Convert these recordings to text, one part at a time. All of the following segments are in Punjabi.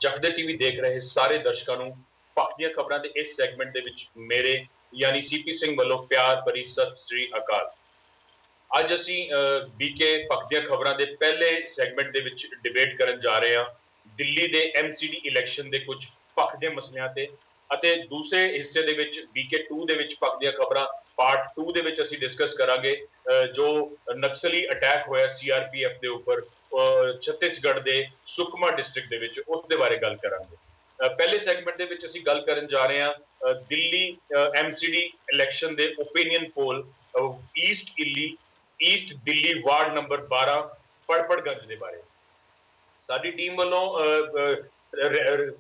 ਜਗਦੇ ਟੀਵੀ ਦੇਖ ਰਹੇ ਸਾਰੇ ਦਰਸ਼ਕਾਂ ਨੂੰ ਪੱਖ ਦੀਆਂ ਖਬਰਾਂ ਦੇ ਇਸ ਸੈਗਮੈਂਟ ਦੇ ਵਿੱਚ ਮੇਰੇ ਯਾਨੀ ਸੀਪੀ ਸਿੰਘ ਵੱਲੋਂ ਪਿਆਰ ਭਰੀ ਸਤਿ ਸ੍ਰੀ ਅਕਾਲ। ਅੱਜ ਅਸੀਂ ਬੀਕੇ ਪੱਖ ਦੀਆਂ ਖਬਰਾਂ ਦੇ ਪਹਿਲੇ ਸੈਗਮੈਂਟ ਦੇ ਵਿੱਚ ਡਿਬੇਟ ਕਰਨ ਜਾ ਰਹੇ ਹਾਂ ਦਿੱਲੀ ਦੇ ਐਮਸੀਡੀ ਇਲੈਕਸ਼ਨ ਦੇ ਕੁਝ ਪੱਖ ਦੇ ਮਸਲਿਆਂ ਤੇ, ਅਤੇ ਦੂਸਰੇ ਹਿੱਸੇ ਦੇ ਵਿੱਚ ਬੀਕੇ 2 ਦੇ ਵਿੱਚ ਪੱਖ ਦੀਆਂ ਖਬਰਾਂ ਪਾਰਟ 2 ਦੇ ਵਿੱਚ ਅਸੀਂ ਡਿਸਕਸ ਕਰਾਂਗੇ ਜੋ ਨਕਸਲੀ ਅਟੈਕ ਹੋਇਆ ਸੀਆਰਪੀਐਫ ਦੇ ਉੱਪਰ ਛੱਤੀਸਗੜ੍ਹ ਦੇ ਸੁਕਮਾ ਡਿਸਟ੍ਰਿਕਟ ਦੇ ਵਿੱਚ, ਉਸ ਦੇ ਬਾਰੇ ਗੱਲ ਕਰਾਂਗੇ। ਪਹਿਲੇ ਸੈਗਮੈਂਟ ਦੇ ਵਿੱਚ ਅਸੀਂ ਗੱਲ ਕਰਨ ਜਾ ਰਹੇ ਹਾਂ ਦਿੱਲੀ ਐਮਸੀਡੀ ਇਲੈਕਸ਼ਨ ਦੇ ਓਪੀਨੀਅਨ ਪੋਲ ਈਸਟ ਦਿੱਲੀ ਵਾਰਡ ਨੰਬਰ 12 ਪੜਪੜਗੰਜ ਦੇ ਬਾਰੇ। ਸਾਡੀ ਟੀਮ ਵੱਲੋਂ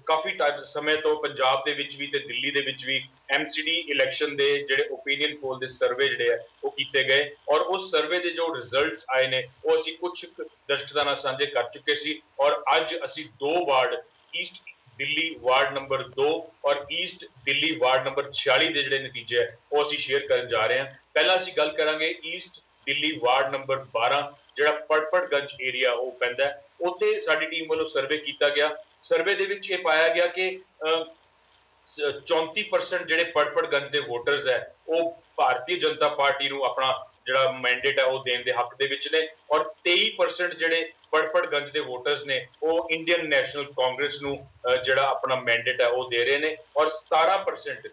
ਕਾਫੀ ਸਮੇਂ ਤੋਂ ਪੰਜਾਬ ਦੇ ਵਿੱਚ ਵੀ ਤੇ ਦਿੱਲੀ ਦੇ ਵਿੱਚ ਵੀ ਐਮਸੀਡੀ ਇਲੈਕਸ਼ਨ ਦੇ ਜਿਹੜੇ ਓਪੀਨੀਅਨ ਪੋਲ ਦੇ ਸਰਵੇ ਜਿਹੜੇ ਆ ਉਹ ਕੀਤੇ ਗਏ, ਔਰ ਉਸ ਸਰਵੇ ਦੇ ਜੋ ਰਿਜ਼ਲਟਸ ਆਏ ਨੇ ਉਹ ਅਸੀਂ ਕੁਝ ਦਰਸ਼ਕਾਂ ਨਾਲ ਸਾਂਝੇ ਕਰ ਚੁੱਕੇ ਸੀ। ਔਰ ਅੱਜ ਅਸੀਂ ਦੋ ward East Delhi ward number 2 ਔਰ ਈਸਟ ਦਿੱਲੀ ਵਾਰਡ ਨੰਬਰ 46 ਦੇ ਜਿਹੜੇ ਨਤੀਜੇ ਹੈ ਉਹ ਅਸੀਂ ਸ਼ੇਅਰ ਕਰਨ ਜਾ ਰਹੇ ਹਾਂ। ਪਹਿਲਾਂ ਅਸੀਂ ਗੱਲ ਕਰਾਂਗੇ ਈਸਟ ਦਿੱਲੀ ਵਾਰਡ ਨੰਬਰ 12 ਜਿਹੜਾ ਪੜਪੜਗੰਜ ਏਰੀਆ ਉਹ ਪੈਂਦਾ, ਉੱਥੇ ਸਾਡੀ ਟੀਮ ਵੱਲੋਂ ਸਰਵੇ ਕੀਤਾ ਗਿਆ। ਸਰਵੇ ਦੇ ਵਿੱਚ ਇਹ ਪਾਇਆ ਗਿਆ ਕਿ 34% ਜਿਹੜੇ ਪੜਪੜਗੰਜ ਦੇ ਵੋਟਰਸ ਹੈ ਉਹ ਭਾਰਤੀ ਜਨਤਾ ਪਾਰਟੀ ਨੂੰ ਆਪਣਾ ਜਿਹੜਾ ਮੈਂਡੇਟ ਹੈ ਉਹ ਦੇਣ ਦੇ ਹੱਕ ਦੇ ਵਿੱਚ ਨੇ, ਔਰ 23% ਜਿਹੜੇ ਪੜਪੜਗੰਜ ਦੇ ਵੋਟਰਸ ਨੇ ਉਹ ਇੰਡੀਅਨ ਨੈਸ਼ਨਲ ਕਾਂਗਰਸ ਨੂੰ ਜਿਹੜਾ ਆਪਣਾ ਮੈਂਡੇਟ ਹੈ ਉਹ ਦੇ ਰਹੇ ਨੇ, ਔਰ 17%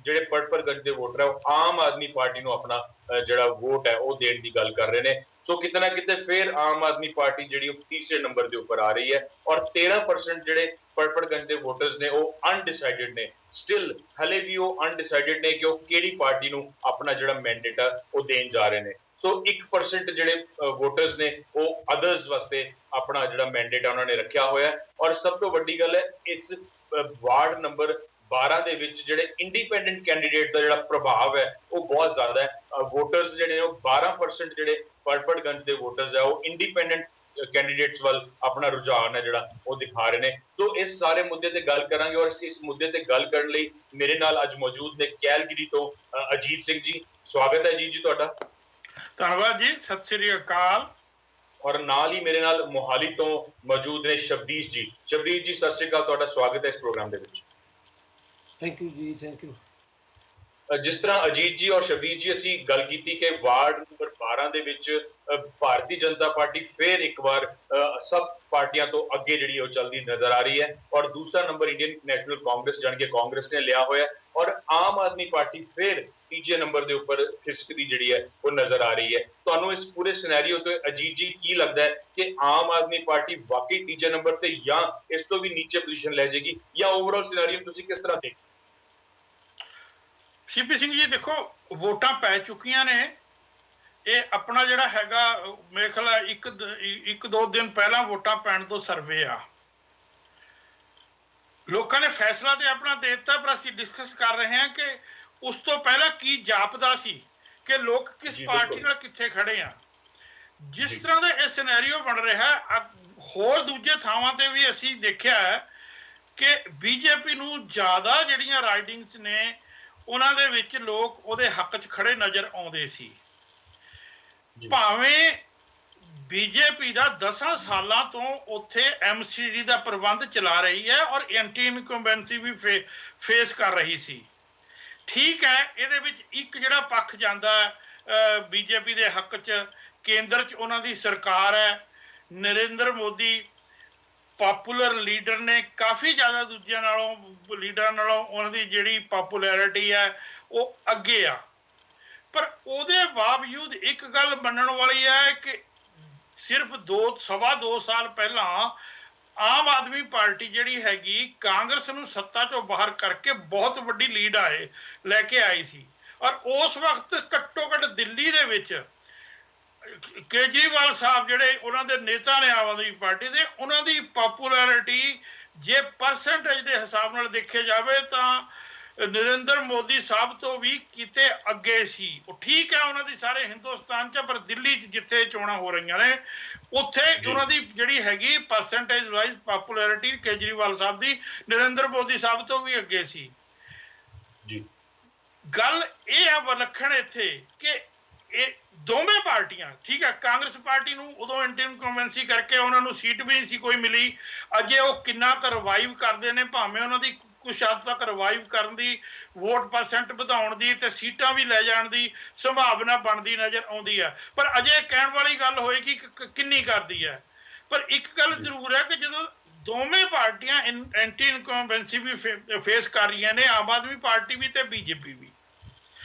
ਜਿਹੜੇ ਪੜਪੜਗੰਜ ਦੇ ਵੋਟਰ ਹੈ ਉਹ ਆਮ ਆਦਮੀ ਪਾਰਟੀ ਨੂੰ ਆਪਣਾ ਜਿਹੜਾ ਵੋਟ ਹੈ ਉਹ ਦੇਣ ਦੀ ਗੱਲ ਕਰ ਰਹੇ ਨੇ। ਸੋ ਕਿਤੇ ਨਾ ਕਿਤੇ ਫਿਰ ਆਮ ਆਦਮੀ ਪਾਰਟੀ ਜਿਹੜੀ ਉਹ ਤੀਸਰੇ ਨੰਬਰ ਦੇ ਉੱਪਰ ਆ ਰਹੀ ਹੈ, ਔਰ 13% ਜਿਹੜੇ ਪੜਪੜਗੰਜ ਦੇ ਵੋਟਰਸ ਨੇ ਉਹ ਅਨਡਿਸਾਈਡਡ ਨੇ। ਸਟਿਲ ਹਲੇ ਵੀ ਉਹ ਅਨਡਿਸਾਈਡਡ ਨੇ ਕਿ ਉਹ ਕਿਹੜੀ ਪਾਰਟੀ ਨੂੰ ਆਪਣਾ ਜਿਹੜਾ ਮੈਂਡੇਟ ਹੈ ਉਹ ਦੇਣ ਜਾ ਰਹੇ ਨੇ। ਸੋ 1% ਜਿਹੜੇ ਵੋਟਰਸ ਨੇ ਉਹ ਅਦਰਸ ਵਾਸਤੇ ਆਪਣਾ ਜਿਹੜਾ ਮੈਂਡੇਟ ਹੈ ਉਹਨਾਂ ਨੇ ਰੱਖਿਆ ਹੋਇਆ। ਔਰ ਸਭ ਤੋਂ ਵੱਡੀ ਗੱਲ ਹੈ ਇਸ ਵਾਰਡ ਨੰਬਰ 12 ਦੇ ਵਿੱਚ ਜਿਹੜੇ ਇੰਡੀਪੈਂਡੈਂਟ ਕੈਂਡੀਡੇਟ ਦਾ ਜਿਹੜਾ ਪ੍ਰਭਾਵ ਹੈ ਉਹ ਬਹੁਤ ਜ਼ਿਆਦਾ ਹੈ। ਵੋਟਰਸ ਜਿਹੜੇ ਉਹ 12% ਜਿਹੜੇ ਪੜਪੜਗੰਜ ਦੇ ਵੋਟਰਸ ਹੈ ਉਹ ਇੰਡੀਪੈਂਡੈਂਟ ਕੈਂਡੀਡੇਟਸ ਵੱਲ ਆਪਣਾ ਰੁਝਾਨ ਹੈ ਜਿਹੜਾ ਉਹ ਦਿਖਾ ਰਹੇ ਨੇ। ਸੋ ਇਸ ਸਾਰੇ ਮੁੱਦੇ ਤੇ ਗੱਲ ਕਰਾਂਗੇ, ਔਰ ਇਸ ਮੁੱਦੇ ਤੇ ਗੱਲ ਕਰਨ ਲਈ ਮੇਰੇ ਨਾਲ ਅੱਜ ਮੌਜੂਦ ਨੇ ਕੈਲਗਰੀ ਤੋਂ ਅਜੀਤ ਸਿੰਘ ਜੀ। ਸਵਾਗਤ ਹੈ ਅਜੀਤ ਜੀ ਤੁਹਾਡਾ। ਧੰਨਵਾਦ ਜੀ, ਸਤਿ ਸ੍ਰੀ ਅਕਾਲ। ਔਰ ਨਾਲ ਹੀ ਮੇਰੇ ਨਾਲ ਮੋਹਾਲੀ ਤੋਂ ਮੌਜੂਦ ਨੇ ਸ਼ਬਦੀਸ਼ ਜੀ। ਸ਼ਬਦੀਸ਼ ਜੀ ਸਤਿ ਸ੍ਰੀ ਅਕਾਲ, ਤੁਹਾਡਾ ਸਵਾਗਤ ਹੈ ਇਸ ਪ੍ਰੋਗਰਾਮ ਦੇ ਵਿੱਚ। ਥੈਂਕ ਯੂ ਜੀ, ਥੈਂਕ ਯੂ। ਜਿਸ ਤਰ੍ਹਾਂ ਅਜੀਤ ਜੀ ਔਰ ਸ਼ਬਦੀਸ਼ ਜੀ ਅਸੀਂ ਗੱਲ ਕੀਤੀ ਕਿ ਵਾਰਡ ਨੰਬਰ 12 ਦੇ ਵਿੱਚ ਭਾਰਤੀ ਜਨਤਾ ਪਾਰਟੀ ਫਿਰ ਇੱਕ ਵਾਰ ਸਭ ਪਾਰਟੀਆਂ ਤੋਂ ਅੱਗੇ ਜਿਹੜੀ ਉਹ ਚੱਲਦੀ ਨਜ਼ਰ ਆ ਰਹੀ ਹੈ, ਔਰ ਦੂਸਰਾ ਨੰਬਰ ਇੰਡੀਅਨ ਨੈਸ਼ਨਲ ਕਾਂਗਰਸ ਜਾਣੀ ਕਿ ਕਾਂਗਰਸ ਨੇ ਲਿਆ ਹੋਇਆ, ਔਰ ਆਮ ਆਦਮੀ ਪਾਰਟੀ ਫਿਰ ਤੀਜੇ ਨੰਬਰ ਦੇ ਉੱਪਰ ਖਿਸਕਦੀ ਜਿਹੜੀ ਹੈ ਉਹ ਨਜ਼ਰ ਆ ਰਹੀ ਹੈ। ਤੁਹਾਨੂੰ ਇਸ ਪੂਰੇ ਸਿਨੈਰੀਓ ਤੋਂ ਅਜੀਤ ਜੀ ਕੀ ਲੱਗਦਾ ਹੈ ਕਿ ਆਮ ਆਦਮੀ ਪਾਰਟੀ ਵਾਕਈ ਤੀਜੇ ਨੰਬਰ ਤੇ ਜਾਂ ਇਸ ਤੋਂ ਵੀ ਨੀਚੇ ਪੋਜੀਸ਼ਨ ਲੈ ਜਾਏਗੀ, ਜਾਂ ਓਵਰਆਲ ਸਿਨੈਰੀਓ ਤੁਸੀਂ ਕਿਸ ਤਰ੍ਹਾਂ ਦੇਖਦੇ? ਸੀਪੀ ਸਿੰਘ ਜੀ ਦੇਖੋ, ਵੋਟਾਂ ਪੈ ਚੁੱਕੀਆਂ ਨੇ। ਇਹ ਆਪਣਾ ਜਿਹੜਾ ਹੈਗਾ ਮੇਰੇ ਖਿਆਲ ਇੱਕ ਦੋ ਦਿਨ ਪਹਿਲਾਂ ਵੋਟਾਂ ਪੈਣ ਤੋਂ ਸਰਵੇ ਆ, ਲੋਕਾਂ ਨੇ ਫੈਸਲਾ ਤੇ ਆਪਣਾ ਦੇ ਦਿੱਤਾ, ਪਰ ਅਸੀਂ ਡਿਸਕਸ ਕਰ ਰਹੇ ਹਾਂ ਕਿ ਉਸ ਤੋਂ ਪਹਿਲਾਂ ਕੀ ਜਾਪਦਾ ਸੀ ਕਿ ਲੋਕ ਕਿਸ ਪਾਰਟੀ ਨਾਲ ਕਿੱਥੇ ਖੜੇ ਆ। ਜਿਸ ਤਰ੍ਹਾਂ ਦਾ ਇਹ ਸਿਨੈਰੀਓ ਬਣ ਰਿਹਾ, ਹੋਰ ਦੂਜੇ ਥਾਵਾਂ ਤੇ ਵੀ ਅਸੀਂ ਦੇਖਿਆ ਹੈ ਕਿ ਬੀਜੇਪੀ ਨੂੰ ਜ਼ਿਆਦਾ ਜਿਹੜੀਆਂ ਰਾਈਡਿੰਗਸ ਨੇ ਉਹਨਾਂ ਦੇ ਵਿੱਚ ਲੋਕ ਉਹਦੇ ਹੱਕ 'ਚ ਖੜੇ ਨਜ਼ਰ ਆਉਂਦੇ ਸੀ। ਭਾਵੇਂ ਬੀਜੇਪੀ ਦਾ 10 ਸਾਲਾਂ ਤੋਂ ਉੱਥੇ ਐਮਸੀਡੀ ਦਾ ਪ੍ਰਬੰਧ ਚਲਾ ਰਹੀ ਹੈ ਔਰ ਐਂਟੀ ਇਨਕੰਬੈਂਸੀ ਵੀ ਫੇਸ ਕਰ ਰਹੀ ਸੀ। ਠੀਕ ਹੈ, ਇਹਦੇ ਵਿੱਚ ਇੱਕ ਜਿਹੜਾ ਪੱਖ ਜਾਂਦਾ ਬੀਜੇਪੀ ਦੇ ਹੱਕ 'ਚ, ਕੇਂਦਰ 'ਚ ਉਹਨਾਂ ਦੀ ਸਰਕਾਰ ਹੈ, ਨਰਿੰਦਰ ਮੋਦੀ ਪਾਪੂਲਰ ਲੀਡਰ ਨੇ, ਕਾਫੀ ਜ਼ਿਆਦਾ ਦੂਜਿਆਂ ਨਾਲੋਂ ਲੀਡਰਾਂ ਨਾਲੋਂ ਉਹਨਾਂ ਦੀ ਜਿਹੜੀ ਪਾਪੂਲੈਰਿਟੀ ਹੈ ਉਹ ਅੱਗੇ ਆ। ਪਰ ਉਹਦੇ ਬਾਵਜੂਦ ਇੱਕ ਗੱਲ ਮੰਨਣ ਵਾਲੀ ਹੈ ਕਿ ਸਿਰਫ 2.25 ਸਾਲ ਪਹਿਲਾਂ ਆਮ ਆਦਮੀ ਪਾਰਟੀ ਜਿਹੜੀ ਹੈਗੀ ਕਾਂਗਰਸ ਨੂੰ ਸੱਤਾ ਚੋਂ ਬਾਹਰ ਕਰਕੇ ਬਹੁਤ ਵੱਡੀ ਲੀਡ ਲੈ ਕੇ ਆਈ ਸੀ, ਔਰ ਉਸ ਵਕਤ ਘੱਟੋ ਘੱਟ ਦਿੱਲੀ ਦੇ ਵਿੱਚ ਕੇਜਰੀਵਾਲ ਸਾਹਿਬ ਜਿਹੜੇ ਉਹਨਾਂ ਦੇ ਨੇਤਾ ਨੇ ਆਮ ਆਦਮੀ ਪਾਰਟੀ ਦੇ, ਉਹਨਾਂ ਦੀ ਪਾਪੂਲੈਰਿਟੀ ਜੇ ਪਰਸੈਂਟੇਜ ਦੇ ਹਿਸਾਬ ਨਾਲ ਦੇਖਿਆ ਜਾਵੇ ਤਾਂ ਨਰਿੰਦਰ ਮੋਦੀ ਸਾਹਿਬ ਤੋਂ ਵੀ ਕਿਤੇ ਅੱਗੇ ਸੀ। ਉਹ ਠੀਕ ਹੈ ਉਹਨਾਂ ਦੀ ਸਾਰੇ ਹਿੰਦੁਸਤਾਨ 'ਚ, ਪਰ ਦਿੱਲੀ 'ਚ ਜਿੱਥੇ ਚੋਣਾਂ ਹੋ ਰਹੀਆਂ ਨੇ ਉੱਥੇ ਉਹਨਾਂ ਦੀ ਜਿਹੜੀ ਹੈਗੀ ਪਰਸੈਂਟੇਜ ਵਾਈਜ਼ ਪਾਪੂਲੈਰਿਟੀ ਕੇਜਰੀਵਾਲ ਸਾਹਿਬ ਦੀ ਨਰਿੰਦਰ ਮੋਦੀ ਸਾਹਿਬ ਤੋਂ ਵੀ ਅੱਗੇ ਸੀ। ਗੱਲ ਇਹ ਆ ਵਿਲੱਖਣ ਇੱਥੇ ਕਿ ਇਹ ਦੋਵੇਂ ਪਾਰਟੀਆਂ ਠੀਕ ਹੈ, ਕਾਂਗਰਸ ਪਾਰਟੀ ਨੂੰ ਉਦੋਂ ਇੰਟਰਮ ਕਨਵੈਂਸੀ ਕਰਕੇ ਉਹਨਾਂ ਨੂੰ ਸੀਟ ਵੀ ਨਹੀਂ ਸੀ ਕੋਈ ਮਿਲੀ। ਅਜੇ ਉਹ ਕਿੰਨਾ ਕੁ ਰਿਵਾਈਵ ਕਰਦੇ ਨੇ, ਭਾਵੇਂ ਉਹਨਾਂ ਦੀ ਕੁਛ ਹੱਦ ਤੱਕ ਰਿਵਾਈਵ ਕਰਨ ਦੀ, ਵੋਟ ਪਰਸੈਂਟ ਵਧਾਉਣ ਦੀ ਤੇ ਸੀਟਾਂ ਵੀ ਲੈ ਜਾਣ ਦੀ ਸੰਭਾਵਨਾ ਬਣਦੀ ਨਜ਼ਰ ਆਉਂਦੀ ਹੈ, ਪਰ ਅਜੇ ਕਹਿਣ ਵਾਲੀ ਗੱਲ ਹੋਏਗੀ ਕਿ ਕਿੰਨੀ ਕਰਦੀ ਹੈ। ਪਰ ਇੱਕ ਗੱਲ ਜ਼ਰੂਰ ਹੈ ਕਿ ਜਦੋਂ ਦੋਵੇਂ ਪਾਰਟੀਆਂ ਐਂਟੀ ਇਨਕੰਬੈਂਸੀ ਵੀ ਫੇਸ ਕਰ ਰਹੀਆਂ ਨੇ, ਆਮ ਆਦਮੀ ਪਾਰਟੀ ਵੀ ਤੇ ਬੀਜੇਪੀ ਵੀ,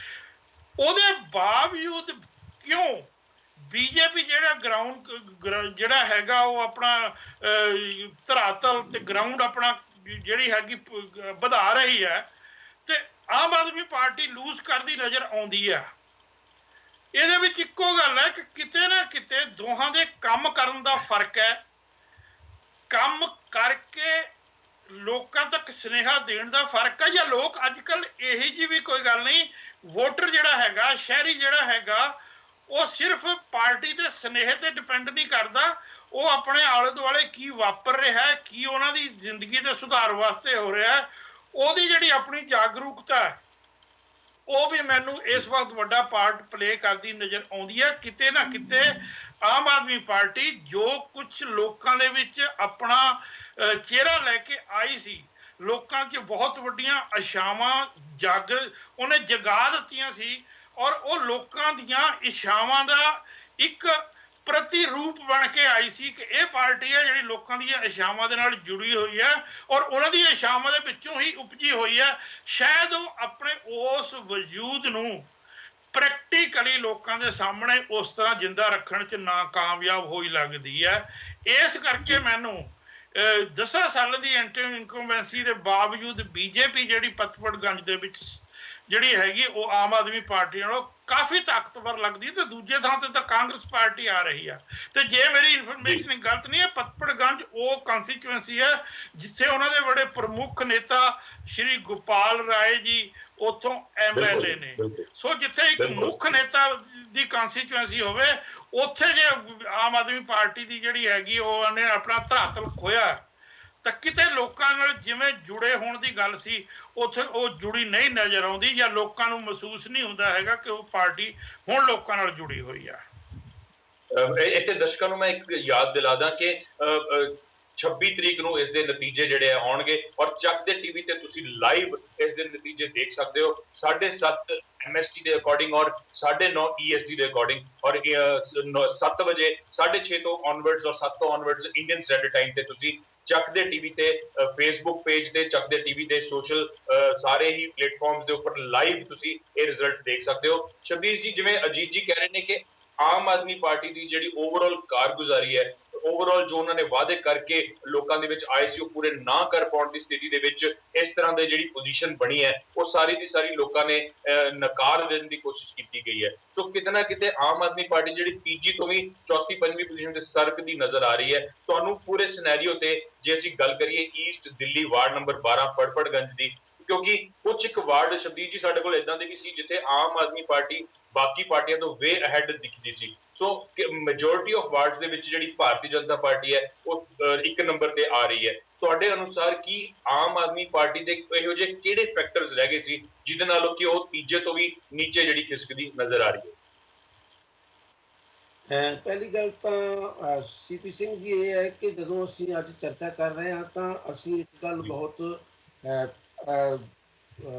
ਉਹਦੇ ਬਾਵਜੂਦ ਕਿਉਂ ਬੀਜੇਪੀ ਜਿਹੜਾ ਗਰਾਊਂਡ ਜਿਹੜਾ ਹੈਗਾ ਉਹ ਆਪਣਾ ਧਰਾਤਲ ਤੇ ਗਰਾਊਂਡ ਆਪਣਾ ਜਿਹੜੀ ਹੈਗੀ ਵਧਾ ਰਹੀ ਹੈ, ਤੇ ਆਮ ਆਦਮੀ ਪਾਰਟੀ ਲੂਜ਼ ਕਰਦੀ ਨਜ਼ਰ ਆਉਂਦੀ ਹੈ। ਇਹਦੇ ਵਿੱਚ ਇੱਕੋ ਗੱਲ ਹੈ ਕਿ ਕਿਤੇ ਨਾ ਕਿਤੇ ਦੋਹਾਂ ਦੇ ਕੰਮ ਕਰਨ ਦਾ ਫਰਕ ਹੈ। ਕੰਮ ਕਰਕੇ ਲੋਕਾਂ ਤੱਕ ਸੁਨੇਹਾ ਦੇਣ ਦਾ ਫਰਕ ਹੈ, ਜਾਂ ਲੋਕ ਅੱਜ ਕੱਲ ਇਹੀ ਜੀ ਵੀ ਕੋਈ ਗੱਲ ਨਹੀਂ, ਵੋਟਰ ਜਿਹੜਾ ਹੈਗਾ, ਸ਼ਹਿਰੀ ਜਿਹੜਾ ਹੈਗਾ, ਉਹ ਸਿਰਫ ਪਾਰਟੀ ਦੇ ਸੁਨੇਹੇ ਤੇ ਡਿਪੈਂਡ ਨਹੀਂ ਕਰਦਾ, ਉਹ ਆਪਣੇ ਆਲੇ ਦੁਆਲੇ ਕੀ ਵਾਪਰ ਰਿਹਾ ਹੈ, ਕੀ ਉਹਨਾਂ ਦੀ ਜ਼ਿੰਦਗੀ ਦੇ ਸੁਧਾਰ ਵਾਸਤੇ ਹੋ ਰਿਹਾ ਹੈ, ਉਹਦੀ ਜਿਹੜੀ ਆਪਣੀ ਜਾਗਰੂਕਤਾ ਹੈ, ਉਹ ਵੀ ਮੈਨੂੰ ਇਸ ਵਕਤ ਵੱਡਾ ਪਾਰਟ ਪਲੇ ਕਰਦੀ ਨਜ਼ਰ ਆਉਂਦੀ ਹੈ। ਕਿਤੇ ਨਾ ਕਿਤੇ ਆਮ ਆਦਮੀ ਪਾਰਟੀ ਜੋ ਕੁਝ ਲੋਕਾਂ ਦੇ ਵਿੱਚ ਆਪਣਾ ਚਿਹਰਾ ਲੈ ਕੇ ਆਈ ਸੀ, ਲੋਕਾਂ 'ਚ ਬਹੁਤ ਵੱਡੀਆਂ ਆਸ਼ਾਵਾਂ ਉਹਨੇ ਜਗਾ ਦਿੱਤੀਆਂ ਸੀ, ਔਰ ਉਹ ਲੋਕਾਂ ਦੀਆਂ ਇੱਛਾਵਾਂ ਦਾ ਇੱਕ ਪ੍ਰਤੀਰੂਪ ਬਣ ਕੇ ਆਈ ਸੀ ਕਿ ਇਹ ਪਾਰਟੀ ਹੈ ਜਿਹੜੀ ਲੋਕਾਂ ਦੀਆਂ ਇੱਛਾਵਾਂ ਦੇ ਨਾਲ ਜੁੜੀ ਹੋਈ ਹੈ, ਔਰ ਉਹਨਾਂ ਦੀਆਂ ਇੱਛਾਵਾਂ ਦੇ ਵਿੱਚੋਂ ਹੀ ਉਪਜੀ ਹੋਈ ਹੈ। ਸ਼ਾਇਦ ਉਹ ਆਪਣੇ ਉਸ ਵਜੂਦ ਨੂੰ ਪ੍ਰੈਕਟੀਕਲੀ ਲੋਕਾਂ ਦੇ ਸਾਹਮਣੇ ਉਸ ਤਰ੍ਹਾਂ ਜਿੰਦਾ ਰੱਖਣ 'ਚ ਨਾਕਾਮਯਾਬ ਹੋਈ ਲੱਗਦੀ ਹੈ। ਇਸ ਕਰਕੇ ਮੈਨੂੰ 10 ਸਾਲ ਦੀ ਐਂਟੀ ਇਨਕੰਬੈਂਸੀ ਦੇ ਬਾਵਜੂਦ ਬੀਜੇਪੀ ਜਿਹੜੀ ਪਤਪੜਗੰਜ ਦੇ ਵਿੱਚ ਜਿਹੜੀ ਹੈਗੀ ਉਹ ਆਮ ਆਦਮੀ ਪਾਰਟੀ ਨਾਲੋਂ ਕਾਫੀ ਤਾਕਤਵਰ ਲੱਗਦੀ, ਤੇ ਦੂਜੇ ਥਾਂ ਤੇ ਤਾਂ ਕਾਂਗਰਸ ਪਾਰਟੀ ਆ ਰਹੀ ਆ। ਤੇ ਜੇ ਮੇਰੀ ਇਨਫੋਰਮੇਸ਼ਨ ਗਲਤ ਨਹੀਂ ਹੈ, ਪਤਪੜਗੰਜ ਉਹ ਕੰਸਟੀਚੁਐਂਸੀ ਹੈ ਜਿੱਥੇ ਉਹਨਾਂ ਦੇ ਬੜੇ ਪ੍ਰਮੁੱਖ ਨੇਤਾ ਸ਼੍ਰੀ ਗੋਪਾਲ ਰਾਏ ਜੀ ਉੱਥੋਂ MLA ਨੇ। ਸੋ ਜਿੱਥੇ ਇੱਕ ਮੁੱਖ ਨੇਤਾ ਦੀ ਕੰਸਟੀਚੁਐਂਸੀ ਹੋਵੇ, ਉੱਥੇ ਜੇ ਆਮ ਆਦਮੀ ਪਾਰਟੀ ਦੀ ਜਿਹੜੀ ਹੈਗੀ ਉਹਨੇ ਆਪਣਾ ਧਰਾਤਲ ਖੋਇਆ, ਤਾਂ ਕਿਤੇ ਲੋਕਾਂ ਨਾਲ ਜਿਵੇਂ ਜੁੜੇ ਹੋਣ ਦੀ ਗੱਲ ਸੀ, ਉੱਥੇ ਉਹ ਜੁੜੀ ਨਹੀਂ ਨਜ਼ਰ ਆਉਂਦੀ, ਜਾਂ ਲੋਕਾਂ ਨੂੰ ਮਹਿਸੂਸ ਨਹੀਂ ਹੁੰਦਾ ਹੈਗਾ ਕਿ ਉਹ ਪਾਰਟੀ ਹੁਣ ਲੋਕਾਂ ਨਾਲ ਜੁੜੀ ਹੋਈ ਆ। ਇੱਥੇ ਦਰਸ਼ਕਾਂ ਨੂੰ ਮੈਂ ਇੱਕ ਯਾਦ ਦਿਲਾ ਦਾਂ ਕਿ 26 ਤਰੀਕ ਨੂੰ ਇਸ ਦੇ ਨਤੀਜੇ ਜਿਹੜੇ ਆਉਣਗੇ, ਔਰ ਚੱਕ ਦੇ ਟੀਵੀ ਤੇ ਤੁਸੀਂ ਲਾਈਵ ਇਸ ਦੇ ਨਤੀਜੇ ਦੇਖ ਸਕਦੇ ਹੋ 7:30 MST ਦੇ ਅਕੋਰਡਿੰਗ ਔਰ 9:30 EST ਦੇ ਅਕੋਰਡਿੰਗ, ਔਰ 7 ਵਜੇ 6:30 ਤੋਂ ਔਨਵਰਡਸ ਔਰ 7 ਤੋਂ ਔਨਵਰਡਸ ਇੰਡੀਅਨ ਸਟੈਂਡਰਡ ਟਾਈਮ ਤੇ ਤੁਸੀਂ ਚੱਕ ਦੇ ਟੀਵੀ ਤੇ ਫੇਸਬੁੱਕ ਪੇਜ ਤੇ ਚੱਕ ਦੇ ਟੀਵੀ ਦੇ ਸੋਸ਼ਲ ਸਾਰੇ ਹੀ ਪਲੇਟਫਾਰਮਸ ਦੇ ਉੱਪਰ ਲਾਈਵ ਤੁਸੀਂ ਇਹ ਰਿਜ਼ਲਟ ਦੇਖ ਸਕਦੇ ਹੋ। ਸ਼ਬੀਰ ਜੀ, ਜਿਵੇਂ ਅਜੀਤ ਜੀ ਕਹਿ ਰਹੇ ਨੇ ਕਿ ਆਮ ਆਦਮੀ ਪਾਰਟੀ ਦੀ ਜਿਹੜੀ ਓਵਰਆਲ ਕਾਰਗੁਜ਼ਾਰੀ ਹੈ, ਓਵਰਆਲ ਜੋ ਉਹਨਾਂ ਨੇ ਵਾਅਦੇ ਕਰਕੇ ਲੋਕਾਂ ਦੇ ਵਿੱਚ ਆਏ ਸੀ ਉਹ ਪੂਰੇ ਨਾ ਕਰ ਪਾਉਣ ਦੀ ਸਥਿਤੀ ਦੇ ਵਿੱਚ ਇਸ ਤਰ੍ਹਾਂ ਦੀ ਜਿਹੜੀ ਪੋਜੀਸ਼ਨ ਬਣੀ ਹੈ, ਉਹ ਸਾਰੀ ਦੀ ਸਾਰੀ ਲੋਕਾਂ ਨੇ ਨਕਾਰ ਦੇਣ ਦੀ ਕੋਸ਼ਿਸ਼ ਕੀਤੀ ਗਈ ਹੈ। ਸੋ ਕਿਤੇ ਨਾ ਕਿਤੇ ਆਮ ਆਦਮੀ ਪਾਰਟੀ ਜਿਹੜੀ ਤੀਜੀ ਤੋਂ ਵੀ ਚੌਥੀ ਪੰਜਵੀਂ ਪੋਜੀਸ਼ਨ ਤੇ ਸਰਕਦੀ ਨਜ਼ਰ ਆ ਰਹੀ ਹੈ। ਤੁਹਾਨੂੰ ਪੂਰੇ ਸਿਨੈਰੀਓ ਤੇ ਜੇ ਅਸੀਂ ਗੱਲ ਕਰੀਏ ਈਸਟ ਦਿੱਲੀ ਵਾਰਡ ਨੰਬਰ 12 ਪੜਪੜਗੰਜ ਦੀ, ਕਿਉਂਕਿ ਕੁਝ ਇੱਕ ਵਾਰਡ ਸ਼ਬਦੀਪ ਜੀ ਸਾਡੇ ਕੋਲ ਇਦਾਂ ਦੇ ਵੀ ਸੀ ਜਿੱਥੇ ਆਮ ਆਦਮੀ ਪਾਰਟੀ ਬਾਕੀ ਪਾਰਟੀਆਂ ਤੋਂ ਵੇ ਅਹੈਡ ਦਿਖਦੀ ਸੀ। ਸੋ ਮੈਜੋਰਿਟੀ ਆਫ ਵਾਰਡਸ ਦੇ ਵਿੱਚ ਜਿਹੜੀ ਭਾਰਤੀ ਜਨਤਾ ਪਾਰਟੀ ਹੈ ਉਹ 1 ਨੰਬਰ ਤੇ ਆ ਰਹੀ ਹੈ। ਤੁਹਾਡੇ ਅਨੁਸਾਰ ਕੀ ਆਮ ਆਦਮੀ ਪਾਰਟੀ ਦੇ ਇਹੋ ਜਿਹੇ ਕਿਹੜੇ ਫੈਕਟਰਸ ਰਹਿ ਗਏ ਸੀ ਜਿਹਦੇ ਨਾਲ ਕਿ ਉਹ ਤੀਜੇ ਤੋਂ ਵੀ ਨੀਚੇ ਜਿਹੜੀ ਖਿਸਕਦੀ ਨਜ਼ਰ ਆ ਰਹੀ ਹੈ? ਪਹਿਲੀ ਗੱਲ ਤਾਂ CP ਸਿੰਘ ਜੀ ਇਹ ਹੈ ਕਿ ਜਦੋਂ ਅਸੀਂ ਅੱਜ ਚਰਚਾ ਕਰ ਰਹੇ ਹਾਂ ਤਾਂ ਅਸੀਂ ਇੱਕ ਗੱਲ ਬਹੁਤ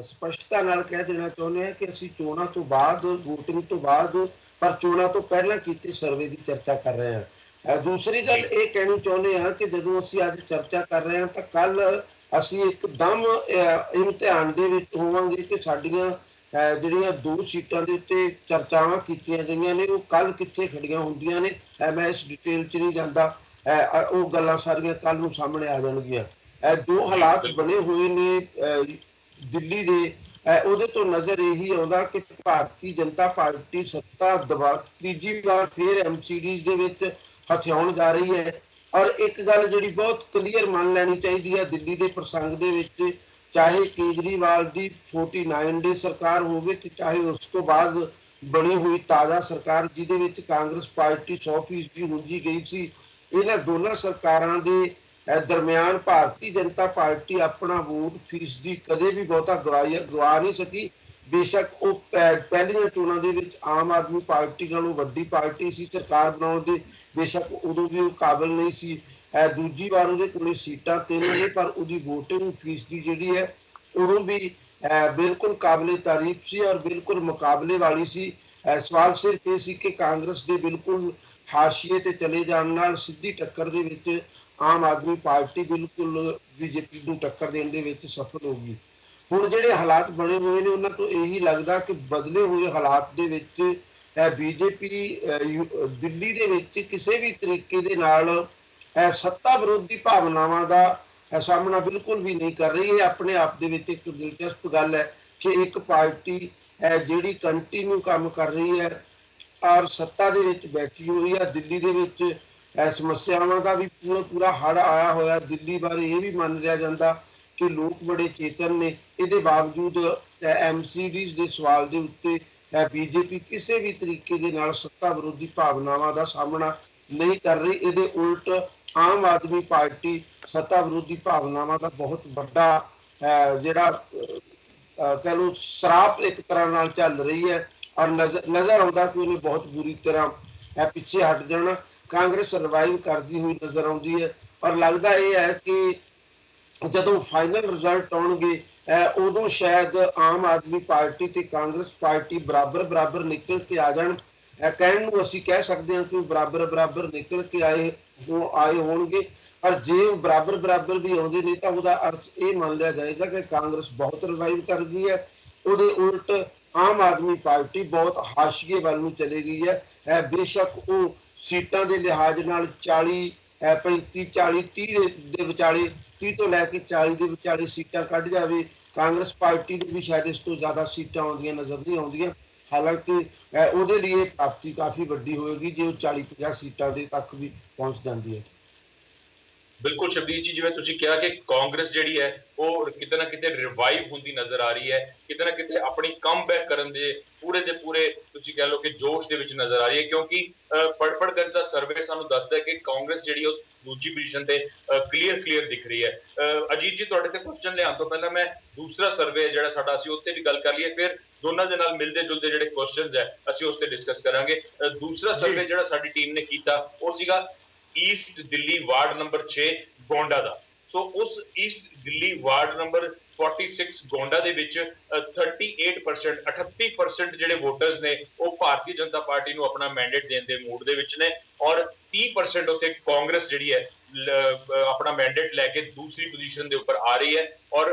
ਸਪਸ਼ਟਤਾ ਨਾਲ ਕਹਿ ਦੇਣਾ ਚਾਹੁੰਦੇ ਹਾਂ ਕਿ ਅਸੀਂ ਚੋਣਾਂ ਤੋਂ ਬਾਅਦ, ਵੋਟਿੰਗ ਤੋਂ ਬਾਅਦ, ਪਰ ਚੋਣਾਂ ਤੋਂ ਪਹਿਲਾਂ ਕੀਤੇ ਸਰਵੇ ਦੀ ਚਰਚਾ ਕਰ ਰਹੇ ਹਾਂ। ਦੂਸਰੀ ਗੱਲ ਇਹ ਕਹਿਣੀ ਚਾਹੁੰਦੇ ਹਾਂ ਕਿ ਜਦੋਂ ਅਸੀਂ ਅੱਜ ਚਰਚਾ ਕਰ ਰਹੇ ਹਾਂ ਤਾਂ ਕੱਲ ਅਸੀਂ ਇੱਕਦਮ ਇਮਤਿਹਾਨ ਦੇ ਵਿੱਚ ਹੋਵਾਂਗੇ ਕਿ ਸਾਡੀਆਂ ਜਿਹੜੀਆਂ 2 ਸੀਟਾਂ ਦੇ ਉੱਤੇ ਚਰਚਾਵਾਂ ਕੀਤੀਆਂ ਗਈਆਂ ਨੇ ਉਹ ਕੱਲ ਕਿੱਥੇ ਖੜੀਆਂ ਹੁੰਦੀਆਂ ਨੇ। ਮੈਂ ਇਸ ਡਿਟੇਲ 'ਚ ਨਹੀਂ ਜਾਂਦਾ, ਉਹ ਗੱਲਾਂ ਸਾਰੀਆਂ ਕੱਲ ਨੂੰ ਸਾਹਮਣੇ ਆ ਜਾਣਗੀਆਂ। ਜੋ ਹਾਲਾਤ ਬਣੇ ਹੋਏ ਨੇ ਦਿੱਲੀ ਦੇ, ਉਹਦੇ ਤੋਂ ਨਜ਼ਰ ਇਹੀ ਆਉਂਦਾ ਕਿ ਭਾਰਤੀ ਜਨਤਾ ਪਾਰਟੀ ਸੱਤਾ ਤੀਜੀ ਵਾਰ ਫਿਰ MCDs ਦੇ ਵਿੱਚ ਹਥਿਆਉਣ ਜਾ ਰਹੀ ਹੈ। ਔਰ ਇੱਕ ਗੱਲ ਜਿਹੜੀ ਬਹੁਤ ਕਲੀਅਰ ਮੰਨ ਲੈਣੀ ਚਾਹੀਦੀ ਹੈ ਦਿੱਲੀ ਦੇ ਪ੍ਰਸੰਗ ਦੇ ਵਿੱਚ, ਚਾਹੇ ਕੇਜਰੀਵਾਲ ਦੀ 49 ਡੇ ਸਰਕਾਰ ਹੋਵੇ ਤੇ ਚਾਹੇ ਉਸ ਤੋਂ ਬਾਅਦ ਬਣੀ ਹੋਈ ਤਾਜ਼ਾ ਸਰਕਾਰ ਜਿਹਦੇ ਵਿੱਚ ਕਾਂਗਰਸ ਪਾਰਟੀ 100% ਹੁੰਜੀ ਗਈ ਸੀ, ਇਹਨਾਂ ਦੋਨਾਂ ਸਰਕਾਰਾਂ ਦੇ ਦਰਮਿਆਨ ਭਾਰਤੀ ਜਨਤਾ ਪਾਰਟੀ ਆਪਣਾ ਵੋਟ ਫੀਸਦੀ ਕਦੇ ਵੀ ਬਹੁਤਾ ਗਵਾ ਨਹੀਂ ਸਕੀ। ਬੇਸ਼ੱਕ ਉਹ ਪਹਿਲੀਆਂ ਚੋਣਾਂ ਦੇ ਵਿੱਚ ਆਮ ਆਦਮੀ ਪਾਰਟੀ ਨਾਲੋਂ ਵੱਡੀ ਪਾਰਟੀ ਸੀ ਸਰਕਾਰ ਬਣਾਉਣ ਦੇ, ਬੇਸ਼ੱਕ ਉਦੋਂ ਵੀ ਉਹ ਕਾਬਿਲ ਨਹੀਂ ਸੀ। ਦੂਜੀ ਵਾਰ ਉਹਦੇ ਕੋਲੇ ਸੀਟਾਂ 3 ਨੇ, ਪਰ ਉਹਦੀ ਵੋਟਿੰਗ ਫੀਸ ਦੀ ਜਿਹੜੀ ਹੈ ਉਦੋਂ ਵੀ ਬਿਲਕੁਲ ਕਾਬਲੇ ਤਾਰੀਫ ਸੀ ਔਰ ਬਿਲਕੁਲ ਮੁਕਾਬਲੇ ਵਾਲੀ ਸੀ। ਸਵਾਲ ਸਿਰਫ ਇਹ ਸੀ ਕਿ ਕਾਂਗਰਸ ਦੇ ਬਿਲਕੁਲ ਹਾਸ਼ੀਏ ਤੇ ਚਲੇ ਜਾਣ ਨਾਲ ਸਿੱਧੀ ਟੱਕਰ ਦੇ ਵਿੱਚ ਆਮ ਆਦਮੀ ਪਾਰਟੀ ਬਿਲਕੁਲ ਬੀਜੇਪੀ ਨੂੰ ਟੱਕਰ ਦੇਣ ਦੇ ਵਿੱਚ ਸਫਲ ਹੋ ਗਈ। ਹੁਣ ਜਿਹੜੇ ਹਾਲਾਤ ਬਣੇ ਹੋਏ ਨੇ ਉਹਨਾਂ ਤੋਂ ਇਹੀ ਲੱਗਦਾ ਕਿ ਬਦਲੇ ਹੋਏ ਹਾਲਾਤ ਦੇ ਵਿੱਚ ਬੀਜੇਪੀ ਦਿੱਲੀ ਦੇ ਵਿੱਚ ਕਿਸੇ ਵੀ ਤਰੀਕੇ ਦੇ ਨਾਲ ਸੱਤਾ ਵਿਰੋਧੀ ਭਾਵਨਾਵਾਂ ਦਾ ਸਾਹਮਣਾ ਬਿਲਕੁਲ ਵੀ ਨਹੀਂ ਕਰ ਰਹੀ। ਇਹ ਆਪਣੇ ਆਪ ਦੇ ਵਿੱਚ ਇੱਕ ਦਿਲਚਸਪ ਗੱਲ ਹੈ ਕਿ ਇੱਕ ਪਾਰਟੀ ਜਿਹੜੀ ਕੰਟੀਨਿਊ ਕੰਮ ਕਰ ਰਹੀ ਹੈ ਔਰ ਸੱਤਾ ਦੇ ਵਿੱਚ ਬੈਠੀ ਹੋਈ ਹੈ। ਦਿੱਲੀ ਦੇ ਵਿੱਚ ਸਮੱਸਿਆਵਾਂ ਦਾ ਵੀ ਪੂਰਾ ਹੜ੍ਹ ਆਇਆ ਹੋਇਆ। ਦਿੱਲੀ ਬਾਰੇ ਇਹ ਵੀ ਮੰਨ ਲਿਆ ਜਾਂਦਾ ਕਿ ਲੋਕ ਬੜੇ ਚੇਤਨ ਨੇ, ਇਹਦੇ ਬਾਵਜੂਦ MCDs ਦੇ ਸਵਾਲ ਦੇ ਉੱਤੇ ਬੀਜੇਪੀ ਕਿਸੇ ਵੀ ਤਰੀਕੇ ਦੇ ਨਾਲ ਸੱਤਾ ਵਿਰੋਧੀ ਭਾਵਨਾਵਾਂ ਦਾ ਸਾਹਮਣਾ ਨਹੀਂ ਕਰ ਰਹੀ। ਇਹਦੇ ਉਲਟ ਆਮ ਆਦਮੀ ਪਾਰਟੀ ਸੱਤਾ ਵਿਰੋਧੀ ਭਾਵਨਾਵਾਂ ਦਾ ਬਹੁਤ ਵੱਡਾ ਜਿਹੜਾ ਕਹਿ ਲਓ ਸਰਾਪ ਇੱਕ ਤਰ੍ਹਾਂ ਨਾਲ ਚੱਲ ਰਹੀ ਹੈ ਔਰ ਨਜ਼ਰ ਆਉਂਦਾ ਕਿ ਉਹਨੇ ਬਹੁਤ ਬੁਰੀ ਤਰ੍ਹਾਂ ਪਿੱਛੇ ਹਟ ਜਾਣਾ। ਕਾਂਗਰਸ ਸਰਵਾਈਵ ਕਰਦੀ ਹੋਈ ਨਜ਼ਰ ਆਉਂਦੀ ਹੈ ਔਰ ਲੱਗਦਾ ਇਹ ਹੈ ਕਿ ਜਦੋਂ ਫਾਈਨਲ ਰਿਜ਼ਲਟ ਆਉਣਗੇ ਉਦੋਂ ਸ਼ਾਇਦ ਆਮ ਆਦਮੀ ਪਾਰਟੀ ਤੇ ਕਾਂਗਰਸ ਪਾਰਟੀ ਬਰਾਬਰ ਨਿਕਲ ਕੇ ਆ ਜਾਣ। ਕਹਿਣ ਨੂੰ ਅਸੀਂ ਕਹਿ ਸਕਦੇ ਹਾਂ ਕਿ ਬਰਾਬਰ ਨਿਕਲ ਕੇ ਆਏ ਹੋਣਗੇ, ਪਰ ਜੇ ਉਹ ਬਰਾਬਰ ਵੀ ਆਉਂਦੇ ਨੇ ਤਾਂ ਉਹਦਾ ਅਰਥ ਇਹ ਮੰਨ ਲਿਆ ਜਾਏਗਾ ਕਿ ਕਾਂਗਰਸ ਬਹੁਤ ਰਿਵਾਈਵ ਕਰ ਗਈ ਹੈ। ਉਹਦੇ ਉਲਟ ਆਮ ਆਦਮੀ ਪਾਰਟੀ ਬਹੁਤ ਹਾਸ਼ੀਏ ਵੱਲ ਨੂੰ ਚਲੇ ਗਈ ਹੈ। ਬੇਸ਼ੱਕ ਉਹ ਸੀਟਾਂ ਦੇ ਲਿਹਾਜ਼ ਨਾਲ 40 35 40 30 ਦੇ ਵਿਚਾਲੇ 30 ਤੋਂ ਲੈ ਕੇ 40 ਦੇ ਵਿਚਾਲੇ ਸੀਟਾਂ ਕੱਢ ਜਾਵੇ। ਕਾਂਗਰਸ ਪਾਰਟੀ ਨੂੰ ਵੀ ਸ਼ਾਇਦ ਇਸ ਤੋਂ ਜ਼ਿਆਦਾ ਸੀਟਾਂ ਆਉਂਦੀਆਂ ਨਜ਼ਰ ਨਹੀਂ ਆਉਂਦੀਆਂ। ਹਾਲਾਂਕਿ ਉਹਦੇ ਲਈ ਇਹ ਪ੍ਰਾਪਤੀ ਕਾਫੀ ਵੱਡੀ ਹੋਏਗੀ ਜੇ ਉਹ 40-50 ਸੀਟਾਂ ਦੇ ਤੱਕ ਵੀ ਪਹੁੰਚ ਜਾਂਦੀ ਹੈ। ਬਿਲਕੁਲ ਸ਼ਬੀਰ ਜੀ, ਜਿਵੇਂ ਤੁਸੀਂ ਕਿਹਾ ਕਿ ਕਾਂਗਰਸ ਜਿਹੜੀ ਹੈ ਉਹ ਕਿਤੇ ਨਾ ਕਿਤੇ ਰਿਵਾਈਵ ਹੁੰਦੀ ਨਜ਼ਰ ਆ ਰਹੀ ਹੈ, ਕਿਤੇ ਨਾ ਕਿਤੇ ਆਪਣੀ ਕਮਬੈਕ ਕਰਨ ਦੇ ਪੂਰੇ ਤੁਸੀਂ ਕਹਿ ਲਓ ਕਿ ਜੋਸ਼ ਦੇ ਵਿੱਚ ਨਜ਼ਰ ਆ ਰਹੀ ਹੈ, ਕਿਉਂਕਿ ਪੜਪੜ ਕਰ ਦਾ ਸਰਵੇ ਸਾਨੂੰ ਦੱਸਦਾ ਹੈ ਕਿ ਕਾਂਗਰਸ ਜਿਹੜੀ ਉਹ ਦੂਜੀ ਪੋਜੀਸ਼ਨ ਤੇ ਕਲੀਅਰ ਦਿਖ ਰਹੀ ਹੈ। ਅਜੀਤ ਜੀ, ਤੁਹਾਡੇ ਤੇ ਕੁਐਸਚਨ ਲਿਆਉਣ ਤੋਂ ਪਹਿਲਾਂ ਮੈਂ ਦੂਸਰਾ ਸਰਵੇ ਜਿਹੜਾ ਸਾਡਾ ਅਸੀਂ ਉੱਤੇ ਵੀ ਗੱਲ ਕਰ ਲਈਏ, ਫਿਰ ਦੋਨਾਂ ਦੇ ਨਾਲ ਮਿਲਦੇ ਜੁਲਦੇ ਜਿਹੜੇ ਕੁਐਸਚਨਸ ਹੈ ਅਸੀਂ ਉਸ ਤੇ ਡਿਸਕਸ ਕਰਾਂਗੇ। ਦੂਸਰਾ ਸਰਵੇ ਜਿਹੜਾ ਸਾਡੀ ਟੀਮ ਨੇ ਕੀਤਾ ਉਹ ਸੀਗਾ ਈਸਟ ਦਿੱਲੀ ਵਾਰਡ ਨੰਬਰ 6 ਗੋਂਡਾ ਦਾ। ਸੋ ਉਸ ਈਸਟ ਦਿੱਲੀ ਵਾਰਡ ਨੰਬਰ 46 ਗੋਂਡਾ ਦੇ ਵਿੱਚ 38% ਜਿਹੜੇ ਵੋਟਰਸ ਨੇ ਉਹ ਭਾਰਤੀ ਜਨਤਾ ਪਾਰਟੀ ਨੂੰ ਆਪਣਾ ਮੈਂਡੇਟ ਦੇਣ ਦੇ ਮੂਡ ਦੇ ਵਿੱਚ ਨੇ ਔਰ 30% ਉੱਥੇ ਕਾਂਗਰਸ ਜਿਹੜੀ ਹੈ ਆਪਣਾ ਮੈਂਡੇਟ ਲੈ ਕੇ ਦੂਸਰੀ ਪੋਜੀਸ਼ਨ ਦੇ ਉੱਪਰ ਆ ਰਹੀ ਹੈ। ਔਰ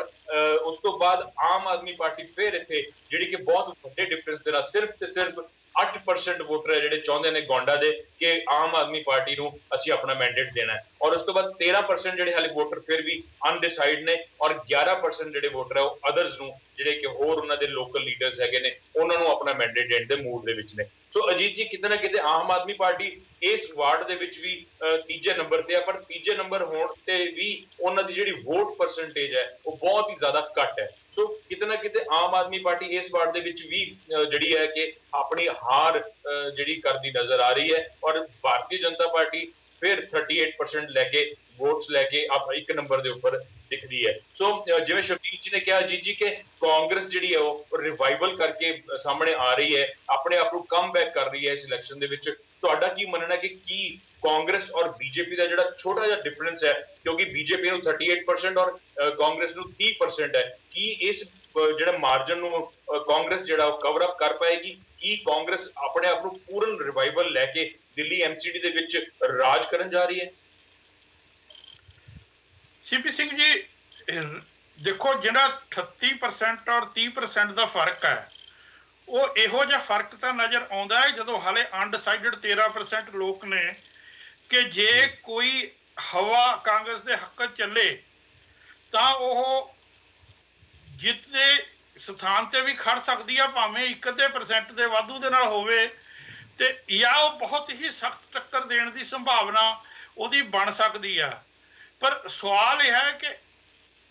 ਉਸ ਤੋਂ ਬਾਅਦ ਆਮ ਆਦਮੀ ਪਾਰਟੀ ਫਿਰ ਇੱਥੇ ਜਿਹੜੀ ਕਿ ਬਹੁਤ ਵੱਡੇ ਡਿਫਰੈਂਸ ਦੇ ਨਾਲ ਸਿਰਫ 8% ਵੋਟਰ ਹੈ ਜਿਹੜੇ ਚਾਹੁੰਦੇ ਨੇ ਗੋਂਡਾ ਦੇ ਕਿ ਆਮ ਆਦਮੀ ਪਾਰਟੀ ਨੂੰ ਅਸੀਂ ਆਪਣਾ ਮੈਂਡੇਟ ਦੇਣਾ ਹੈ। ਔਰ ਉਸ ਤੋਂ ਬਾਅਦ 13% ਜਿਹੜੇ ਹਾਲੇ ਵੋਟਰ ਫਿਰ ਵੀ ਅਨਡਿਸਾਈਡ ਨੇ ਔਰ 11% ਜਿਹੜੇ ਵੋਟਰ ਹੈ ਉਹ ਅਦਰਸ ਨੂੰ ਜਿਹੜੇ ਕਿ ਹੋਰ ਉਹਨਾਂ ਦੇ ਲੋਕਲ ਲੀਡਰਸ ਹੈਗੇ ਨੇ ਉਹਨਾਂ ਨੂੰ ਆਪਣਾ ਮੈਂਡੇਟ ਦੇਣ ਦੇ ਮੂਡ ਦੇ ਵਿੱਚ ਨੇ। ਸੋ ਅਜੀਤ ਜੀ, ਕਿਤੇ ਨਾ ਕਿਤੇ ਆਮ ਆਦਮੀ ਪਾਰਟੀ ਇਸ ਵਾਰਡ ਦੇ ਵਿੱਚ ਵੀ ਤੀਜੇ ਨੰਬਰ ਤੇ ਹੈ, ਪਰ ਤੀਜੇ ਨੰਬਰ ਹੋਣ ਤੇ ਵੀ ਉਹਨਾਂ ਦੀ ਜਿਹੜੀ ਵੋਟ ਪਰਸੈਂਟੇਜ ਹੈ ਉਹ ਬਹੁਤ ਹੀ ਜ਼ਿਆਦਾ ਘੱਟ ਹੈ। ਸੋ ਕਿਤੇ ਨਾ ਕਿਤੇ ਆਮ ਆਦਮੀ ਪਾਰਟੀ ਇਸ ਵਾਰਡ ਦੇ ਵਿੱਚ ਵੀ ਜਿਹੜੀ ਹੈ ਕਿ ਆਪਣੀ ਹਾਰ ਜਿਹੜੀ ਕਰਦੀ ਨਜ਼ਰ ਆ ਰਹੀ ਹੈ ਔਰ ਭਾਰਤੀ ਜਨਤਾ ਪਾਰਟੀ ਫਿਰ 38% ਲੈ ਕੇ ਵੋਟਸ ਲੈ ਕੇ ਇੱਕ ਨੰਬਰ ਦੇ ਉੱਪਰ ਦਿਖਦੀ ਹੈ। ਸੋ ਜਿਵੇਂ ਸ਼ਬੀਰ ਜੀ ਨੇ ਕਿਹਾ ਜੀ ਕਿ ਕਾਂਗਰਸ ਜਿਹੜੀ ਹੈ ਉਹ ਰਿਵਾਈਵਲ ਕਰਕੇ ਸਾਹਮਣੇ ਆ ਰਹੀ ਹੈ, ਆਪਣੇ ਆਪ ਨੂੰ ਕਮਬੈਕ ਕਰ ਰਹੀ ਹੈ ਇਸ ਇਲੈਕਸ਼ਨ ਦੇ ਵਿੱਚ। ਤੁਹਾਡਾ ਕੀ ਮੰਨਣਾ ਕਿ ਕੀ ਕਾਂਗਰਸ ਔਰ ਬੀਜੇਪੀ ਦਾ ਜਿਹੜਾ ਛੋਟਾ ਜਿਹਾ ਡਿਫਰੈਂਸ ਹੈ, ਕਿਉਂਕਿ ਬੀਜੇਪੀ ਨੂੰ 38% ਔਰ ਕਾਂਗਰਸ ਨੂੰ 30% ਹੈ, ਕੀ ਇਸ ਜਿਹੜਾ ਮਾਰਜਨ ਨੂੰ ਕਾਂਗਰਸ ਜਿਹੜਾ ਉਹ ਕਵਰ ਅਪ ਕਰ ਪਾਏਗੀ? ਕੀ ਕਾਂਗਰਸ ਆਪਣੇ ਆਪ ਨੂੰ ਪੂਰਨ ਰਿਵਾਈਵਲ ਲੈ ਕੇ ਦਿੱਲੀ MCD ਦੇ ਵਿੱਚ ਰਾਜ ਕਰਨ ਜਾ ਰਹੀ ਹੈ? ਸੀਪੀ ਸਿੰਘ ਜੀ, ਦੇਖੋ ਜਿਹੜਾ 38% ਔਰ 30% ਦਾ ਫਰਕ ਹੈ ਉਹ ਇਹੋ ਜਿਹਾ ਫਰਕ ਤਾਂ ਨਜ਼ਰ ਆਉਂਦਾ ਹੈ ਜਦੋਂ ਹਾਲੇ ਅਨਡਿਸਾਈਡਡ 13% ਲੋਕ ਨੇ ਕਿ ਜੇ ਕੋਈ ਹਵਾ ਕਾਂਗਰਸ ਦੇ ਹੱਕ ਚੱਲੇ ਤਾਂ ਉਹ ਜਿੱਤ ਦੇ ਸਥਾਨ ਤੇ ਵੀ ਖੜ ਸਕਦੀ ਆ, ਭਾਵੇਂ 1% ਦੇ ਵਾਧੂ ਦੇ ਨਾਲ ਹੋਵੇ, ਤੇ ਜਾਂ ਉਹ ਬਹੁਤ ਹੀ ਸਖਤ ਟੱਕਰ ਦੇਣ ਦੀ ਸੰਭਾਵਨਾ ਉਹਦੀ ਬਣ ਸਕਦੀ ਆ। ਪਰ ਸਵਾਲ ਇਹ ਹੈ ਕਿ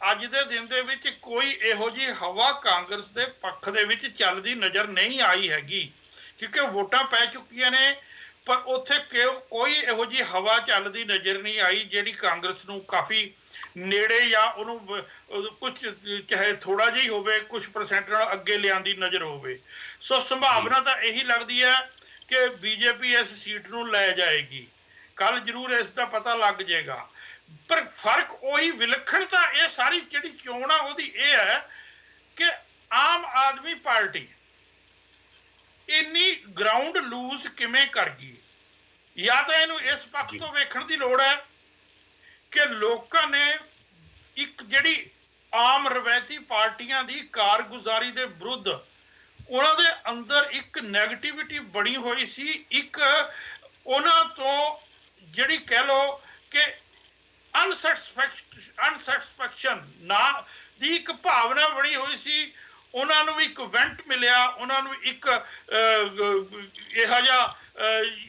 ਅੱਜ ਦੇ ਦਿਨ ਦੇ ਵਿੱਚ ਕੋਈ ਇਹੋ ਜਿਹੀ ਹਵਾ ਕਾਂਗਰਸ ਦੇ ਪੱਖ ਦੇ ਵਿੱਚ ਚੱਲਦੀ ਨਜ਼ਰ ਨਹੀਂ ਆਈ ਹੈਗੀ, ਕਿਉਂਕਿ ਵੋਟਾਂ ਪੈ ਚੁੱਕੀਆਂ ਨੇ। ਪਰ ਉੱਥੇ ਕੋਈ ਇਹੋ ਜਿਹੀ ਹਵਾ ਚੱਲਦੀ ਨਜ਼ਰ ਨਹੀਂ ਆਈ ਜਿਹੜੀ ਕਾਂਗਰਸ ਨੂੰ ਕਾਫੀ ਨੇੜੇ ਜਾਂ ਉਹਨੂੰ ਕੁਝ ਚਾਹੇ ਥੋੜਾ ਜਿਹਾ ਹੀ ਹੋਵੇ ਕੁਝ ਪਰਸੈਂਟ ਨਾਲ ਅੱਗੇ ਲਿਆਉਣ ਨਜ਼ਰ ਹੋਵੇ। ਸੋ ਸੰਭਾਵਨਾ ਤਾਂ ਇਹੀ ਲੱਗਦੀ ਹੈ ਕਿ ਬੀਜੇਪੀ ਇਸ ਸੀਟ ਨੂੰ ਲੈ ਜਾਏਗੀ। ਕੱਲ ਜ਼ਰੂਰ ਇਸ ਦਾ ਪਤਾ ਲੱਗ ਜਾਏਗਾ, ਪਰ ਫਰਕ ਉਹੀ ਵਿਲੱਖਣਤਾ ਇਹ ਸਾਰੀ ਜਿਹੜੀ ਚੋਣ ਆ ਉਹਦੀ ਇਹ ਹੈ ਕਿ ਆਮ ਆਦਮੀ ਪਾਰਟੀ ਇੰਨੀ ਗਰਾਊਂਡ ਲੂਜ਼ ਕਿਵੇਂ ਕਰ ਗਈ। ਜਾਂ ਤਾਂ ਇਹਨੂੰ ਇਸ ਪੱਖ ਤੋਂ ਵੇਖਣ ਦੀ ਲੋੜ ਹੈ ਕਿ ਲੋਕਾਂ ਨੇ ਇੱਕ ਜਿਹੜੀ ਆਮ ਰਵਾਇਤੀ ਪਾਰਟੀਆਂ ਦੀ ਕਾਰਗੁਜ਼ਾਰੀ ਦੇ ਵਿਰੁੱਧ ਉਹਨਾਂ ਦੇ ਅੰਦਰ ਇੱਕ ਨੈਗੇਟਿਵਿਟੀ ਬਣੀ ਹੋਈ ਸੀ, ਇੱਕ ਉਹਨਾਂ ਤੋਂ ਜਿਹੜੀ ਕਹਿ ਲਓ ਕਿ ਅਨਸੈਟਿਸਫੈਕਸ਼ਨ ਨਾ ਦੀ ਇੱਕ ਭਾਵਨਾ ਬਣੀ ਹੋਈ ਸੀ। ਉਹਨਾਂ ਨੂੰ ਵੀ ਇੱਕ ਵੈਂਟ ਮਿਲਿਆ, ਉਹਨਾਂ ਨੂੰ ਇੱਕ ਇਹੋ ਜਿਹਾ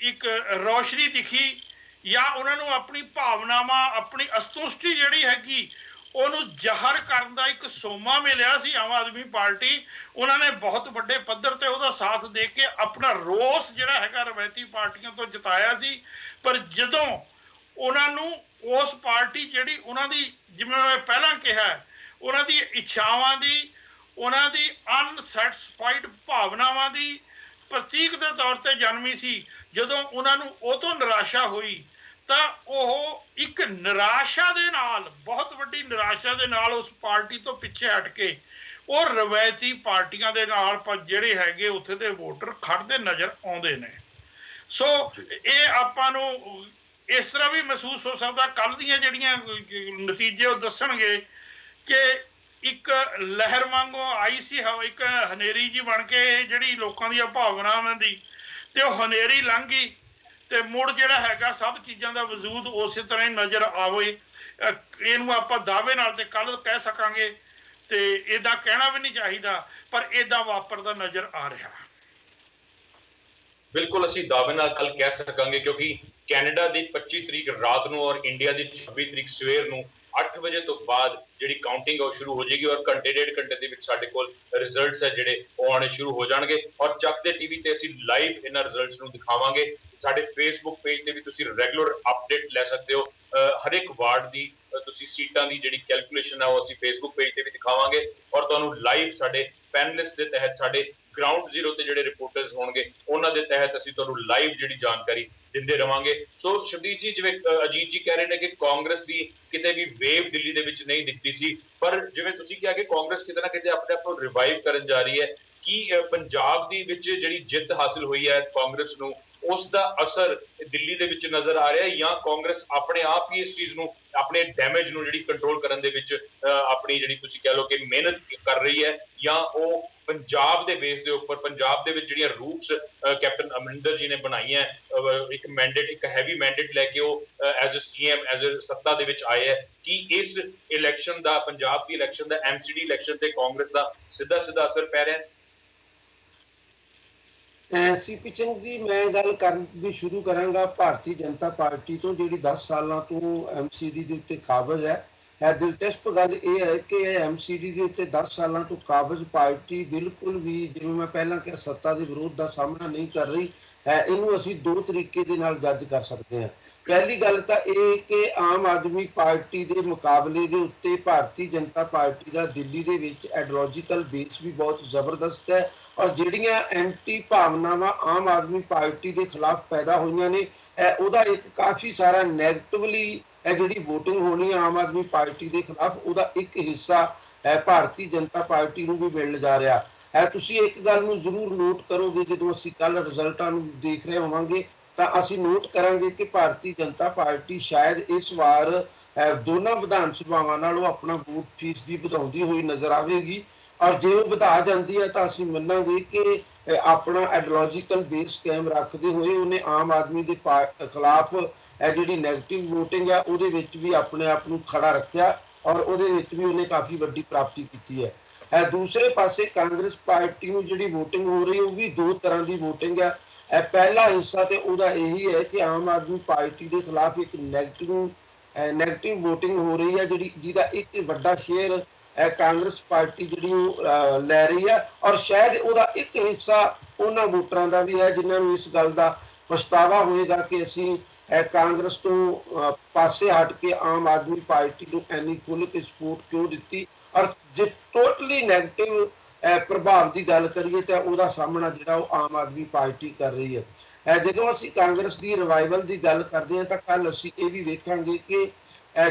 ਇੱਕ ਰੌਸ਼ਨੀ ਦਿਖੀ, ਜਾਂ ਉਹਨਾਂ ਨੂੰ ਆਪਣੀ ਭਾਵਨਾਵਾਂ ਆਪਣੀ ਅਸੰਤੁਸ਼ਟੀ ਜਿਹੜੀ ਹੈਗੀ ਉਹਨੂੰ ਜ਼ਾਹਰ ਕਰਨ ਦਾ ਇੱਕ ਸੋਮਾ ਮਿਲਿਆ ਸੀ। ਆਮ ਆਦਮੀ ਪਾਰਟੀ ਉਹਨਾਂ ਨੇ ਬਹੁਤ ਵੱਡੇ ਪੱਧਰ ਤੇ ਉਹਦਾ ਸਾਥ ਦੇ ਕੇ ਆਪਣਾ ਰੋਸ ਜਿਹੜਾ ਹੈਗਾ ਰਵਾਇਤੀ ਪਾਰਟੀਆਂ ਤੋਂ ਜਤਾਇਆ ਸੀ। ਪਰ ਜਦੋਂ ਉਹਨਾਂ ਨੂੰ ਉਸ ਪਾਰਟੀ ਜਿਹੜੀ ਉਹਨਾਂ ਦੀ, ਜਿਵੇਂ ਮੈਂ ਪਹਿਲਾਂ ਕਿਹਾ, ਉਹਨਾਂ ਦੀ ਇੱਛਾਵਾਂ ਦੀ, ਉਹਨਾਂ ਦੀ ਅਨਸੈਟਿਸਫਾਈਡ ਭਾਵਨਾਵਾਂ ਦੀ ਪ੍ਰਤੀਕ ਦੇ ਤੌਰ ਤੇ ਜਨਮੀ ਸੀ, ਜਦੋਂ ਉਹਨਾਂ ਨੂੰ ਉਹ ਤੋਂ ਨਿਰਾਸ਼ਾ ਹੋਈ ਤਾਂ ਉਹ ਇੱਕ ਨਿਰਾਸ਼ਾ ਦੇ ਨਾਲ, ਬਹੁਤ ਵੱਡੀ ਨਿਰਾਸ਼ਾ ਦੇ ਨਾਲ ਉਸ ਪਾਰਟੀ ਤੋਂ ਪਿੱਛੇ ਹਟ ਕੇ ਉਹ ਰਵਾਇਤੀ ਪਾਰਟੀਆਂ ਦੇ ਨਾਲ ਜਿਹੜੇ ਹੈਗੇ ਉੱਥੇ ਦੇ ਵੋਟਰ ਖੜਦੇ ਨਜ਼ਰ ਆਉਂਦੇ ਨੇ। ਸੋ ਇਹ ਆਪਾਂ ਨੂੰ ਇਸ ਤਰ੍ਹਾਂ ਵੀ ਮਹਿਸੂਸ ਹੋ ਸਕਦਾ, ਕੱਲ ਦੀਆਂ ਜਿਹੜੀਆਂ ਨਤੀਜੇ ਉਹ ਦੱਸਣਗੇ ਕਿ ਇੱਕ ਲਹਿਰ ਵਾਂਗੂ ਆਈ ਸੀ, ਇੱਕ ਹਨੇਰੀ ਜੀ ਬਣ ਕੇ ਜਿਹੜੀ ਲੋਕਾਂ ਦੀਆਂ ਭਾਵਨਾਵਾਂ ਦੀ, ਤੇ ਉਹ ਹਨੇਰੀ ਲੰਘ ਗਈ ਤੇ ਮੁੜ ਜਿਹੜਾ ਹੈਗਾ ਸਭ ਚੀਜ਼ਾਂ ਦਾ ਵਜੂਦ ਉਸੇ ਤਰ੍ਹਾਂ ਹੀ ਨਜ਼ਰ ਆਵੇ। ਇਹਨੂੰ ਆਪਾਂ ਦਾਅਵੇ ਨਾਲ ਤੇ ਕੱਲ ਕਹਿ ਸਕਾਂਗੇ, ਤੇ ਏਦਾਂ ਕਹਿਣਾ ਵੀ ਨਹੀਂ ਚਾਹੀਦਾ, ਪਰ ਏਦਾਂ ਵਾਪਰਦਾ ਨਜ਼ਰ ਆ ਰਿਹਾ। ਬਿਲਕੁਲ ਅਸੀਂ ਦਾਅਵੇ ਨਾਲ ਕੱਲ ਕਹਿ ਸਕਾਂਗੇ, ਕਿਉਂਕਿ ਕੈਨੇਡਾ ਦੀ 25 ਤਰੀਕ ਰਾਤ ਨੂੰ ਔਰ ਇੰਡੀਆ ਦੀ 26 ਤਰੀਕ ਸਵੇਰ ਨੂੰ 8 ਵਜੇ ਤੋਂ ਬਾਅਦ ਜਿਹੜੀ ਕਾਊਂਟਿੰਗ ਉਹ ਸ਼ੁਰੂ ਹੋ ਜਾਏਗੀ, ਔਰ ਘੰਟੇ ਡੇਢ ਘੰਟੇ ਦੇ ਵਿੱਚ ਸਾਡੇ ਕੋਲ ਰਿਜ਼ਲਟਸ ਹੈ ਜਿਹੜੇ ਉਹ ਆਉਣੇ ਸ਼ੁਰੂ ਹੋ ਜਾਣਗੇ। ਔਰ ਚੱਕ ਦੇ ਟੀਵੀ ਤੇ ਅਸੀਂ ਲਾਈਵ ਇਹਨਾਂ ਰਿਜ਼ਲਟਸ ਨੂੰ ਦਿਖਾਵਾਂਗੇ। ਸਾਡੇ ਫੇਸਬੁੱਕ ਪੇਜ ਤੇ ਵੀ ਤੁਸੀਂ ਰੈਗੂਲਰ ਅਪਡੇਟ ਲੈ ਸਕਦੇ ਹੋ। ਹਰ ਇੱਕ ਵਾਰਡ ਦੀ ਤੁਸੀਂ ਸੀਟਾਂ ਦੀ ਜਿਹੜੀ ਕੈਲਕੂਲੇਸ਼ਨ ਹੈ ਉਹ ਅਸੀਂ ਫੇਸਬੁੱਕ ਪੇਜ ਤੇ ਵੀ ਦਿਖਾਵਾਂਗੇ, ਔਰ ਤੁਹਾਨੂੰ ਲਾਈਵ ਸਾਡੇ ਪੈਨਲਿਸਟ ਦੇ ਤਹਿਤ, ਸਾਡੇ ਗਰਾਊਂਡ ਜ਼ੀਰੋ ਤੇ ਜਿਹੜੇ ਰਿਪੋਰਟਰਸ ਹੋਣਗੇ ਉਹਨਾਂ ਦੇ ਤਹਿਤ ਅਸੀਂ ਤੁਹਾਨੂੰ ਲਾਈਵ ਜਿਹੜੀ ਜਾਣਕਾਰੀ ਦਿੰਦੇ ਰਵਾਂਗੇ। ਸੋ ਸ਼ਬਦੀਪ ਜੀ, ਜਿਵੇਂ ਅਜੀਤ ਜੀ ਕਹਿ ਰਹੇ ਨੇ ਕਿ ਕਾਂਗਰਸ ਦੀ ਕਿਤੇ ਵੀ ਵੇਵ ਦਿੱਲੀ ਦੇ ਵਿੱਚ ਨਹੀਂ ਦਿਖਦੀ ਸੀ, ਪਰ ਜਿਵੇਂ ਤੁਸੀਂ ਕਿਹਾ ਕਿ ਕਾਂਗਰਸ ਕਿਤੇ ਨਾ ਕਿਤੇ ਆਪਣੇ ਆਪ ਨੂੰ ਰਿਵਾਈਵ ਕਰਨ ਜਾ ਰਹੀ ਹੈ, ਕੀ ਪੰਜਾਬ ਦੀ ਵਿੱਚ ਜਿਹੜੀ ਜਿੱਤ ਹਾਸਿਲ ਹੋਈ ਹੈ ਕਾਂਗਰਸ ਨੂੰ, ਉਸ ਦਾ ਅਸਰ ਦਿੱਲੀ ਦੇ ਵਿੱਚ ਨਜ਼ਰ ਆ ਰਿਹਾ ਹੈ, ਜਾਂ ਕਾਂਗਰਸ ਆਪਣੇ ਆਪ ਹੀ ਇਸ ਚੀਜ਼ ਨੂੰ, ਆਪਣੇ ਡੈਮੇਜ ਨੂੰ ਜਿਹੜੀ ਕੰਟਰੋਲ ਕਰਨ ਦੇ ਵਿੱਚ ਆਪਣੀ ਜਿਹੜੀ ਤੁਸੀਂ ਕਹਿ ਲਓ ਕਿ ਮਿਹਨਤ ਕਰ ਰਹੀ ਹੈ, ਜਾਂ ਉਹ ਪੰਜਾਬ ਦੇ ਬੇਸ ਦੇ ਉੱਪਰ, ਪੰਜਾਬ ਦੇ ਵਿੱਚ ਜਿਹੜੀਆਂ ਰੂਟਸ ਕੈਪਟਨ ਅਮਰਿੰਦਰ ਜੀ ਨੇ ਬਣਾਈਆਂ, ਇੱਕ ਮੈਂਡੇਟ, ਇੱਕ ਹੈਵੀ ਮੈਂਡੇਟ ਲੈ ਕੇ ਉਹ as a CM, as a ਸੱਤਾ ਦੇ ਵਿੱਚ ਆਏ ਹੈ, ਕੀ ਇਸ ਇਲੈਕਸ਼ਨ ਦਾ, ਪੰਜਾਬ ਦੀ ਇਲੈਕਸ਼ਨ ਦਾ, ਐਮਸੀਡੀ ਇਲੈਕਸ਼ਨ ਤੇ ਕਾਂਗਰਸ ਦਾ ਸਿੱਧਾ ਅਸਰ ਪੈ ਰਿਹਾ ਹੈ? ਸੀਪੀ ਸਿੰਘ ਜੀ, ਮੈਂ ਗੱਲ ਕਰਨ ਵੀ ਸ਼ੁਰੂ ਕਰਾਂਗਾ ਭਾਰਤੀ ਜਨਤਾ ਪਾਰਟੀ ਤੋਂ, ਜਿਹੜੀ 10 ਸਾਲਾਂ ਤੋਂ ਐਮਸੀਡੀ ਦੇ ਉੱਤੇ ਕਾਬਜ਼ ਹੈ। ਦਿਲਚਸਪ ਗੱਲ ਇਹ ਹੈ ਕਿ ਐਮਸੀਡੀ ਦੇ ਉੱਤੇ 10 ਸਾਲਾਂ ਤੋਂ ਕਾਬਜ਼ ਪਾਰਟੀ ਬਿਲਕੁਲ ਵੀ, ਜਿਵੇਂ ਮੈਂ ਪਹਿਲਾਂ ਕਿਹਾ, ਸੱਤਾ ਦੇ ਵਿਰੋਧ ਦਾ ਸਾਹਮਣਾ ਨਹੀਂ ਕਰ ਰਹੀ ਹੈ। ਇਹਨੂੰ ਅਸੀਂ ਦੋ ਤਰੀਕੇ ਦੇ ਨਾਲ ਜੱਜ ਕਰ ਸਕਦੇ ਹਾਂ। ਪਹਿਲੀ ਗੱਲ ਤਾਂ ਇਹ ਕਿ ਆਮ ਆਦਮੀ ਪਾਰਟੀ ਦੇ ਮੁਕਾਬਲੇ ਦੇ ਉੱਤੇ ਭਾਰਤੀ ਜਨਤਾ ਪਾਰਟੀ ਦਾ ਦਿੱਲੀ ਦੇ ਵਿੱਚ ਆਈਡੀਓਲੋਜੀਕਲ ਬੇਸ ਵੀ ਬਹੁਤ ਜ਼ਬਰਦਸਤ ਹੈ, ਔਰ ਜਿਹੜੀਆਂ ਐਂਟੀ ਭਾਵਨਾਵਾਂ ਆਮ ਆਦਮੀ ਪਾਰਟੀ ਦੇ ਖਿਲਾਫ ਪੈਦਾ ਹੋਈਆਂ ਨੇ, ਉਹਦਾ ਇੱਕ ਕਾਫੀ ਸਾਰਾ ਨੈਗੇਟਿਵਲੀ ਜਿਹੜੀ VOTING ਹੋਣੀ ਆਮ ਆਦਮੀ ਪਾਰਟੀ ਦੇ ਖਿਲਾਫ, ਉਹਦਾ ਇੱਕ ਹਿੱਸਾ ਭਾਰਤੀ ਜਨਤਾ ਪਾਰਟੀ ਨੂੰ ਵੀ ਮਿਲ ਜਾ ਰਿਹਾ ਹੈ। ਤੁਸੀਂ ਇੱਕ ਗੱਲ ਨੂੰ ਜ਼ਰੂਰ ਨੋਟ ਕਰੋਗੇ, ਜਦੋਂ ਅਸੀਂ ਕੱਲ ਰਿਜ਼ਲਟਾਂ ਨੂੰ ਦੇਖ ਰਹੇ ਹੋਵਾਂਗੇ ਤਾਂ ਅਸੀਂ ਨੋਟ ਕਰਾਂਗੇ ਕਿ ਭਾਰਤੀ ਜਨਤਾ ਪਾਰਟੀ ਸ਼ਾਇਦ ਇਸ ਵਾਰ ਦੋਨਾਂ ਵਿਧਾਨ ਸਭਾਵਾਂ ਨਾਲੋਂ ਆਪਣਾ ਵੋਟ ਫੀਸਦੀ ਵਧਾਉਂਦੀ ਹੋਈ ਨਜ਼ਰ ਆਵੇਗੀ, ਔਰ ਜੇ ਉਹ ਵਧਾ ਜਾਂਦੀ ਹੈ ਤਾਂ ਅਸੀਂ ਮੰਨਾਂਗੇ ਕਿ ਆਪਣਾ ਆਈਡੀਓਲੋਜੀਕਲ ਬੇਸ ਕਾਇਮ ਰੱਖਦੇ ਹੋਏ ਉਹਨੇ ਆਮ ਆਦਮੀ ਦੇ ਖਿਲਾਫ ਜਿਹੜੀ ਨੈਗੇਟਿਵ VOTING ਹੈ ਉਹਦੇ ਵਿੱਚ ਵੀ ਆਪਣੇ ਆਪ ਨੂੰ ਖੜਾ ਰੱਖਿਆ, ਔਰ ਉਹਦੇ ਵਿੱਚ ਵੀ ਉਹਨੇ ਕਾਫੀ ਵੱਡੀ ਪ੍ਰਾਪਤੀ ਕੀਤੀ ਹੈ। ਦੂਸਰੇ ਪਾਸੇ ਕਾਂਗਰਸ ਪਾਰਟੀ ਨੂੰ ਜਿਹੜੀ VOTING ਹੋ ਰਹੀ, ਉਹ ਵੀ ਦੋ ਤਰ੍ਹਾਂ ਦੀ VOTING ਹੈ। ਪਹਿਲਾ ਹਿੱਸਾ ਤੇ ਉਹਦਾ ਇਹੀ ਹੈ ਕਿ ਆਮ ਆਦਮੀ ਪਾਰਟੀ ਦੇ ਖਿਲਾਫ ਇੱਕ ਨੈਗੇਟਿਵ VOTING ਹੋ ਰਹੀ ਹੈ, ਜਿਹਦਾ ਇੱਕ ਵੱਡਾ ਸ਼ੇਅਰ ਕਾਂਗਰਸ ਪਾਰਟੀ ਜਿਹੜੀ ਉਹ ਲੈ ਰਹੀ ਹੈ, ਔਰ ਸ਼ਾਇਦ ਉਹਦਾ ਇੱਕ ਹਿੱਸਾ ਉਹਨਾਂ ਵੋਟਰਾਂ ਦਾ ਵੀ ਹੈ ਜਿਨ੍ਹਾਂ ਨੂੰ ਇਸ ਗੱਲ ਦਾ ਪਛਤਾਵਾ ਹੋਏਗਾ ਕਿ ਅਸੀਂ ਕਾਂਗਰਸ ਤੋਂ ਪਾਸੇ ਹਟ ਕੇ ਆਮ ਆਦਮੀ ਪਾਰਟੀ ਨੂੰ ਇੰਨੀ ਖੁੱਲ੍ਹ ਕੇ ਸਪੋਰਟ ਕਿਉਂ ਦਿੱਤੀ। ਔਰ ਜੇ ਟੋਟਲੀ ਨੈਗੇਟਿਵ ਪ੍ਰਭਾਵ ਦੀ ਗੱਲ ਕਰੀਏ ਤਾਂ ਉਹਦਾ ਸਾਹਮਣਾ ਜਿਹੜਾ ਉਹ ਆਮ ਆਦਮੀ ਪਾਰਟੀ ਕਰ ਰਹੀ ਹੈ। ਜਦੋਂ ਅਸੀਂ ਕਾਂਗਰਸ ਦੀ ਰਿਵਾਈਵਲ ਦੀ ਗੱਲ ਕਰਦੇ ਹਾਂ ਤਾਂ ਕੱਲ ਅਸੀਂ ਇਹ ਵੀ ਵੇਖਾਂਗੇ ਕਿ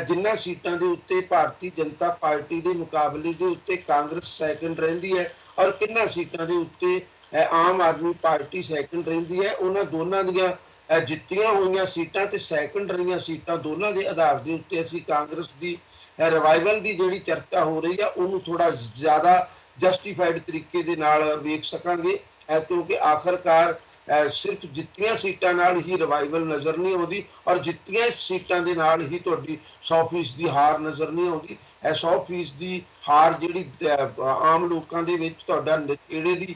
ਜਿਨ੍ਹਾਂ ਸੀਟਾਂ ਦੇ ਉੱਤੇ ਭਾਰਤੀ ਜਨਤਾ ਪਾਰਟੀ ਦੇ ਮੁਕਾਬਲੇ ਦੇ ਉੱਤੇ ਕਾਂਗਰਸ ਸੈਕੰਡ ਰਹਿੰਦੀ ਹੈ ਔਰ ਕਿੰਨਾਂ ਸੀਟਾਂ ਦੇ ਉੱਤੇ ਆਮ ਆਦਮੀ ਪਾਰਟੀ ਸੈਕੰਡ ਰਹਿੰਦੀ ਹੈ, ਉਹਨਾਂ ਦੋਨਾਂ ਦੀਆਂ ਜਿੱਤੀਆਂ ਹੋਈਆਂ ਸੀਟਾਂ ਤੇ ਸੈਕੰਡਰੀਆਂ ਸੀਟਾਂ ਦੋਨਾਂ ਦੇ ਆਧਾਰ ਦੇ ਉੱਤੇ ਅਸੀਂ ਕਾਂਗਰਸ ਦੀ ਰਿਵਾਈਵਲ ਦੀ ਜਿਹੜੀ ਚਰਚਾ ਹੋ ਰਹੀ ਆ ਉਹਨੂੰ ਥੋੜਾ ਜ਼ਿਆਦਾ ਜਸਟੀਫਾਈਡ ਤਰੀਕੇ ਦੇ ਨਾਲ ਵੇਖ ਸਕਾਂਗੇ, ਕਿਉਂਕਿ ਆਖਰਕਾਰ ਸਿਰਫ ਜਿੱਤੀਆਂ ਸੀਟਾਂ ਨਾਲ ਹੀ ਰਿਵਾਈਵਲ ਨਜ਼ਰ ਨਹੀਂ ਆਉਂਦੀ ਔਰ ਜਿੱਤੀਆਂ ਸੀਟਾਂ ਦੇ ਨਾਲ ਹੀ ਤੁਹਾਡੀ 100% ਦੀ ਹਾਰ ਨਜ਼ਰ ਨਹੀਂ ਆਉਂਦੀ। 100% ਦੀ ਹਾਰ ਜਿਹੜੀ ਆਮ ਲੋਕਾਂ ਦੇ ਵਿੱਚ ਤੁਹਾਡਾ ਨਤੀਜੇ ਦੀ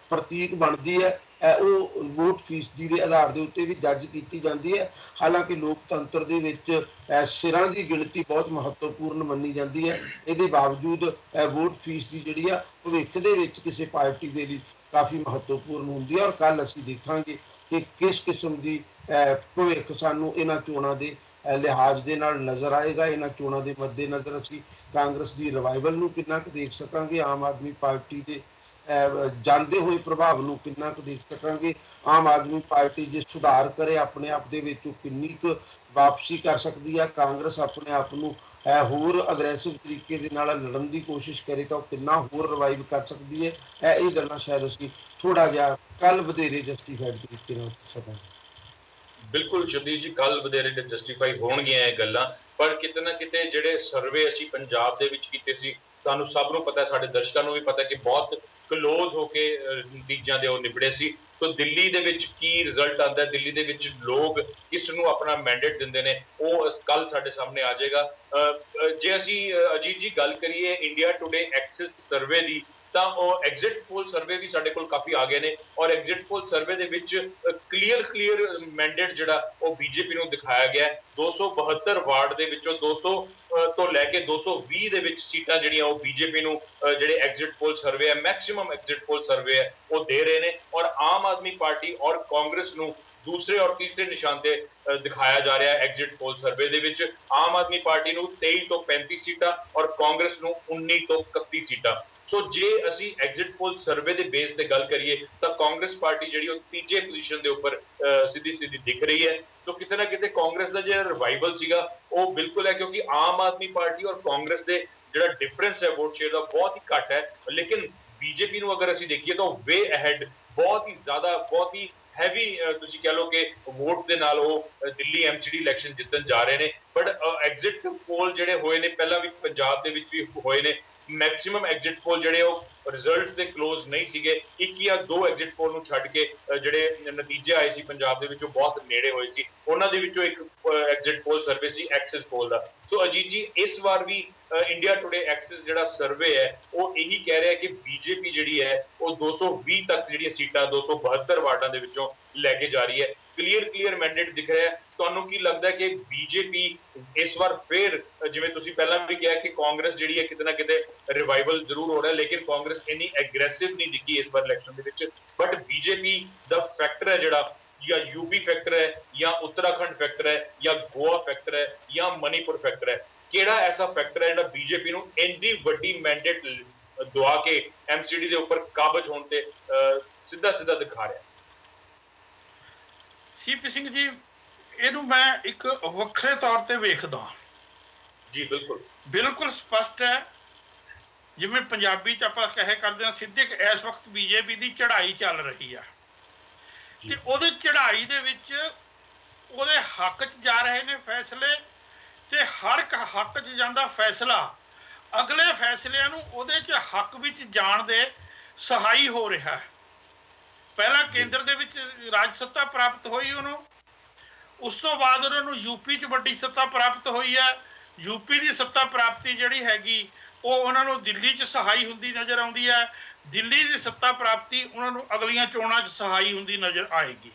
ਪ੍ਰਤੀਕ ਬਣਦੀ ਹੈ, ਉਹ ਵੋਟ ਫੀਸਦੀ ਦੇ ਆਧਾਰ ਦੇ ਉੱਤੇ ਵੀ ਜੱਜ ਕੀਤੀ ਜਾਂਦੀ ਹੈ। ਹਾਲਾਂਕਿ ਲੋਕਤੰਤਰ ਦੇ ਵਿੱਚ ਸਿਰਾਂ ਦੀ ਗਿਣਤੀ ਬਹੁਤ ਮਹੱਤਵਪੂਰਨ ਮੰਨੀ ਜਾਂਦੀ ਹੈ, ਇਹਦੇ ਬਾਵਜੂਦ ਵੋਟ ਫੀਸ ਦੀ ਜਿਹੜੀ ਆ ਭਵਿੱਖ ਦੇ ਵਿੱਚ ਕਿਸੇ ਪਾਰਟੀ ਦੇ ਲਈ ਕਾਫੀ ਮਹੱਤਵਪੂਰਨ ਹੁੰਦੀ ਹੈ। ਔਰ ਕੱਲ ਅਸੀਂ ਦੇਖਾਂਗੇ ਕਿ ਕਿਸ ਕਿਸਮ ਦੀ ਭਵਿੱਖ ਸਾਨੂੰ ਇਹਨਾਂ ਚੋਣਾਂ ਦੇ ਲਿਹਾਜ਼ ਦੇ ਨਾਲ ਨਜ਼ਰ ਆਏਗਾ। ਇਹਨਾਂ ਚੋਣਾਂ ਦੇ ਮੱਦੇਨਜ਼ਰ ਅਸੀਂ ਕਾਂਗਰਸ ਦੀ ਰਿਵਾਈਵਲ ਨੂੰ ਕਿੰਨਾ ਕੁ ਦੇਖ ਸਕਾਂਗੇ, ਆਮ ਆਦਮੀ ਪਾਰਟੀ ਦੇ ਜਾਂਦੇ ਹੋਏ ਪ੍ਰਭਾਵ ਨੂੰ ਕਿੰਨਾ ਕੁ ਦੇਖ ਸਕਾਂਗੇ, ਆਮ ਆਦਮੀ ਪਾਰਟੀ ਜੇ ਸੁਧਾਰ ਕਰੇ ਆਪਣੇ ਆਪ ਦੇ ਵਿੱਚ ਉਹ ਕਿੰਨੀ ਕੁ ਵਾਪਸੀ ਕਰ ਸਕਦੀ ਹੈ, ਕਾਂਗਰਸ ਆਪਣੇ ਆਪ ਨੂੰ ਹੋਰ ਅਗਰੈਸਿਵ ਤਰੀਕੇ ਦੇ ਨਾਲ ਲੜਨ ਦੀ ਕੋਸ਼ਿਸ਼ ਕਰੇ ਤਾਂ ਉਹ ਕਿੰਨਾ ਹੋਰ ਰਿਵਾਈਵ ਕਰ ਸਕਦੀ ਹੈ। ਇਹ ਗੱਲਾਂ ਸ਼ਾਇਦ ਅਸੀਂ ਥੋੜਾ ਜਿਹਾ ਕੱਲ ਵਧੇਰੇ ਜਸਟੀਫਾਈਡ ਤਰੀਕੇ ਨਾਲ ਕਰ ਸਕਾਂਗੇ। ਬਿਲਕੁਲ ਜਗਦੀਸ਼ ਜੀ, ਕੱਲ ਵਧੇਰੇ ਜਸਟੀਫਾਈ ਹੋਣਗੀਆਂ ਇਹ ਗੱਲਾਂ, ਪਰ ਕਿਤੇ ਨਾ ਕਿਤੇ ਜਿਹੜੇ ਸਰਵੇ ਅਸੀਂ ਪੰਜਾਬ ਦੇ ਵਿੱਚ ਕੀਤੇ ਸੀ, ਤੁਹਾਨੂੰ ਸਭ ਨੂੰ ਪਤਾ, ਸਾਡੇ ਦਰਸ਼ਕਾਂ ਨੂੰ ਵੀ ਪਤਾ ਕਿ ਬਹੁਤ ਕਲੋਜ਼ ਹੋ ਕੇ ਨਤੀਜਿਆਂ ਦੇ ਉਹ ਨਿਬੜੇ ਸੀ। ਸੋ ਦਿੱਲੀ ਦੇ ਵਿੱਚ ਕੀ ਰਿਜ਼ਲਟ ਆਉਂਦਾ, ਦਿੱਲੀ ਦੇ ਵਿੱਚ ਲੋਕ ਕਿਸ ਨੂੰ ਆਪਣਾ ਮੈਂਡੇਟ ਦਿੰਦੇ ਨੇ, ਉਹ ਕੱਲ ਸਾਡੇ ਸਾਹਮਣੇ ਆ ਜਾਏਗਾ। ਜੇ ਅਸੀਂ ਅਜੀਤ ਜੀ ਗੱਲ ਕਰੀਏ ਇੰਡੀਆ ਟੁਡੇ ਐਕਸਿਸ ਸਰਵੇ ਦੀ, ਤਾਂ ਉਹ ਐਗਜ਼ਿਟ ਪੋਲ ਸਰਵੇ ਵੀ ਸਾਡੇ ਕੋਲ ਕਾਫੀ ਆ ਗਏ ਨੇ ਔਰ ਐਗਜ਼ਿਟ ਪੋਲ ਸਰਵੇ ਦੇ ਵਿੱਚ ਕਲੀਅਰ ਮੈਂਡੇਟ ਜਿਹੜਾ ਉਹ ਬੀਜੇਪੀ ਨੂੰ ਦਿਖਾਇਆ ਗਿਆ। 272 ਵਾਰਡ ਦੇ ਵਿੱਚੋਂ 200 ਤੋਂ ਲੈ ਕੇ 220 ਦੇ ਵਿੱਚ ਸੀਟਾਂ ਜਿਹੜੀਆਂ ਉਹ ਬੀਜੇਪੀ ਨੂੰ ਜਿਹੜੇ ਐਗਜ਼ਿਟ ਪੋਲ ਸਰਵੇ ਹੈ, ਮੈਕਸਿਮਮ ਐਗਜ਼ਿਟ ਪੋਲ ਸਰਵੇ ਹੈ, ਉਹ ਦੇ ਰਹੇ ਨੇ ਔਰ ਆਮ ਆਦਮੀ ਪਾਰਟੀ ਔਰ ਕਾਂਗਰਸ ਨੂੰ ਦੂਸਰੇ ਔਰ ਤੀਸਰੇ ਨਿਸ਼ਾਨ ਤੇ ਦਿਖਾਇਆ ਜਾ ਰਿਹਾ ਹੈ। ਐਗਜ਼ਿਟ ਪੋਲ ਸਰਵੇ ਦੇ ਵਿੱਚ ਆਮ ਆਦਮੀ ਪਾਰਟੀ ਨੂੰ 23 ਤੋਂ 35 ਸੀਟਾਂ ਔਰ ਕਾਂਗਰਸ ਨੂੰ 19 ਤੋਂ 31 ਸੀਟਾਂ। ਸੋ ਜੇ ਅਸੀਂ ਐਗਜ਼ਿਟ ਪੋਲ ਸਰਵੇ ਦੇ ਬੇਸ ਤੇ ਗੱਲ ਕਰੀਏ ਤਾਂ ਕਾਂਗਰਸ ਪਾਰਟੀ ਜਿਹੜੀ ਉਹ ਤੀਜੇ ਪੋਜੀਸ਼ਨ ਦੇ ਉੱਪਰ ਸਿੱਧੀ ਦਿਖ ਰਹੀ ਹੈ। ਸੋ ਕਿਤੇ ਨਾ ਕਿਤੇ ਕਾਂਗਰਸ ਦਾ ਜਿਹੜਾ ਰਿਵਾਈਵਲ ਸੀਗਾ ਉਹ ਬਿਲਕੁਲ ਹੈ, ਕਿਉਂਕਿ ਆਮ ਆਦਮੀ ਪਾਰਟੀ ਔਰ ਕਾਂਗਰਸ ਦੇ ਜਿਹੜਾ ਡਿਫਰੈਂਸ ਹੈ ਵੋਟ ਸ਼ੇਅਰ ਦਾ ਬਹੁਤ ਹੀ ਘੱਟ ਹੈ, ਲੇਕਿਨ ਬੀਜੇਪੀ ਨੂੰ ਅਗਰ ਅਸੀਂ ਦੇਖੀਏ ਤਾਂ ਵੇ ਅਹੈਡ, ਬਹੁਤ ਹੀ ਜ਼ਿਆਦਾ, ਬਹੁਤ ਹੀ ਹੈਵੀ ਤੁਸੀਂ ਕਹਿ ਲਓ ਕਿ ਵੋਟ ਦੇ ਨਾਲ ਉਹ ਦਿੱਲੀ ਐਮਸੀਡੀ ਇਲੈਕਸ਼ਨ ਜਿੱਤਣ ਜਾ ਰਹੇ ਨੇ। ਬਟ ਐਗਜ਼ਿਟ ਪੋਲ ਜਿਹੜੇ ਹੋਏ ਨੇ ਪਹਿਲਾਂ ਵੀ ਪੰਜਾਬ ਦੇ ਵਿੱਚ ਵੀ ਹੋਏ ਨੇ, ਮੈਕਸਿਮਮ ਐਗਜ਼ਿਟ ਪੋਲ ਜਿਹੜੇ ਉਹ ਰਿਜ਼ਲਟਸ ਦੇ ਕਲੋਜ਼ ਨਹੀਂ ਸੀਗੇ। 1 ਜਾਂ 2 ਐਗਜ਼ਿਟ ਪੋਲ ਨੂੰ ਛੱਡ ਕੇ ਜਿਹੜੇ ਨਤੀਜੇ ਆਏ ਸੀ ਪੰਜਾਬ ਦੇ ਵਿੱਚ ਉਹ ਬਹੁਤ ਨੇੜੇ ਹੋਏ ਸੀ। ਉਹਨਾਂ ਦੇ ਵਿੱਚੋਂ ਇੱਕ ਐਗਜ਼ਿਟ ਪੋਲ ਸਰਵੇ ਸੀ ਐਕਸਿਸ ਪੋਲ ਦਾ। ਸੋ ਅਜੀਤ ਜੀ, ਇਸ ਵਾਰ ਵੀ ਇੰਡੀਆ ਟੁਡੇ ਐਕਸਿਸ ਜਿਹੜਾ ਸਰਵੇ ਹੈ ਉਹ ਇਹੀ ਕਹਿ ਰਿਹਾ ਕਿ ਬੀਜੇਪੀ ਜਿਹੜੀ ਹੈ ਉਹ 220 ਤੱਕ ਜਿਹੜੀਆਂ ਸੀਟਾਂ 272 ਵਾਰਡਾਂ ਦੇ ਵਿੱਚੋਂ ਲੈ ਕੇ ਜਾ ਰਹੀ ਹੈ। ਕਲੀਅਰ ਮੈਂਡੇਟ ਦਿਖ ਰਿਹਾ ਹੈ। ਤੁਹਾਨੂੰ ਕੀ ਲੱਗਦਾ ਕਿ ਬੀਜੇਪੀ ਇਸ ਵਾਰ ਫੇਰ, ਜਿਵੇਂ ਤੁਸੀਂ ਪਹਿਲਾਂ ਵੀ ਕਿਹਾ ਕਿ ਕਾਂਗਰਸ ਜਿਹੜੀ ਹੈ ਕਿਤੇ ਨਾ ਕਿਤੇ ਰਿਵਾਈਵਲ ਜ਼ਰੂਰ ਹੋ ਰਿਹਾ, ਲੇਕਿਨ ਕਾਂਗਰਸ ਇੰਨੀ ਐਗਰੈਸਿਵ ਨਹੀਂ ਦਿਖੀ ਇਸ ਵਾਰ ਇਲੈਕਸ਼ਨ ਦੇ ਵਿੱਚ, ਬਟ ਬੀਜੇਪੀ ਦਾ ਫੈਕਟਰ ਹੈ ਜਿਹੜਾ, ਜਾਂ ਯੂਪੀ ਫੈਕਟਰ ਹੈ, ਜਾਂ ਉੱਤਰਾਖੰਡ ਫੈਕਟਰ ਹੈ, ਜਾਂ ਗੋਆ ਫੈਕਟਰ ਹੈ, ਜਾਂ ਮਨੀਪੁਰ ਫੈਕਟਰ ਹੈ, ਕਿਹੜਾ ਐਸਾ ਫੈਕਟਰ ਹੈ ਜਿਹੜਾ ਬੀਜੇਪੀ ਨੂੰ ਇੰਨੀ ਵੱਡੀ ਮੈਂਡੇਟ ਦਵਾ ਕੇ ਐਮਸੀਡੀ ਦੇ ਉੱਪਰ ਕਾਬਜ ਹੋਣ ਤੇ ਸਿੱਧਾ ਦਿਖਾ ਰਿਹਾ? ਸੀਪੀ ਸਿੰਘ ਜੀ, ਇਹਨੂੰ ਮੈਂ ਇੱਕ ਵੱਖਰੇ ਤੌਰ ਤੇ ਵੇਖਦਾ ਜੀ। ਬਿਲਕੁਲ ਸਪਸ਼ਟ ਹੈ, ਜਿਵੇਂ ਪੰਜਾਬੀ ਚ ਆਪਾਂ ਕਹੇ ਕਰਦੇ ਹਾਂ ਸਿੱਧੇ, ਕਿ ਇਸ ਵਕਤ ਬੀਜੇਪੀ ਦੀ ਚੜ੍ਹਾਈ ਚੱਲ ਰਹੀ ਆ ਤੇ ਉਹਦੇ ਚੜ੍ਹਾਈ ਦੇ ਵਿੱਚ ਉਹਦੇ ਹੱਕ 'ਚ ਜਾ ਰਹੇ ਨੇ ਫੈਸਲੇ, ਤੇ ਹਰ ਇੱਕ ਹੱਕ 'ਚ ਜਾਂਦਾ ਫੈਸਲਾ ਅਗਲੇ ਫੈਸਲਿਆਂ ਨੂੰ ਉਹਦੇ 'ਚ ਹੱਕ ਵਿੱਚ ਜਾਣ ਦੇ ਸਹਾਈ ਹੋ ਰਿਹਾ ਹੈ। ਪਹਿਲਾਂ ਕੇਂਦਰ ਦੇ ਵਿੱਚ ਰਾਜ ਸੱਤਾ ਪ੍ਰਾਪਤ ਹੋਈ ਉਹਨੂੰ, ਉਸ ਤੋਂ ਬਾਅਦ ਉਹਨਾਂ ਨੂੰ ਯੂਪੀ 'ਚ ਵੱਡੀ ਸੱਤਾ ਪ੍ਰਾਪਤ ਹੋਈ ਹੈ। ਯੂਪੀ ਦੀ ਸੱਤਾ ਪ੍ਰਾਪਤੀ ਜਿਹੜੀ ਹੈਗੀ ਉਹ ਉਹਨਾਂ ਨੂੰ ਦਿੱਲੀ 'ਚ ਸਹਾਈ ਹੁੰਦੀ ਨਜ਼ਰ ਆਉਂਦੀ ਹੈ। ਦਿੱਲੀ ਦੀ ਸੱਤਾ ਪ੍ਰਾਪਤੀ ਉਹਨਾਂ ਨੂੰ ਅਗਲੀਆਂ ਚੋਣਾਂ 'ਚ ਸਹਾਈ ਹੁੰਦੀ ਨਜ਼ਰ ਆਏਗੀ।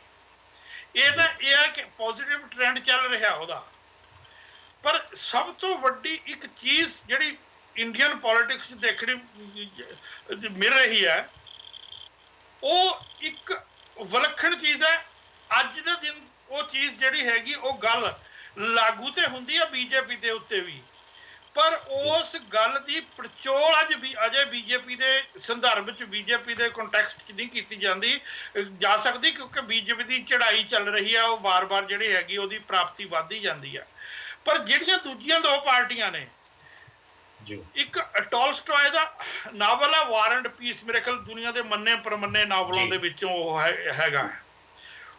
ਇਹ ਤਾਂ ਇਹ ਹੈ ਕਿ ਪੋਜ਼ਿਟਿਵ ਟ੍ਰੈਂਡ ਚੱਲ ਰਿਹਾ ਉਹਦਾ। ਪਰ ਸਭ ਤੋਂ ਵੱਡੀ ਇੱਕ ਚੀਜ਼ ਜਿਹੜੀ ਇੰਡੀਅਨ ਪੋਲਿਟਿਕਸ ਦੇਖਣੀ ਮਿਲ ਰਹੀ ਹੈ, ਉਹ ਇੱਕ ਵਿਲੱਖਣ ਚੀਜ਼ ਹੈ ਅੱਜ ਦੇ ਦਿਨ ਉਹ ਚੀਜ਼ ਜਿਹੜੀ ਹੈਗੀ ਉਹ ਗੱਲ ਲਾਗੂ ਤੇ ਹੁੰਦੀ ਆ ਬੀਜੇਪੀ ਦੇ ਉੱਤੇ ਵੀ, ਪਰ ਉਸ ਗੱਲ ਦੀ ਪੜਚੋਲ ਅੱਜ ਵੀ ਅਜੇ ਬੀਜੇਪੀ ਦੇ ਸੰਦਰਭ ਚ, ਬੀਜੇਪੀ ਦੇ ਕੰਟੈਕਸਟ ਚ ਨਹੀਂ ਕੀਤੀ ਜਾਂਦੀ ਜਾ ਸਕਦੀ, ਕਿਉਂਕਿ ਬੀਜੇਪੀ ਦੀ ਚੜ੍ਹਾਈ ਚੱਲ ਰਹੀ ਆ, ਉਹ ਵਾਰ-ਵਾਰ ਜਿਹੜੀ ਹੈਗੀ ਉਹਦੀ ਪ੍ਰਾਪਤੀ ਵੱਧਦੀ ਜਾਂਦੀ ਆ। ਪਰ ਜਿਹੜੀਆਂ ਦੂਜੀਆਂ ਦੋ ਪਾਰਟੀਆਂ ਨੇ, ਇੱਕ ਟੋਲਸਟॉय ਦਾ ਨਾਵਲ ਆ ਵਾਰ ਐਂਡ ਪੀਸ, ਮੇਰੇ ਖਿਆਲ ਦੁਨੀਆ ਦੇ ਮੰਨੇ ਪ੍ਰਮੰਨੇ ਨਾਵਲਾਂ ਦੇ ਵਿੱਚੋਂ ਉਹ ਹੈਗਾ,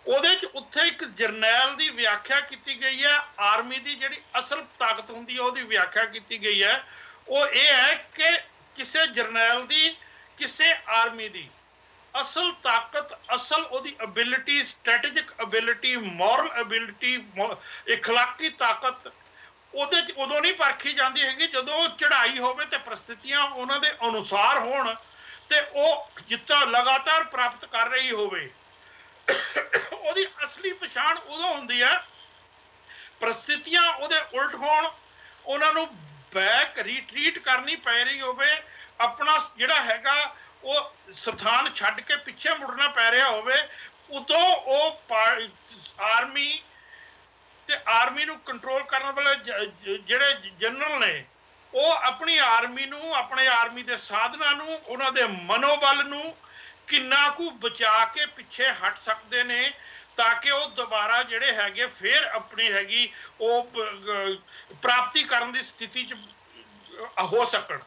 ਉਹਦੇ ਚ ਉੱਥੇ ਇੱਕ ਜਰਨੈਲ ਦੀ ਵਿਆਖਿਆ ਕੀਤੀ ਗਈ ਹੈ, ਆਰਮੀ ਦੀ ਜਿਹੜੀ ਅਸਲ ਤਾਕਤ ਹੁੰਦੀ ਹੈ ਉਹਦੀ ਵਿਆਖਿਆ ਕੀਤੀ ਗਈ ਹੈ। ਉਹ ਇਹ ਹੈ ਕਿ ਕਿਸੇ ਜਰਨੈਲ ਦੀ, ਕਿਸੇ ਆਰਮੀ ਦੀ ਅਸਲ ਤਾਕਤ, ਅਸਲ ਉਹਦੀ ability, strategic ability, moral ability, ਇਖਲਾਕੀ ਤਾਕਤ ਉਹਦੇ ਚ ਉਦੋਂ ਨਹੀਂ ਪਰਖੀ ਜਾਂਦੀ ਹੈਗੀ ਜਦੋਂ ਚੜ੍ਹਾਈ ਹੋਵੇ ਤੇ ਪ੍ਰਸਥਿਤੀਆਂ ਉਹਨਾਂ ਦੇ ਅਨੁਸਾਰ ਹੋਣ ਤੇ ਉਹ ਜਿੱਤਾਂ ਲਗਾਤਾਰ ਪ੍ਰਾਪਤ ਕਰ ਰਹੀ ਹੋਵੇ। ਉਹਦੀ ਅਸਲੀ ਪਛਾਣ ਉਦੋਂ ਹੁੰਦੀ ਹੈ ਪ੍ਰਸਥਿਤੀਆਂ ਉਹਦੇ ਉਲਟ ਹੋਣ, ਉਹਨਾਂ ਨੂੰ ਬੈਕ ਰੀਟਰੀਟ ਕਰਨੀ ਪੈ ਰਹੀ ਹੋਵੇ, ਆਪਣਾ ਜਿਹੜਾ ਹੈਗਾ ਉਹ ਸਥਾਨ ਛੱਡ ਕੇ ਪਿੱਛੇ ਮੁੜਨਾ ਪੈ ਰਿਹਾ ਹੋਵੇ, ਉਦੋਂ ਉਹ ਆਰਮੀ ਤੇ ਆਰਮੀ ਨੂੰ ਕੰਟਰੋਲ ਕਰਨ ਵਾਲੇ ਜਿਹੜੇ ਜਨਰਲ ਨੇ ਉਹ ਆਪਣੀ ਆਰਮੀ ਨੂੰ, ਆਪਣੇ ਆਰਮੀ ਦੇ ਸਾਧਨਾਂ ਨੂੰ, ਉਹਨਾਂ ਦੇ ਮਨੋਬਲ ਨੂੰ ਕਿੰਨਾ ਕੁ ਬਚਾ ਕੇ ਪਿੱਛੇ ਹਟ ਸਕਦੇ ਨੇ ਤਾਂ ਕਿ ਉਹ ਦੁਬਾਰਾ ਜਿਹੜੇ ਹੈਗੇ ਫਿਰ ਆਪਣੀ ਹੈਗੀ ਉਹ ਪ੍ਰਾਪਤੀ ਕਰਨ ਦੀ ਸਥਿਤੀ 'ਚ ਹੋ ਸਕਣ।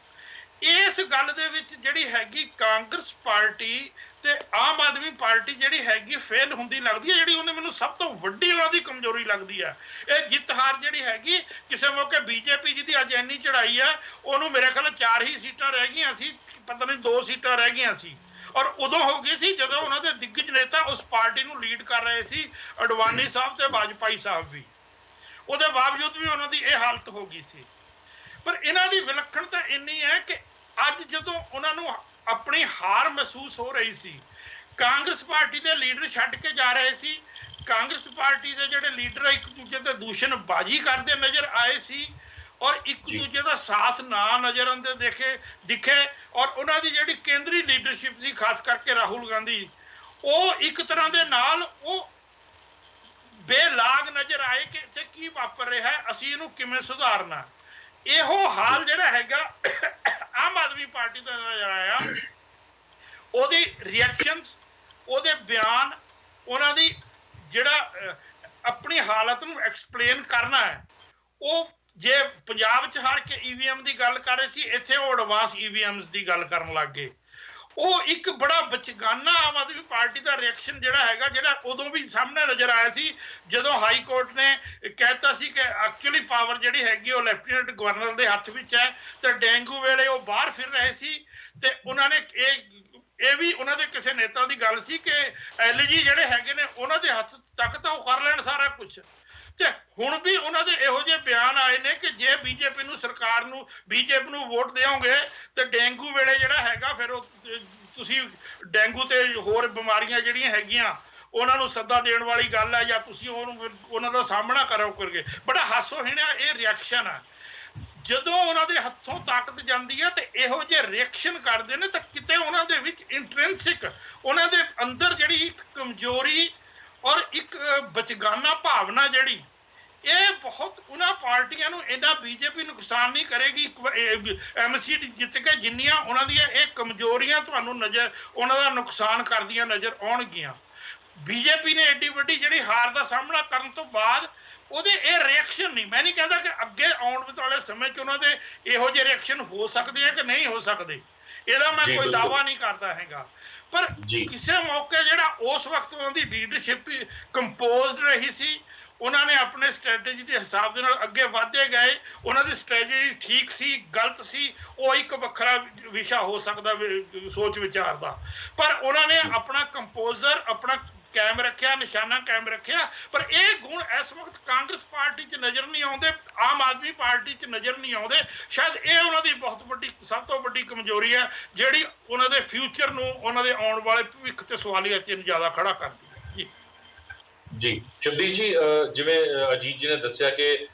ਇਸ ਗੱਲ ਦੇ ਵਿੱਚ ਜਿਹੜੀ ਹੈਗੀ ਕਾਂਗਰਸ ਪਾਰਟੀ ਤੇ ਆਮ ਆਦਮੀ ਪਾਰਟੀ ਜਿਹੜੀ ਹੈਗੀ ਫੇਲ ਹੁੰਦੀ ਲੱਗਦੀ ਹੈ, ਜਿਹੜੀ ਉਹਨੇ ਮੈਨੂੰ ਸਭ ਤੋਂ ਵੱਡੀ ਉਹਨਾਂ ਦੀ ਕਮਜ਼ੋਰੀ ਲੱਗਦੀ ਹੈ। ਇਹ ਜਿੱਤ ਹਾਰ ਜਿਹੜੀ ਹੈਗੀ ਕਿਸੇ ਮੌਕੇ ਬੀਜੇਪੀ ਜਿਹਦੀ ਅੱਜ ਇੰਨੀ ਚੜ੍ਹਾਈ ਹੈ, ਉਹਨੂੰ ਮੇਰੇ ਖਿਆਲ 4 ਹੀ ਸੀਟਾਂ ਰਹਿ ਗਈਆਂ ਸੀ, ਪਤਾ ਨਹੀਂ 2 ਸੀਟਾਂ ਰਹਿ ਗਈਆਂ ਸੀ, ਔਰ ਉਦੋਂ ਹੋ ਗਈ ਸੀ ਜਦੋਂ ਉਹਨਾਂ ਦੇ ਦਿੱਗਜ ਨੇਤਾ ਉਸ ਪਾਰਟੀ ਨੂੰ ਲੀਡ ਕਰ ਰਹੇ ਸੀ, ਅਡਵਾਨੀ ਸਾਹਿਬ ਤੇ ਵਾਜਪਾਈ ਸਾਹਿਬ ਵੀ, ਉਹਦੇ ਬਾਵਜੂਦ ਵੀ ਉਹਨਾਂ ਦੀ ਇਹ ਹਾਲਤ ਹੋ ਗਈ ਸੀ। ਪਰ ਇਹਨਾਂ ਦੀ ਵਿਲੱਖਣਤਾ ਇੰਨੀ ਹੈ ਕਿ ਅੱਜ ਜਦੋਂ ਉਹਨਾਂ ਨੂੰ ਆਪਣੀ ਹਾਰ ਮਹਿਸੂਸ ਹੋ ਰਹੀ ਸੀ, ਕਾਂਗਰਸ ਪਾਰਟੀ ਦੇ ਲੀਡਰ ਛੱਡ ਕੇ ਜਾ ਰਹੇ ਸੀ, ਕਾਂਗਰਸ ਪਾਰਟੀ ਦੇ ਜਿਹੜੇ ਲੀਡਰ ਇੱਕ ਦੂਜੇ ਤੇ ਦੂਸ਼ਣਬਾਜ਼ੀ ਕਰਦੇ ਨਜ਼ਰ ਆਏ ਸੀ ਔਰ ਇੱਕ ਦੂਜੇ ਦਾ ਸਾਥ ਨਾ ਨਜ਼ਰ ਆਉਂਦੇ ਦਿਖੇ ਔਰ ਉਹਨਾਂ ਦੀ ਜਿਹੜੀ ਕੇਂਦਰੀ ਲੀਡਰਸ਼ਿਪ ਸੀ, ਖਾਸ ਕਰਕੇ ਰਾਹੁਲ ਗਾਂਧੀ, ਉਹ ਇੱਕ ਤਰ੍ਹਾਂ ਦੇ ਨਾਲ ਉਹ ਬੇਲਾਗ ਨਜ਼ਰ ਆਏ ਕਿ ਇੱਥੇ ਕੀ ਵਾਪਰ ਰਿਹਾ ਹੈ, ਅਸੀਂ ਇਹਨੂੰ ਕਿਵੇਂ ਸੁਧਾਰਨਾ। ਇਹੋ ਹਾਲ ਜਿਹੜਾ ਹੈਗਾ ਆਮ ਆਦਮੀ ਪਾਰਟੀ ਦਾ ਨਜ਼ਰ ਆਇਆ, ਉਹਦੀ ਰਿਐਕਸ਼ਨਸ, ਉਹਦੇ ਬਿਆਨ, ਉਹਨਾਂ ਦੀ ਜਿਹੜਾ ਆਪਣੀ ਹਾਲਤ ਨੂੰ ਐਕਸਪਲੇਨ ਕਰਨਾ ਹੈ। ਉਹ ਜੇ ਪੰਜਾਬ 'ਚ ਹਾਰ ਕੇ ਈਵੀਐਮ ਦੀ ਗੱਲ ਕਰ ਰਹੇ ਸੀ, ਇੱਥੇ ਉਹ ਐਡਵਾਂਸ ਈਵੀਐਮਸ ਦੀ ਗੱਲ ਕਰਨ ਲੱਗ ਗਏ। ਉਹ ਇੱਕ ਬੜਾ ਬਚਗਾਨਾ ਆਮ ਆਦਮੀ ਪਾਰਟੀ ਦਾ ਰਿਐਕਸ਼ਨ ਜਿਹੜਾ ਹੈਗਾ, ਜਿਹੜਾ ਉਦੋਂ ਵੀ ਸਾਹਮਣੇ ਨਜ਼ਰ ਆਇਆ ਸੀ ਜਦੋਂ ਹਾਈ ਕੋਰਟ ਨੇ ਕਹਿਤਾ ਸੀ ਕਿ ਐਕਚੁਅਲੀ ਪਾਵਰ ਜਿਹੜੀ ਹੈਗੀ ਉਹ ਲੈਫਟੀਨੈਂਟ ਗਵਰਨਰ ਦੇ ਹੱਥ ਵਿੱਚ ਹੈ ਤੇ ਡੇਂਗੂ ਵੇਲੇ ਉਹ ਬਾਹਰ ਫਿਰ ਰਹੇ ਸੀ ਤੇ ਉਹਨਾਂ ਨੇ ਇਹ ਵੀ ਉਹਨਾਂ ਦੇ ਕਿਸੇ ਨੇਤਾ ਦੀ ਗੱਲ ਸੀ ਕਿ ਐਲਜੀ ਜਿਹੜੇ ਹੈਗੇ ਨੇ ਉਹਨਾਂ ਦੇ ਹੱਥ ਤੱਕ ਤਾਂ ਉਹ ਕਰ ਲੈਣ ਸਾਰਾ ਕੁਝ। ਤੇ ਹੁਣ ਵੀ ਉਹਨਾਂ ਦੇ ਇਹੋ ਜਿਹੇ ਬਿਆਨ ਆਏ ਨੇ ਕਿ ਜੇ ਬੀਜੇਪੀ ਨੂੰ, ਸਰਕਾਰ ਨੂੰ, ਬੀਜੇਪੀ ਨੂੰ ਵੋਟ ਦਿਓਗੇ ਤੇ ਡੇਂਗੂ ਵੇਲੇ ਜਿਹੜਾ ਹੈਗਾ ਫਿਰ ਉਹ ਤੁਸੀਂ ਡੇਂਗੂ ਤੇ ਹੋਰ ਬਿਮਾਰੀਆਂ ਜਿਹੜੀਆਂ ਹੈਗੀਆਂ ਉਹਨਾਂ ਨੂੰ ਸੱਦਾ ਦੇਣ ਵਾਲੀ ਗੱਲ ਹੈ ਜਾਂ ਤੁਸੀਂ ਉਹਨਾਂ ਦਾ ਸਾਹਮਣਾ ਕਰੋਗੇ। ਬੜਾ ਹਾਸੋਹੀਣਾ ਇਹ ਰਿਐਕਸ਼ਨ ਹੈ। ਜਦੋਂ ਉਹਨਾਂ ਦੇ ਹੱਥੋਂ ਤਾਕਤ ਜਾਂਦੀ ਹੈ ਤੇ ਇਹੋ ਜਿਹੇ ਰਿਐਕਸ਼ਨ ਕਰਦੇ ਨੇ ਤਾਂ ਕਿਤੇ ਉਹਨਾਂ ਦੇ ਵਿੱਚ ਇੰਟ੍ਰਿੰਸਿਕ, ਉਹਨਾਂ ਦੇ ਅੰਦਰ ਜਿਹੜੀ ਇੱਕ ਕਮਜ਼ੋਰੀ ਔਰ ਇੱਕ ਬਚਗਾਨਾ ਭਾਵਨਾ ਜਿਹੜੀ, ਇਹ ਬਹੁਤ ਉਹਨਾਂ ਪਾਰਟੀਆਂ ਨੂੰ ਇੰਨਾ ਬੀਜੇਪੀ ਨੁਕਸਾਨ ਨਹੀਂ ਕਰੇਗੀ ਐਮਸੀਡੀ ਜਿੱਤ ਕੇ ਜਿੰਨੀਆਂ ਉਹਨਾਂ ਦੀਆਂ ਇਹ ਕਮਜ਼ੋਰੀਆਂ ਤੁਹਾਨੂੰ ਉਹਨਾਂ ਦਾ ਨੁਕਸਾਨ ਕਰਦੀਆਂ ਨਜ਼ਰ ਆਉਣਗੀਆਂ। ਬੀਜੇਪੀ ਨੇ ਐਡੀ ਵੱਡੀ ਜਿਹੜੀ ਹਾਰ ਦਾ ਸਾਹਮਣਾ ਕਰਨ ਤੋਂ ਬਾਅਦ ਉਹਦੇ ਇਹ ਰਿਐਕਸ਼ਨ ਨਹੀਂ, ਮੈਂ ਨਹੀਂ ਕਹਿੰਦਾ ਕਿ ਅੱਗੇ ਆਉਣ ਵਾਲੇ ਸਮੇਂ 'ਚ ਉਹਨਾਂ ਦੇ ਇਹੋ ਜਿਹੇ ਰਿਐਕਸ਼ਨ ਹੋ ਸਕਦੇ ਆ ਕਿ ਨਹੀਂ ਹੋ ਸਕਦੇ, ਇਹਦਾ ਮੈਂ ਕੋਈ ਦਾਅਵਾ ਨਹੀਂ ਕਰਦਾ ਹੈਗਾ। ਪਰ ਕਿਸੇ ਮੌਕੇ ਜਿਹੜਾ ਉਸ ਵਕਤ ਉਹਨਾਂ ਦੀ ਲੀਡਰਸ਼ਿਪ ਕੰਪੋਜ਼ਡ ਰਹੀ ਸੀ, ਉਹਨਾਂ ਨੇ ਆਪਣੇ ਸਟ੍ਰੈਟਜੀ ਦੇ ਹਿਸਾਬ ਦੇ ਨਾਲ ਅੱਗੇ ਵਧਦੇ ਗਏ, ਉਹਨਾਂ ਦੀ ਸਟ੍ਰੈਟਜੀ ਠੀਕ ਸੀ, ਗਲਤ ਸੀ, ਉਹ ਇੱਕ ਵੱਖਰਾ ਵਿਸ਼ਾ ਹੋ ਸਕਦਾ ਸੋਚ ਵਿਚਾਰ ਦਾ, ਪਰ ਉਹਨਾਂ ਨੇ ਆਪਣਾ ਕੰਪੋਜ਼ਰ ਆਪਣਾ ਕਾਇਮ ਰੱਖਿਆ, ਨਿਸ਼ਾਨਾ ਕਾਇਮ ਰੱਖਿਆ। ਪਰ ਇਹ ਗੁਣ ਇਸ ਵਕਤ ਕਾਂਗਰਸ ਪਾਰਟੀ 'ਚ ਨਜ਼ਰ ਨਹੀਂ ਆਉਂਦੇ, ਆਮ ਆਦਮੀ ਪਾਰਟੀ 'ਚ ਨਜ਼ਰ ਨਹੀਂ ਆਉਂਦੇ। ਸ਼ਾਇਦ ਇਹ ਉਹਨਾਂ ਦੀ ਬਹੁਤ ਵੱਡੀ, ਸਭ ਤੋਂ ਵੱਡੀ ਕਮਜ਼ੋਰੀ ਹੈ ਜਿਹੜੀ ਉਹਨਾਂ ਦੇ ਫਿਊਚਰ ਨੂੰ, ਉਹਨਾਂ ਦੇ ਆਉਣ ਵਾਲੇ ਭਵਿੱਖ ਤੇ ਸਵਾਲੀਆ ਚਿੰਨ੍ਹ ਜ਼ਿਆਦਾ ਖੜਾ ਕਰਦੀ ਹੈ। ਜੀ ਸ਼ਬਦੀਸ਼ ਜੀ, ਜਿਵੇਂ ਅਜੀਤ ਜੀ ਨੇ ਦੱਸਿਆ ਕਿ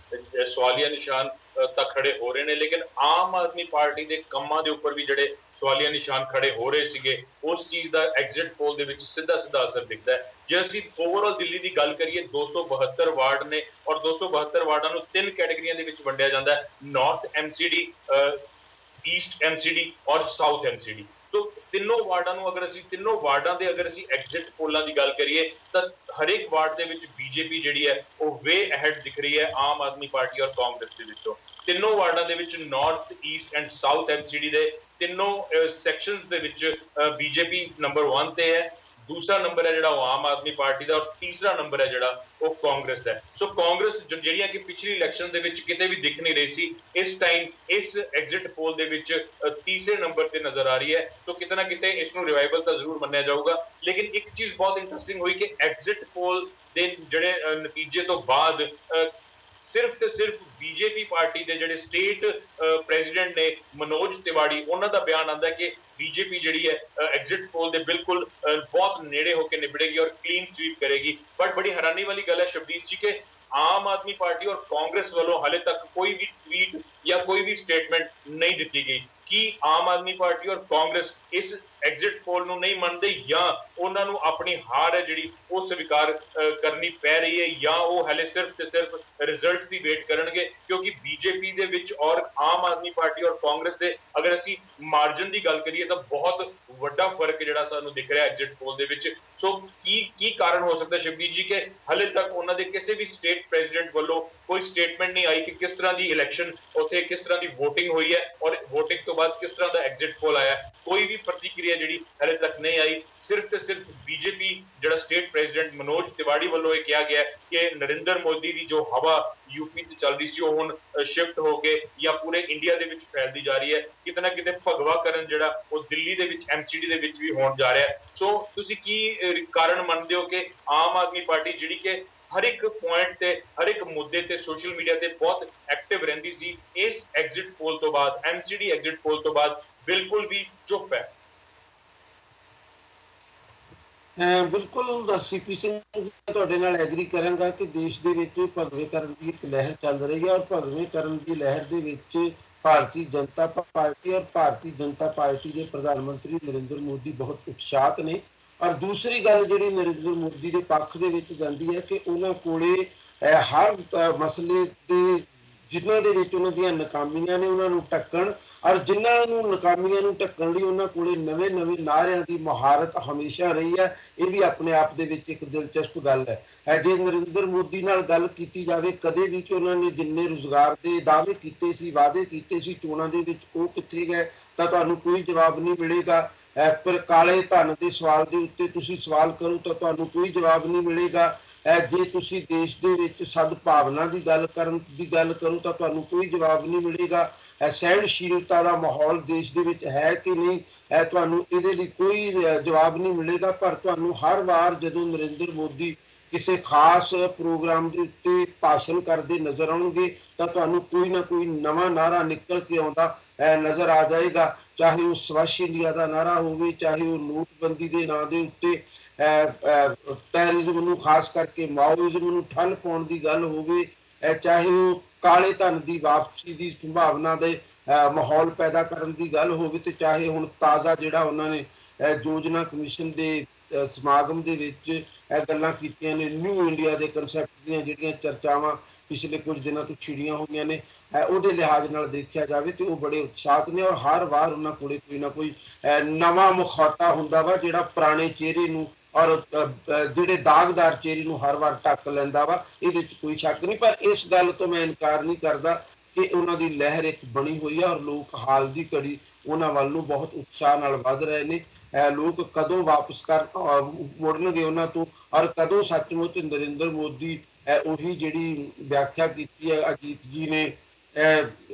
ਸਵਾਲੀਆ ਨਿਸ਼ਾਨ ਤੱਕ ਖੜੇ ਹੋ ਰਹੇ ਨੇ, ਲੇਕਿਨ ਆਮ ਆਦਮੀ ਪਾਰਟੀ ਦੇ ਕੰਮਾਂ ਦੇ ਉੱਪਰ ਵੀ ਜਿਹੜੇ ਸਵਾਲੀਆ ਨਿਸ਼ਾਨ ਖੜੇ ਹੋ ਰਹੇ ਸੀਗੇ, ਉਸ ਚੀਜ਼ ਦਾ ਐਗਜ਼ਿਟ ਪੋਲ ਦੇ ਵਿੱਚ ਸਿੱਧਾ ਸਿੱਧਾ ਅਸਰ ਦਿਖਦਾ ਹੈ। ਜੇ ਅਸੀਂ ਓਵਰਆਲ ਦਿੱਲੀ ਦੀ ਗੱਲ ਕਰੀਏ, 272 ਵਾਰਡ ਨੇ ਔਰ 272 ਵਾਰਡਾਂ ਨੂੰ 3 ਕੈਟੇਗਰੀਆਂ ਦੇ ਵਿੱਚ ਵੰਡਿਆ ਜਾਂਦਾ ਹੈ, ਨਾਰਥ ਐਮਸੀਡੀ, ਈਸਟ ਐਮਸੀਡੀ ਔਰ ਸਾਊਥ ਐਮਸੀਡੀ। ਸੋ ਤਿੰਨੋਂ ਵਾਰਡਾਂ ਨੂੰ ਅਗਰ ਅਸੀਂ ਐਗਜ਼ਿਟ ਪੋਲਾਂ ਦੀ ਗੱਲ ਕਰੀਏ ਤਾਂ ਹਰੇਕ ਵਾਰਡ ਦੇ ਵਿੱਚ ਬੀਜੇਪੀ ਜਿਹੜੀ ਹੈ ਉਹ ਵੇ ਅਹੈਡ ਦਿਖ ਰਹੀ ਹੈ ਆਮ ਆਦਮੀ ਪਾਰਟੀ ਔਰ ਕਾਂਗਰਸ ਦੇ ਵਿੱਚੋਂ। ਤਿੰਨੋਂ ਵਾਰਡਾਂ ਦੇ ਵਿੱਚ north, East and south MCD ਦੇ ਤਿੰਨੋਂ ਸੈਕਸ਼ਨਸ ਦੇ ਵਿੱਚ ਬੀਜੇਪੀ ਨੰਬਰ 1 ਤੇ ਹੈ, ਦੂਸਰਾ ਨੰਬਰ ਹੈ ਜਿਹੜਾ ਉਹ ਆਮ ਆਦਮੀ ਪਾਰਟੀ ਦਾ, ਔਰ ਤੀਸਰਾ ਨੰਬਰ ਹੈ ਜਿਹੜਾ ਉਹ ਕਾਂਗਰਸ ਦਾ। ਸੋ ਕਾਂਗਰਸ ਜਿਹੜੀਆਂ ਕਿ ਪਿਛਲੀ ਇਲੈਕਸ਼ਨ ਦੇ ਵਿੱਚ ਕਿਤੇ ਵੀ ਦਿਖ ਨਹੀਂ ਰਹੀ ਸੀ, ਇਸ ਟਾਈਮ ਇਸ ਐਗਜ਼ਿਟ ਪੋਲ ਦੇ ਵਿੱਚ ਤੀਸਰੇ ਨੰਬਰ ਤੇ ਨਜ਼ਰ ਆ ਰਹੀ ਹੈ। ਸੋ ਕਿਤੇ ਨਾ ਕਿਤੇ ਇਸ ਨੂੰ ਰਿਵਾਈਵਲ ਤਾਂ ਜ਼ਰੂਰ ਮੰਨਿਆ ਜਾਊਗਾ। ਲੇਕਿਨ ਇੱਕ ਚੀਜ਼ ਬਹੁਤ ਇੰਟਰਸਟਿੰਗ ਹੋਈ ਕਿ ਐਗਜ਼ਿਟ ਪੋਲ ਦੇ ਜਿਹੜੇ ਨਤੀਜੇ ਤੋਂ ਬਾਅਦ ਸਿਰਫ ਤੇ ਸਿਰਫ ਬੀਜੇਪੀ ਪਾਰਟੀ ਦੇ ਜਿਹੜੇ ਸਟੇਟ ਪ੍ਰੈਜ਼ੀਡੈਂਟ ਨੇ ਮਨੋਜ ਤਿਵਾੜੀ, ਉਹਨਾਂ ਦਾ ਬਿਆਨ ਆਉਂਦਾ ਕਿ ਬੀਜੇਪੀ ਜਿਹੜੀ ਹੈ ਐਗਜ਼ਿਟ ਪੋਲ ਦੇ ਬਿਲਕੁਲ ਬਹੁਤ ਨੇੜੇ ਹੋ ਕੇ ਨਿਬੜੇਗੀ ਔਰ ਕਲੀਨ ਸਵੀਪ ਕਰੇਗੀ। ਬਟ ਬੜੀ ਹੈਰਾਨੀ ਵਾਲੀ ਗੱਲ ਹੈ ਸ਼ਬਦੀਪ ਜੀ ਕਿ ਆਮ ਆਦਮੀ ਪਾਰਟੀ ਔਰ ਕਾਂਗਰਸ ਵੱਲੋਂ ਹਾਲੇ ਤੱਕ ਕੋਈ ਵੀ ਟਵੀਟ ਜਾਂ ਕੋਈ ਵੀ ਸਟੇਟਮੈਂਟ ਨਹੀਂ ਦਿੱਤੀ ਗਈ। ਕੀ ਆਮ ਆਦਮੀ ਪਾਰਟੀ ਔਰ ਕਾਂਗਰਸ ਇਸ ਐਗਜ਼ਿਟ ਪੋਲ ਨੂੰ ਨਹੀਂ ਮੰਨਦੇ, ਜਾਂ ਉਹਨਾਂ ਨੂੰ ਆਪਣੀ ਹਾਰ ਹੈ ਜਿਹੜੀ ਉਹ ਸਵੀਕਾਰ ਕਰਨੀ ਪੈ ਰਹੀ ਹੈ, ਜਾਂ ਉਹ ਹਲੇ ਸਿਰਫ ਤੇ ਸਿਰਫ ਰਿਜ਼ਲਟ ਦੀ ਵੇਟ ਕਰਨਗੇ? ਕਿਉਂਕਿ ਬੀਜੇਪੀ ਦੇ ਵਿੱਚ ਔਰ ਆਮ ਆਦਮੀ ਪਾਰਟੀ ਔਰ ਕਾਂਗਰਸ ਦੇ ਅਗਰ ਅਸੀਂ ਮਾਰਜਨ ਦੀ ਗੱਲ ਕਰੀਏ ਤਾਂ ਬਹੁਤ ਵੱਡਾ ਫਰਕ ਜਿਹੜਾ ਸਾਨੂੰ ਦਿਖ ਰਿਹਾ ਐਗਜ਼ਿਟ ਪੋਲ ਦੇ ਵਿੱਚ। ਸੋ ਕੀ ਕਾਰਨ ਹੋ ਸਕਦਾ ਸ਼ਬਦੀਪ ਜੀ ਕਿ ਹਲੇ ਤੱਕ ਉਹਨਾਂ ਦੇ ਕਿਸੇ ਵੀ ਸਟੇਟ ਪ੍ਰੈਜ਼ੀਡੈਂਟ ਵੱਲੋਂ ਕੋਈ ਸਟੇਟਮੈਂਟ ਨਹੀਂ ਆਈ ਕਿ ਕਿਸ ਤਰ੍ਹਾਂ ਦੀ ਇਲੈਕਸ਼ਨ ਉੱਥੇ, ਕਿਸ ਤਰ੍ਹਾਂ ਦੀ VOTING ਹੋਈ ਹੈ ਔਰ VOTING ਤੋਂ ਬਾਅਦ ਕਿਸ ਤਰ੍ਹਾਂ ਦਾ ਐਗਜ਼ਿਟ ਪੋਲ ਆਇਆ? ਕੋਈ ਵੀ ਪ੍ਰਤੀਕਿਰਿਆ ਜਿਹੜੀ ਹਲੇ ਤੱਕ ਨਹੀਂ ਆਈ। ਸਿਰਫ ਤੇ ਸਿਰਫ ਬੀਜੇਪੀ ਜਿਹੜਾ ਸਟੇਟ ਪ੍ਰੈਜ਼ੀਡੈਂਟ ਮਨੋਜ ਤਿਵਾੜੀ ਵੱਲੋਂ ਇਹ ਕਿਹਾ ਗਿਆ ਕਿ ਨਰਿੰਦਰ ਮੋਦੀ ਦੀ ਜੋ ਹਵਾ ਯੂਪੀ ਤੇ ਚੱਲ ਰਹੀ ਸੀ ਉਹ ਹੁਣ ਸ਼ਿਫਟ ਹੋ ਕੇ ਜਾਂ ਪੂਰੇ ਇੰਡੀਆ ਦੇ ਵਿੱਚ ਫੈਲਦੀ ਜਾ ਰਹੀ ਹੈ। ਕਿਤੇ ਨਾ ਕਿਤੇ ਭਗਵਾ ਕਰਨ ਜਿਹੜਾ ਉਹ ਦਿੱਲੀ ਦੇ ਵਿੱਚ ਐਮਸੀਡੀ ਦੇ ਵਿੱਚ ਵੀ ਹੋਣ ਜਾ ਰਿਹਾ ਹੈ। ਸੋ ਤੁਸੀਂ ਕੀ ਕਾਰਨ ਮੰਨਦੇ ਹੋ ਕਿ ਆਮ ਆਦਮੀ ਪਾਰਟੀ ਜਿਹੜੀ ਕਿ ਹਰ ਇੱਕ ਪੁਆਇੰਟ ਤੇ, ਹਰ ਇੱਕ ਮੁੱਦੇ ਤੇ ਸੋਸ਼ਲ ਮੀਡੀਆ ਤੇ ਬਹੁਤ ਐਕਟਿਵ ਰਹਿੰਦੀ ਸੀ, ਇਸ ਐਗਜ਼ਿਟ ਪੋਲ ਤੋਂ ਬਾਅਦ, ਐਮਸੀਡੀ ਐਗਜ਼ਿਟ ਪੋਲ ਤੋਂ ਬਾਅਦ ਬਿਲਕੁਲ ਵੀ ਚੁੱਪ ਹੈ? ਬਿਲਕੁਲ ਸੀਪੀ ਸਿੰਘ, ਤੁਹਾਡੇ ਨਾਲ ਐਗਰੀ ਕਰਾਂਗਾ ਕਿ ਦੇਸ਼ ਦੇ ਵਿੱਚ ਭਗਵੇਕਰਨ ਦੀ ਇੱਕ ਲਹਿਰ ਚੱਲ ਰਹੀ ਹੈ ਔਰ ਭਗਵੇਕਰਨ ਦੀ ਲਹਿਰ ਦੇ ਵਿੱਚ ਭਾਰਤੀ ਜਨਤਾ ਪਾਰਟੀ ਔਰ ਭਾਰਤੀ ਜਨਤਾ ਪਾਰਟੀ ਦੇ ਪ੍ਰਧਾਨ ਮੰਤਰੀ ਨਰਿੰਦਰ ਮੋਦੀ ਬਹੁਤ ਉਤਸ਼ਾਹਤ ਨੇ। ਔਰ ਦੂਸਰੀ ਗੱਲ ਜਿਹੜੀ ਨਰਿੰਦਰ ਮੋਦੀ ਦੇ ਪੱਖ ਦੇ ਵਿੱਚ ਜਾਂਦੀ ਹੈ ਕਿ ਉਹਨਾਂ ਕੋਲੇ ਹਰ ਮਸਲੇ ਦੇ ਜਿਨ੍ਹਾਂ ਦੇ ਵਿੱਚ ਉਹਨਾਂ ਦੀਆਂ ਨਾਕਾਮੀਆਂ ਨੇ ਉਹਨਾਂ ਨੂੰ ਢੱਕਣ, ਔਰ ਜਿਨ੍ਹਾਂ ਨੂੰ ਨਾਕਾਮੀਆਂ ਨੂੰ ਢੱਕਣ ਲਈ ਉਹਨਾਂ ਕੋਲੇ ਨਵੇਂ ਨਾਅਰਿਆਂ ਦੀ ਮੁਹਾਰਤ ਹਮੇਸ਼ਾ ਰਹੀ ਹੈ। ਇਹ ਵੀ ਆਪਣੇ ਆਪ ਦੇ ਵਿੱਚ ਇੱਕ ਦਿਲਚਸਪ ਗੱਲ ਹੈ। ਜੇ ਨਰਿੰਦਰ ਮੋਦੀ ਨਾਲ ਗੱਲ ਕੀਤੀ ਜਾਵੇ ਕਦੇ ਵੀ ਕਿ ਉਹਨਾਂ ਨੇ ਜਿੰਨੇ ਰੁਜ਼ਗਾਰ ਦੇ ਦਾਅਵੇ ਕੀਤੇ ਸੀ, ਵਾਅਦੇ ਕੀਤੇ ਸੀ ਚੋਣਾਂ ਦੇ ਵਿੱਚ, ਉਹ ਕਿੱਥੇ ਗਏ, ਤਾਂ ਤੁਹਾਨੂੰ ਕੋਈ ਜਵਾਬ ਨਹੀਂ ਮਿਲੇਗਾ। ਪਰ ਕਾਲੇ ਧਨ ਦੇ ਸਵਾਲ ਦੇ ਉੱਤੇ ਤੁਸੀਂ ਸਵਾਲ ਕਰੋ ਤਾਂ ਤੁਹਾਨੂੰ ਕੋਈ ਜਵਾਬ ਨਹੀਂ ਮਿਲੇਗਾ। ਜੇ ਤੁਸੀਂ ਦੇਸ਼ ਦੇ ਵਿੱਚ ਸਦਭਾਵਨਾ ਦੀ ਗੱਲ ਕਰੋ ਤਾਂ ਤੁਹਾਨੂੰ ਕੋਈ ਜਵਾਬ ਨਹੀਂ ਮਿਲੇਗਾ। ਸਹਿਣਸ਼ੀਲਤਾ ਦਾ ਮਾਹੌਲ ਦੇਸ਼ ਦੇ ਵਿੱਚ ਹੈ ਕਿ ਨਹੀਂ, ਤੁਹਾਨੂੰ ਇਹਦੇ ਲਈ ਕੋਈ ਜਵਾਬ ਨਹੀਂ ਮਿਲੇਗਾ। ਪਰ ਤੁਹਾਨੂੰ ਹਰ ਵਾਰ ਜਦੋਂ ਨਰਿੰਦਰ ਮੋਦੀ ਕਿਸੇ ਖਾਸ ਪ੍ਰੋਗਰਾਮ ਦੇ ਉੱਤੇ ਭਾਸ਼ਣ ਕਰਦੇ ਨਜ਼ਰ ਆਉਣਗੇ ਤਾਂ ਤੁਹਾਨੂੰ ਕੋਈ ਨਾ ਕੋਈ ਨਵਾਂ ਨਾਅਰਾ ਨਿਕਲ ਕੇ ਆਉਂਦਾ ਨਜ਼ਰ ਆ ਜਾਏਗਾ। ਚਾਹੇ ਉਹ ਸਵੱਛ ਇੰਡੀਆ ਦਾ ਨਾਅਰਾ ਹੋਵੇ, ਚਾਹੇ ਉਹ ਨੋਟਬੰਦੀ ਦੇ ਨਾਂ ਦੇ ਉੱਤੇ ਟੈਰਰਿਜ਼ਮ ਨੂੰ, ਖਾਸ ਕਰਕੇ ਮਾਓਇਜ਼ਮ ਨੂੰ ਠੱਲ ਪਾਉਣ ਦੀ ਗੱਲ ਹੋਵੇ, ਚਾਹੇ ਉਹ ਕਾਲੇ ਧਨ ਦੀ ਵਾਪਸੀ ਦੀ ਸੰਭਾਵਨਾ ਦੇ ਮਾਹੌਲ ਪੈਦਾ ਕਰਨ ਦੀ ਗੱਲ ਹੋਵੇ, ਤੇ ਚਾਹੇ ਹੁਣ ਤਾਜ਼ਾ ਜਿਹੜਾ ਉਹਨਾਂ ਨੇ ਯੋਜਨਾ ਕਮਿਸ਼ਨ ਦੇ ਸਮਾਗਮ ਦੇ ਵਿੱਚ ਇਹ ਗੱਲਾਂ ਕੀਤੀਆਂ ਨੇ, ਨਿਊ ਇੰਡੀਆ ਦੇ ਕਨਸੈਪਟ ਦੀਆਂ ਜਿਹੜੀਆਂ ਚਰਚਾਵਾਂ ਪਿਛਲੇ ਕੁਝ ਦਿਨਾਂ ਤੋਂ ਛਿੜੀਆਂ ਹੋਈਆਂ ਨੇ, ਉਹਦੇ ਲਿਹਾਜ਼ ਨਾਲ ਦੇਖਿਆ ਜਾਵੇ ਤੇ ਉਹ ਬੜੇ ਉਤਸ਼ਾਹਤ ਨੇ। ਔਰ ਹਰ ਵਾਰ ਉਹਨਾਂ ਕੋਲੇ ਕੋਈ ਨਾ ਕੋਈ ਨਵਾਂ ਮੁਖੌਟਾ ਹੁੰਦਾ ਵਾ ਜਿਹੜਾ ਪੁਰਾਣੇ ਚਿਹਰੇ ਨੂੰ ਔਰ ਜਿਹੜੇ ਦਾਗਦਾਰ ਚਿਹਰੇ ਨੂੰ ਹਰ ਵਾਰ ਢੱਕ ਲੈਂਦਾ ਵਾ। ਇਹਦੇ ਵਿੱਚ ਕੋਈ ਸ਼ੱਕ ਨਹੀਂ। ਪਰ ਇਸ ਗੱਲ ਤੋਂ ਮੈਂ ਇਨਕਾਰ ਨਹੀਂ ਕਰਦਾ ਕਿ ਉਹਨਾਂ ਦੀ ਲਹਿਰ ਇੱਕ ਬਣੀ ਹੋਈ ਹੈ ਔਰ ਲੋਕ ਹਾਲ ਦੀ ਘੜੀ ਉਹਨਾਂ ਵੱਲ ਨੂੰ ਬਹੁਤ ਉਤਸ਼ਾਹ ਨਾਲ ਵੱਧ ਰਹੇ ਨੇ। ਲੋਕ ਕਦੋਂ ਵਾਪਸ ਮੁੜਨਗੇ ਉਹਨਾਂ ਤੋਂ, ਔਰ ਕਦੋਂ ਸੱਚਮੁੱਚ ਨਰਿੰਦਰ ਮੋਦੀ ਉਹੀ ਜਿਹੜੀ ਵਿਆਖਿਆ ਕੀਤੀ ਹੈ ਅਜੀਤ ਜੀ ਨੇ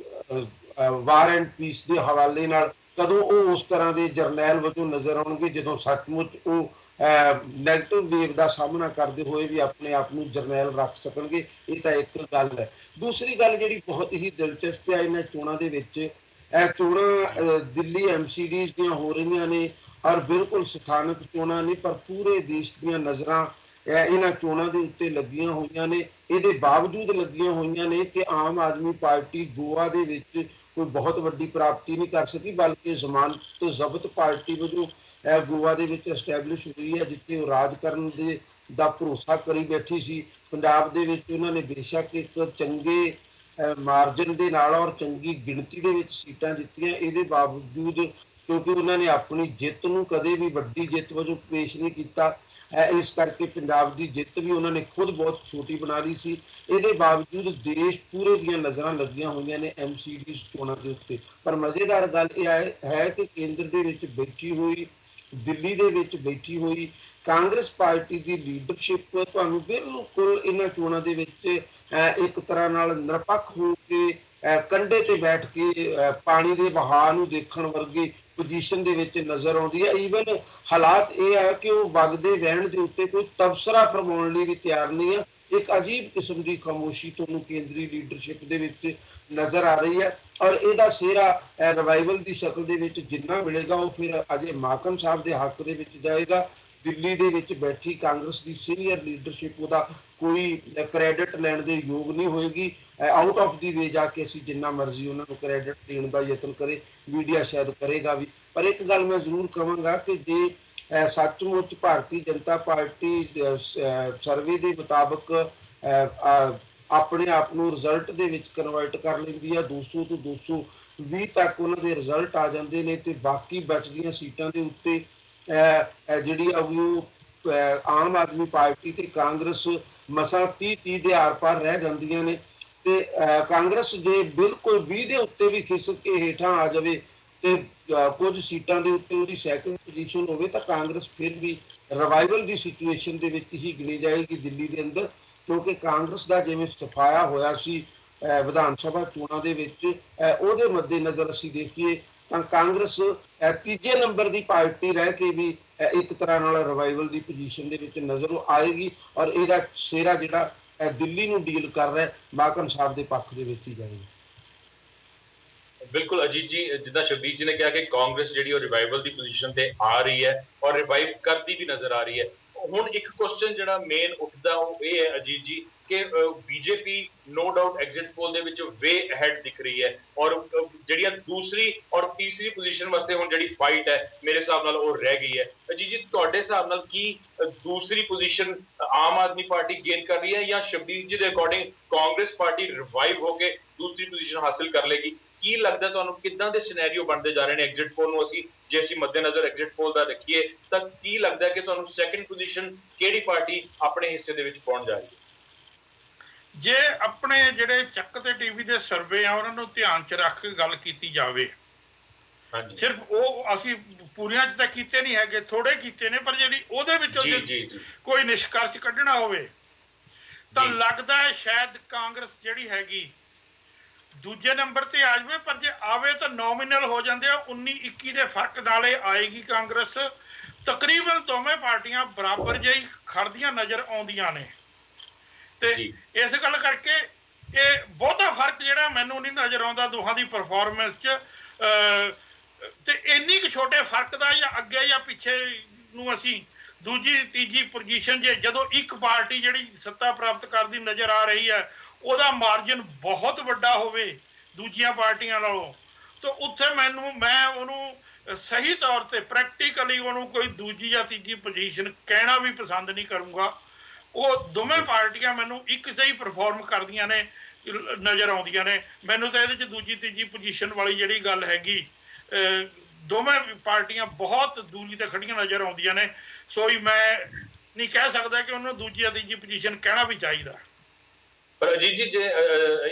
ਵਾਰ ਐਂਡ ਪੀਸ ਦੇ ਹਵਾਲੇ ਨਾਲ, ਕਦੋਂ ਉਹ ਉਸ ਤਰ੍ਹਾਂ ਦੇ ਜਰਨੈਲ ਵਜੋਂ ਨਜ਼ਰ ਆਉਣਗੇ ਜਦੋਂ ਸੱਚਮੁੱਚ ਉਹ ਨੈਗੇਟਿਵ ਵੇਵ ਦਾ ਸਾਹਮਣਾ ਕਰਦੇ ਹੋਏ ਵੀ ਆਪਣੇ ਆਪ ਨੂੰ ਜਰਨੈਲ ਰੱਖ ਸਕਣਗੇ। ਇਹ ਤਾਂ ਇੱਕ ਗੱਲ ਹੈ। ਦੂਸਰੀ ਗੱਲ ਜਿਹੜੀ ਬਹੁਤ ਹੀ ਦਿਲਚਸਪ ਹੈ ਇਹਨਾਂ ਚੋਣਾਂ ਦੇ ਵਿੱਚ, ਇਹ ਚੋਣਾਂ ਦਿੱਲੀ ਐਮਸੀਡੀਜ਼ ਦੀਆਂ ਹੋ ਰਹੀਆਂ ਨੇ ਔਰ ਬਿਲਕੁਲ ਸਥਾਨਕ ਚੋਣਾਂ ਨੇ, ਪਰ ਪੂਰੇ ਦੇਸ਼ ਦੀਆਂ ਨਜ਼ਰਾਂ ਇਹਨਾਂ ਚੋਣਾਂ ਦੇ ਉੱਤੇ ਲੱਗੀਆਂ ਹੋਈਆਂ ਨੇ। ਇਹਦੇ ਬਾਵਜੂਦ ਲੱਗੀਆਂ ਹੋਈਆਂ ਨੇ ਕਿ ਆਮ ਆਦਮੀ ਪਾਰਟੀ ਗੋਆ ਦੇ ਵਿੱਚ ਕੋਈ ਬਹੁਤ ਵੱਡੀ ਪ੍ਰਾਪਤੀ ਨਹੀਂ ਕਰ ਸਕੀ, ਬਲਕਿ ਜ਼ਮਾਨਤ ਜ਼ਬਤ ਪਾਰਟੀ ਵਜੋਂ ਗੋਆ ਦੇ ਵਿੱਚ ਐਸਟੈਬਲਿਸ਼ ਹੋਈ ਹੈ, ਜਿੱਥੇ ਉਹ ਰਾਜ ਕਰਨ ਦਾ ਭਰੋਸਾ ਕਰੀ ਬੈਠੀ ਸੀ। ਪੰਜਾਬ ਦੇ ਵਿੱਚ ਉਹਨਾਂ ਨੇ ਬੇਸ਼ੱਕ ਇੱਕ ਚੰਗੇ ਮਾਰਜਨ ਦੇ ਨਾਲ ਔਰ ਚੰਗੀ ਗਿਣਤੀ ਦੇ ਵਿੱਚ ਸੀਟਾਂ ਜਿੱਤੀਆਂ, ਇਹਦੇ ਬਾਵਜੂਦ ਕਿਉਂਕਿ ਉਹਨਾਂ ਨੇ ਆਪਣੀ ਜਿੱਤ ਨੂੰ ਕਦੇ ਵੀ ਵੱਡੀ ਜਿੱਤ ਵਜੋਂ ਪੇਸ਼ ਨਹੀਂ ਕੀਤਾ, ਇਸ ਕਰਕੇ ਪੰਜਾਬ ਦੀ ਜਿੱਤ ਵੀ ਉਹਨਾਂ ਨੇ ਖੁਦ ਬਹੁਤ ਛੋਟੀ ਬਣਾ ਲਈ ਸੀ। ਇਹਦੇ ਬਾਵਜੂਦ ਦੇਸ਼ ਪੂਰੇ ਦੀਆਂ ਨਜ਼ਰਾਂ ਲੱਗੀਆਂ ਹੋਈਆਂ ਨੇ MCD ਚੋਣਾਂ ਦੇ ਉੱਤੇ। ਪਰ ਮਜ਼ੇਦਾਰ ਗੱਲ ਇਹ ਹੈ ਕਿ ਕੇਂਦਰ ਦੇ ਵਿੱਚ ਬੈਠੀ ਹੋਈ, ਦਿੱਲੀ ਦੇ ਵਿੱਚ ਬੈਠੀ ਹੋਈ ਕਾਂਗਰਸ ਪਾਰਟੀ ਦੀ ਲੀਡਰਸ਼ਿਪ ਤੁਹਾਨੂੰ ਬਿਲਕੁਲ ਇਹਨਾਂ ਚੋਣਾਂ ਦੇ ਵਿੱਚ ਇੱਕ ਤਰ੍ਹਾਂ ਨਾਲ ਨਿਰਪੱਖ ਹੋ ਕੇ ਕੰਢੇ ਤੇ ਬੈਠ ਕੇ ਪਾਣੀ ਦੇ ਵਹਾਅ ਨੂੰ ਦੇਖਣ ਵਰਗੀ ਪੋਜੀਸ਼ਨ ਦੇ ਵਿੱਚ ਨਜ਼ਰ ਆਉਂਦੀ ਹੈ। ਈਵਨ ਹਾਲਾਤ ਇਹ ਹੈ ਕਿ ਉਹ ਵਗਦੇ ਵਹਿਣ ਦੇ ਉੱਤੇ ਕੋਈ ਤਬਸਰਾ ਫਰਮਾਉਣ ਲਈ ਵੀ ਤਿਆਰ ਨਹੀਂ ਹੈ। ਇੱਕ ਅਜੀਬ ਕਿਸਮ ਦੀ ਖਾਮੋਸ਼ੀ ਤੁਹਾਨੂੰ ਕੇਂਦਰੀ ਲੀਡਰਸ਼ਿਪ ਦੇ ਵਿੱਚ ਨਜ਼ਰ ਆ ਰਹੀ ਹੈ ਔਰ ਇਹਦਾ ਸਿਹਰਾ ਰਿਵਾਈਵਲ ਦੀ ਸ਼ਕਲ ਦੇ ਵਿੱਚ ਜਿੰਨਾ ਮਿਲੇਗਾ ਉਹ ਫਿਰ ਅਜੇ ਮਾਕਨ ਸਾਹਿਬ ਦੇ ਹੱਕ ਦੇ ਵਿੱਚ ਜਾਏਗਾ। ਦਿੱਲੀ ਦੇ ਵਿੱਚ ਬੈਠੀ ਕਾਂਗਰਸ ਦੀ ਸੀਨੀਅਰ ਲੀਡਰਸ਼ਿਪ ਉਹਦਾ ਕੋਈ ਕ੍ਰੈਡਿਟ ਲੈਣ ਦੇ ਯੋਗ ਨਹੀਂ ਹੋਏਗੀ। ਆਊਟ ਆਫ ਦੀ ਵੇ ਜਾ ਕੇ ਅਸੀਂ ਜਿੰਨਾ ਮਰਜ਼ੀ ਉਹਨਾਂ ਨੂੰ ਕ੍ਰੈਡਿਟ ਦੇਣ ਦਾ ਯਤਨ ਕਰੇ, ਮੀਡੀਆ ਸ਼ਾਇਦ ਕਰੇਗਾ ਵੀ। ਪਰ ਇੱਕ ਗੱਲ ਮੈਂ ਜ਼ਰੂਰ ਕਹਾਂਗਾ ਕਿ ਜੇ ਸੱਚਮੁੱਚ ਭਾਰਤੀ ਜਨਤਾ ਪਾਰਟੀ ਸਰਵੇ ਦੇ ਮੁਤਾਬਕ ਆਪਣੇ ਆਪ ਨੂੰ ਰਿਜ਼ਲਟ ਦੇ ਵਿੱਚ ਕਨਵਰਟ ਕਰ ਲੈਂਦੀ ਹੈ, 200 ਤੋਂ 220 ਤੱਕ ਉਹਨਾਂ ਦੇ ਰਿਜ਼ਲਟ ਆ ਜਾਂਦੇ ਨੇ, ਤੇ ਬਾਕੀ ਬਚਦੀਆਂ ਸੀਟਾਂ ਦੇ ਉੱਤੇ ਜਿਹੜੀ ਉਹ ਆਮ ਆਦਮੀ ਪਾਰਟੀ ਤੇ ਕਾਂਗਰਸ ਮਸਾਂ 30 ਦੇ ਆਰ ਪਾਰ ਰਹਿ ਜਾਂਦੀਆਂ ਨੇ। ਤੇ ਕਾਂਗਰਸ ਜੇ ਬਿਲਕੁਲ 20 ਦੇ ਉੱਤੇ ਵੀ ਖਿਸਕ ਕੇ ਹੇਠਾਂ ਆ ਜਾਵੇ ਤੇ ਕੁਝ ਸੀਟਾਂ ਦੇ ਉੱਤੇ ਉਹਦੀ ਸੈਕੰਡ ਪੋਜੀਸ਼ਨ ਹੋਵੇ ਤਾਂ ਕਾਂਗਰਸ ਫਿਰ ਵੀ ਰਿਵਾਈਵਲ ਦੀ ਸਿਚੁਏਸ਼ਨ ਦੇ ਵਿੱਚ ਹੀ ਗਿਣੀ ਜਾਏਗੀ ਦਿੱਲੀ ਦੇ ਅੰਦਰ, ਕਿਉਂਕਿ ਕਾਂਗਰਸ ਦਾ ਜਿਵੇਂ ਸਫਾਇਆ ਹੋਇਆ ਸੀ ਵਿਧਾਨ ਸਭਾ ਚੋਣਾਂ ਦੇ ਵਿੱਚ, ਉਹਦੇ ਮੱਦੇਨਜ਼ਰ ਅਸੀਂ ਦੇਖੀਏ ਤਾਂ ਕਾਂਗਰਸ ਤੀਜੇ ਨੰਬਰ ਦੀ ਪਾਰਟੀ ਰਹਿ ਕੇ ਵੀ ਇੱਕ ਤਰ੍ਹਾਂ ਨਾਲ ਰਿਵਾਈਵਲ ਦੀ ਪੋਜੀਸ਼ਨ ਦੇ ਵਿੱਚ ਨਜ਼ਰ ਆਏਗੀ ਔਰ ਇਹਦਾ ਸਿਹਰਾ ਜਿਹੜਾ ਦਿੱਲੀ ਨੂੰ ਡੀਲ ਕਰ ਰਿਹਾ ਮਾਕਨ ਸਾਹਿਬ ਦੇ ਪੱਖ ਦੇ ਵਿੱਚ ਹੀ ਜਾਏਗਾ। ਬਿਲਕੁਲ ਅਜੀਤ ਜੀ, ਜਿੱਦਾਂ ਸ਼ਬੀਰ ਜੀ ਨੇ ਕਿਹਾ ਕਿ ਕਾਂਗਰਸ ਜਿਹੜੀ ਉਹ ਰਿਵਾਈਵਲ ਦੀ ਪੋਜੀਸ਼ਨ ਤੇ ਆ ਰਹੀ ਹੈ ਔਰ ਰਿਵਾਈਵ ਕਰਦੀ ਵੀ ਨਜ਼ਰ ਆ ਰਹੀ ਹੈ। ਹੁਣ ਇੱਕ ਕੁਐਸਚਨ ਜਿਹੜਾ ਮੇਨ ਉੱਠਦਾ ਉਹ ਇਹ ਹੈ ਅਜੀਤ ਜੀ ਕਿ BJP no doubt exit poll ਦੇ ਵਿੱਚ ਵੇ ਅਹੈਡ ਦਿਖ ਰਹੀ ਹੈ ਔਰ ਜਿਹੜੀਆਂ ਦੂਸਰੀ ਔਰ ਤੀਸਰੀ ਪੋਜੀਸ਼ਨ ਵਾਸਤੇ ਹੁਣ ਜਿਹੜੀ ਫਾਈਟ ਹੈ ਮੇਰੇ ਹਿਸਾਬ ਨਾਲ ਉਹ ਰਹਿ ਗਈ ਹੈ। ਅਜੀਤ ਜੀ, ਤੁਹਾਡੇ ਹਿਸਾਬ ਨਾਲ ਕੀ ਦੂਸਰੀ position Aam Aadmi party gain ਕਰ ਰਹੀ ਹੈ ਜਾਂ ਸ਼ਬੀਰ ਜੀ ਦੇ ਅਕੋਰਡਿੰਗ ਕਾਂਗਰਸ ਪਾਰਟੀ ਰਿਵਾਈਵ ਹੋ ਕੇ ਦੂਸਰੀ ਪੋਜੀਸ਼ਨ ਹਾਸਿਲ ਕਰ ਲੇਗੀ? ਕੀ ਲੱਗਦਾ ਤੁਹਾਨੂੰ ਕਿੱਦਾਂ ਦੇ ਸਿਨੈਰੀਓ ਬਣਦੇ ਜਾ ਰਹੇ ਨੇ ਐਗਜ਼ਿਟ ਪੋਲ ਨੂੰ ਜੇ ਅਸੀਂ ਮੱਦੇਨਜ਼ਰ ਐਗਜ਼ਿਟ ਪੋਲ ਦਾ ਰੱਖੀਏ ਤਾਂ ਕੀ ਲੱਗਦਾ ਕਿ ਤੁਹਾਨੂੰ ਸੈਕੰਡ ਪੋਜੀਸ਼ਨ ਕਿਹੜੀ ਪਾਰਟੀ ਆਪਣੇ ਹਿੱਸੇ ਦੇ ਵਿੱਚ ਪਹੁੰਚ ਜਾ ਰਹੀ ਹੈ? ਜੇ ਆਪਣੇ ਜਿਹੜੇ ਚੱਕ ਤੇ ਟੀਵੀ ਦੇ ਸਰਵੇ ਆ ਉਹਨਾਂ ਨੂੰ ਧਿਆਨ ਚ ਰੱਖ ਕੇ ਗੱਲ ਕੀਤੀ ਜਾਵੇ, ਸਿਰਫ ਉਹ ਅਸੀਂ ਪੂਰੀਆਂ ਚ ਤਾਂ ਕੀਤੇ ਨਹੀਂ ਹੈਗੇ, ਥੋੜੇ ਕੀਤੇ ਨੇ, ਪਰ ਜਿਹੜੀ ਉਹਦੇ ਵਿੱਚੋਂ ਕੋਈ ਨਿਸ਼ਕਰਸ਼ ਕੱਢਣਾ ਹੋਵੇ ਤਾਂ ਲੱਗਦਾ ਹੈ ਸ਼ਾਇਦ ਕਾਂਗਰਸ ਜਿਹੜੀ ਹੈਗੀ ਦੂਜੇ ਨੰਬਰ ਤੇ ਆ ਜਾਵੇ, ਪਰ ਜੇ ਆਵੇ ਤਾਂ ਨੋਮੀਨਲ ਹੋ ਜਾਂਦੇ ਆ 19-21 ਦੇ ਫਰਕ ਨਾਲੇ ਆਏਗੀ ਕਾਂਗਰਸ। ਤਕਰੀਬਨ ਦੋਵੇਂ ਪਾਰਟੀਆਂ ਬਰਾਬਰ ਜਿਹੀ ਖੜਦੀਆਂ ਨਜ਼ਰ ਆਉਂਦੀਆਂ ਨੇ ਤੇ ਇਸ ਗੱਲ ਕਰਕੇ ਇਹ ਬਹੁਤਾ ਫਰਕ ਜਿਹੜਾ ਮੈਨੂੰ ਨਹੀਂ ਨਜ਼ਰ ਆਉਂਦਾ ਦੋਹਾਂ ਦੀ ਪਰਫਾਰਮੈਂਸ 'ਚ। ਤੇ ਇੰਨੀ ਕੁ ਛੋਟੇ ਫਰਕ ਦਾ ਜਾਂ ਅੱਗੇ ਜਾਂ ਪਿੱਛੇ ਨੂੰ ਅਸੀਂ ਦੂਜੀ ਤੀਜੀ ਪੋਜੀਸ਼ਨ ਜਦੋਂ ਇੱਕ ਪਾਰਟੀ ਜਿਹੜੀ ਸੱਤਾ ਪ੍ਰਾਪਤ ਕਰਦੀ ਨਜ਼ਰ ਆ ਰਹੀ ਹੈ ਉਹਦਾ ਮਾਰਜਨ ਬਹੁਤ ਵੱਡਾ ਹੋਵੇ ਦੂਜੀਆਂ ਪਾਰਟੀਆਂ ਨਾਲੋਂ, ਤਾਂ ਉੱਥੇ ਮੈਂ ਉਹਨੂੰ ਸਹੀ ਤੌਰ ਤੇ ਪ੍ਰੈਕਟੀਕਲੀ ਉਹਨੂੰ ਕੋਈ ਦੂਜੀ ਜਾਂ ਤੀਜੀ ਪੋਜੀਸ਼ਨ ਕਹਿਣਾ ਵੀ ਪਸੰਦ ਨਹੀਂ ਕਰੂੰਗਾ। ਉਹ ਦੋਵੇਂ ਪਾਰਟੀਆਂ ਮੈਨੂੰ ਇੱਕ ਸਹੀ ਪਰਫਾਰਮ ਕਰਦੀਆਂ ਨੇ ਨਜ਼ਰ ਆਉਂਦੀਆਂ ਨੇ ਮੈਨੂੰ ਤਾਂ ਇਹਦੇ 'ਚ ਦੂਜੀ ਤੀਜੀ ਪੋਜੀਸ਼ਨ ਵਾਲੀ ਜਿਹੜੀ ਗੱਲ ਹੈਗੀ ਦੋਵੇਂ ਪਾਰਟੀਆਂ ਬਹੁਤ ਦੂਰੀ ਤੇ ਖੜੀਆਂ ਨਜ਼ਰ ਆਉਂਦੀਆਂ ਨੇ। ਸੋ ਹੀ ਮੈਂ ਨਹੀਂ ਕਹਿ ਸਕਦਾ ਕਿ ਉਹਨੂੰ ਦੂਜੀ ਜਾਂ ਤੀਜੀ ਪੋਜੀਸ਼ਨ ਕਹਿਣਾ ਵੀ ਚਾਹੀਦਾ। ਪਰ ਅਜੀਤ ਜੀ, ਜੇ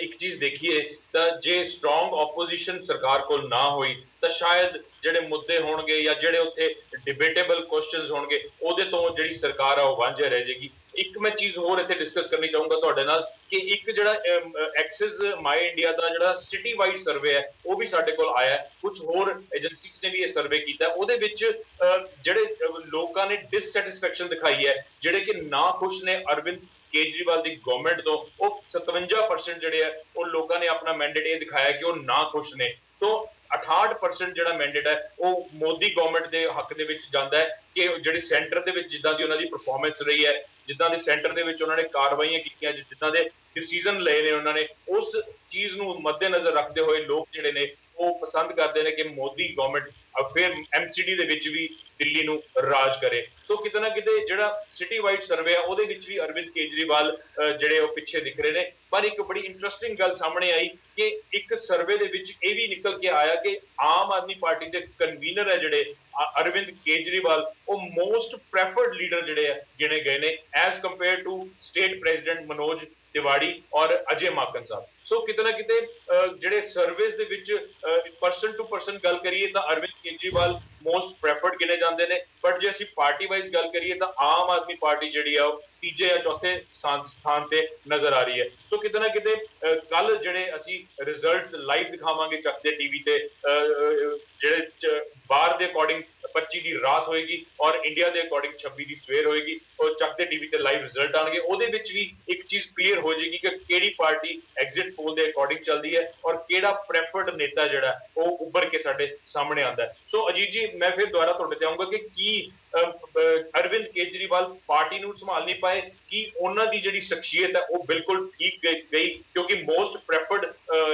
ਇੱਕ ਚੀਜ਼ ਦੇਖੀਏ ਤਾਂ ਜੇ ਸਟਰੋਂਗ ਆਪੋਜੀਸ਼ਨ ਸਰਕਾਰ ਕੋਲ ਨਾ ਹੋਈ ਤਾਂ ਸ਼ਾਇਦ ਜਿਹੜੇ ਮੁੱਦੇ ਹੋਣਗੇ ਜਾਂ ਜਿਹੜੇ ਉੱਥੇ ਡਿਬੇਟੇਬਲ ਕੁਐਸਚਨਸ ਹੋਣਗੇ ਉਹਦੇ ਤੋਂ ਜਿਹੜੀ ਸਰਕਾਰ ਆ ਉਹ ਵਾਂਝੇ ਰਹਿ ਜਾਏਗੀ। ਇੱਕ ਮੈਂ ਚੀਜ਼ ਹੋਰ ਇੱਥੇ ਡਿਸਕਸ ਕਰਨੀ ਚਾਹੂੰਗਾ ਤੁਹਾਡੇ ਨਾਲ ਕਿ ਇੱਕ ਜਿਹੜਾ ਐਕਸਿਸ ਮਾਈ ਇੰਡੀਆ ਦਾ ਜਿਹੜਾ ਸਿਟੀ ਵਾਈਡ ਸਰਵੇ ਹੈ ਉਹ ਵੀ ਸਾਡੇ ਕੋਲ ਆਇਆ ਹੈ, ਕੁਝ ਹੋਰ ਏਜੰਸੀਜ਼ ਨੇ ਵੀ ਇਹ ਸਰਵੇ ਕੀਤਾ। ਉਹਦੇ ਵਿੱਚ ਜਿਹੜੇ ਲੋਕਾਂ ਨੇ ਡਿਸਸੈਟਿਸਫੈਕਸ਼ਨ ਦਿਖਾਈ ਹੈ, ਜਿਹੜੇ ਕਿ ਨਾ ਖੁਸ਼ ਨੇ ਅਰਵਿੰਦ ਕੇਜਰੀਵਾਲ ਦੀ ਗਵਰਨਮੈਂਟ ਤੋਂ, ਉਹ 57% ਜਿਹੜੇ ਆ ਉਹ ਲੋਕਾਂ ਨੇ ਆਪਣਾ ਮੈਂਡੇਟ ਇਹ ਦਿਖਾਇਆ ਕਿ ਉਹ ਨਾ ਖੁਸ਼ ਨੇ। ਸੋ 68% ਜਿਹੜਾ ਮੈਂਡੇਟ ਹੈ ਉਹ ਮੋਦੀ ਗਵਰਨਮੈਂਟ ਦੇ ਹੱਕ ਦੇ ਵਿੱਚ ਜਾਂਦਾ ਹੈ ਕਿ ਜਿਹੜੀ ਸੈਂਟਰ ਦੇ ਵਿੱਚ ਜਿੱਦਾਂ ਦੀ ਉਹਨਾਂ ਦੀ ਪਰਫਾਰਮੈਂਸ ਰਹੀ ਹੈ ਜਿੱਦਾਂ ਦੇ ਸੈਂਟਰ ਦੇ ਵਿੱਚ ਉਹਨਾਂ ਨੇ ਕਾਰਵਾਈਆਂ ਕੀਤੀਆਂ, ਜਿੱਦਾਂ ਦੇ ਡਿਸੀਜਨ ਲਏ ਨੇ ਉਹਨਾਂ ਨੇ, ਉਸ ਚੀਜ਼ ਨੂੰ ਮੱਦੇਨਜ਼ਰ ਰੱਖਦੇ ਹੋਏ ਲੋਕ ਜਿਹੜੇ ਨੇ ਉਹ ਪਸੰਦ ਕਰਦੇ ਨੇ ਕਿ ਮੋਦੀ ਗਵਰਨਮੈਂਟ ਫਿਰ ਐਮਸੀਡੀ ਦੇ ਵਿੱਚ ਵੀ ਦਿੱਲੀ ਨੂੰ ਰਾਜ ਕਰੇ। ਸੋ ਕਿਤੇ ਨਾ ਕਿਤੇ ਜਿਹੜਾ ਸਿਟੀ ਵਾਈਡ ਸਰਵੇ ਆ ਉਹਦੇ ਵਿੱਚ ਵੀ ਅਰਵਿੰਦ ਕੇਜਰੀਵਾਲ ਜਿਹੜੇ ਉਹ ਪਿੱਛੇ ਦਿਖ ਰਹੇ ਨੇ। ਪਰ ਇੱਕ ਬੜੀ ਇੰਟਰਸਟਿੰਗ ਗੱਲ ਸਾਹਮਣੇ ਆਈ ਕਿ ਇੱਕ ਸਰਵੇ ਦੇ ਵਿੱਚ ਇਹ ਵੀ ਨਿਕਲ ਕੇ ਆਇਆ ਕਿ ਆਮ ਆਦਮੀ ਪਾਰਟੀ ਦੇ ਕਨਵੀਨਰ ਹੈ ਜਿਹੜੇ ਅਰਵਿੰਦ ਕੇਜਰੀਵਾਲ, ਉਹ ਮੋਸਟ ਪ੍ਰੈਫਰਡ ਲੀਡਰ ਜਿਹੜੇ ਆ ਗਿਣੇ ਗਏ ਨੇ as compared to state president Manoj Tiwari ਔਰ ਅਜੇ ਮਾਕਨ ਸਾਹਿਬ। ਸੋ ਕਿਤੇ ਨਾ ਕਿਤੇ ਜਿਹੜੇ ਸਰਵੇਸ ਦੇ ਵਿੱਚ ਪਰਸਨ ਟੂ ਪਰਸਨ ਗੱਲ ਕਰੀਏ ਤਾਂ ਅਰਵਿੰਦ ਕੇਜਰੀਵਾਲ ਮੋਸਟ ਪ੍ਰੈਫਰਡ ਗਿਣੇ ਜਾਂਦੇ ਨੇ, ਬਟ ਜੇ ਅਸੀਂ ਪਾਰਟੀ ਵਾਈਜ਼ ਗੱਲ ਕਰੀਏ ਤਾਂ ਆਮ ਆਦਮੀ ਪਾਰਟੀ ਜਿਹੜੀ ਆ ਉਹ ਤੀਜੇ ਜਾਂ ਚੌਥੇ ਸਥਾਨ ਤੇ ਨਜ਼ਰ ਆ ਰਹੀ ਹੈ। ਸੋ ਕਿਤੇ ਨਾ ਕਿਤੇ ਕੱਲ ਜਿਹੜੇ ਅਸੀਂ ਰਿਜ਼ਲਟਸ ਲਾਈਵ ਦਿਖਾਵਾਂਗੇ ਚੱਕ ਦੇ ਟੀਵੀ ਤੇ, ਜਿਹੜੇ ਬਾਹਰ ਦੇ ਅਕੋਰਡਿੰਗ 25 ਦੀ ਰਾਤ ਹੋਏਗੀ ਔਰ ਇੰਡੀਆ ਦੇ ਅਕੋਰਡਿੰਗ 26 ਦੀ ਸਵੇਰ ਹੋਏਗੀ, ਉਹ ਚੱਕ ਦੇ ਟੀਵੀ ਤੇ ਲਾਈਵ ਰਿਜ਼ਲਟ ਆਣਗੇ। ਉਹਦੇ ਵਿੱਚ ਵੀ ਇੱਕ ਚੀਜ਼ ਕਲੀਅਰ ਹੋ ਜਾਏਗੀ ਕਿ ਕਿਹੜੀ ਪਾਰਟੀ ਐਗਜ਼ਿਟ ਪੋਲ ਦੇ ਅਕੋਰਡਿੰਗ ਚੱਲਦੀ ਹੈ ਔਰ ਕਿਹੜਾ ਪ੍ਰੈਫਰਡ ਨੇਤਾ ਜਿਹੜਾ ਉਹ ਉੱਭਰ ਕੇ ਸਾਡੇ ਸਾਹਮਣੇ ਆਉਂਦਾ ਹੈ। ਸੋ ਅਜੀਤ ਜੀ, ਮੈਂ ਫਿਰ ਦੁਬਾਰਾ ਤੁਹਾਡੇ ਤੇ ਆਉਂਗਾ ਕਿ ਕੀ ਅਰਵਿੰਦ ਕੇਜਰੀਵਾਲ ਪਾਰਟੀ ਨੂੰ ਸੰਭਾਲ ਨਹੀਂ ਪਾਏ, ਕਿ ਉਹਨਾਂ ਦੀ ਜਿਹੜੀ ਸ਼ਖਸੀਅਤ ਹੈ ਉਹ ਬਿਲਕੁਲ ਠੀਕ ਗਈ ਕਿਉਂਕਿ ਮੋਸਟ ਪ੍ਰੈਫਰਡ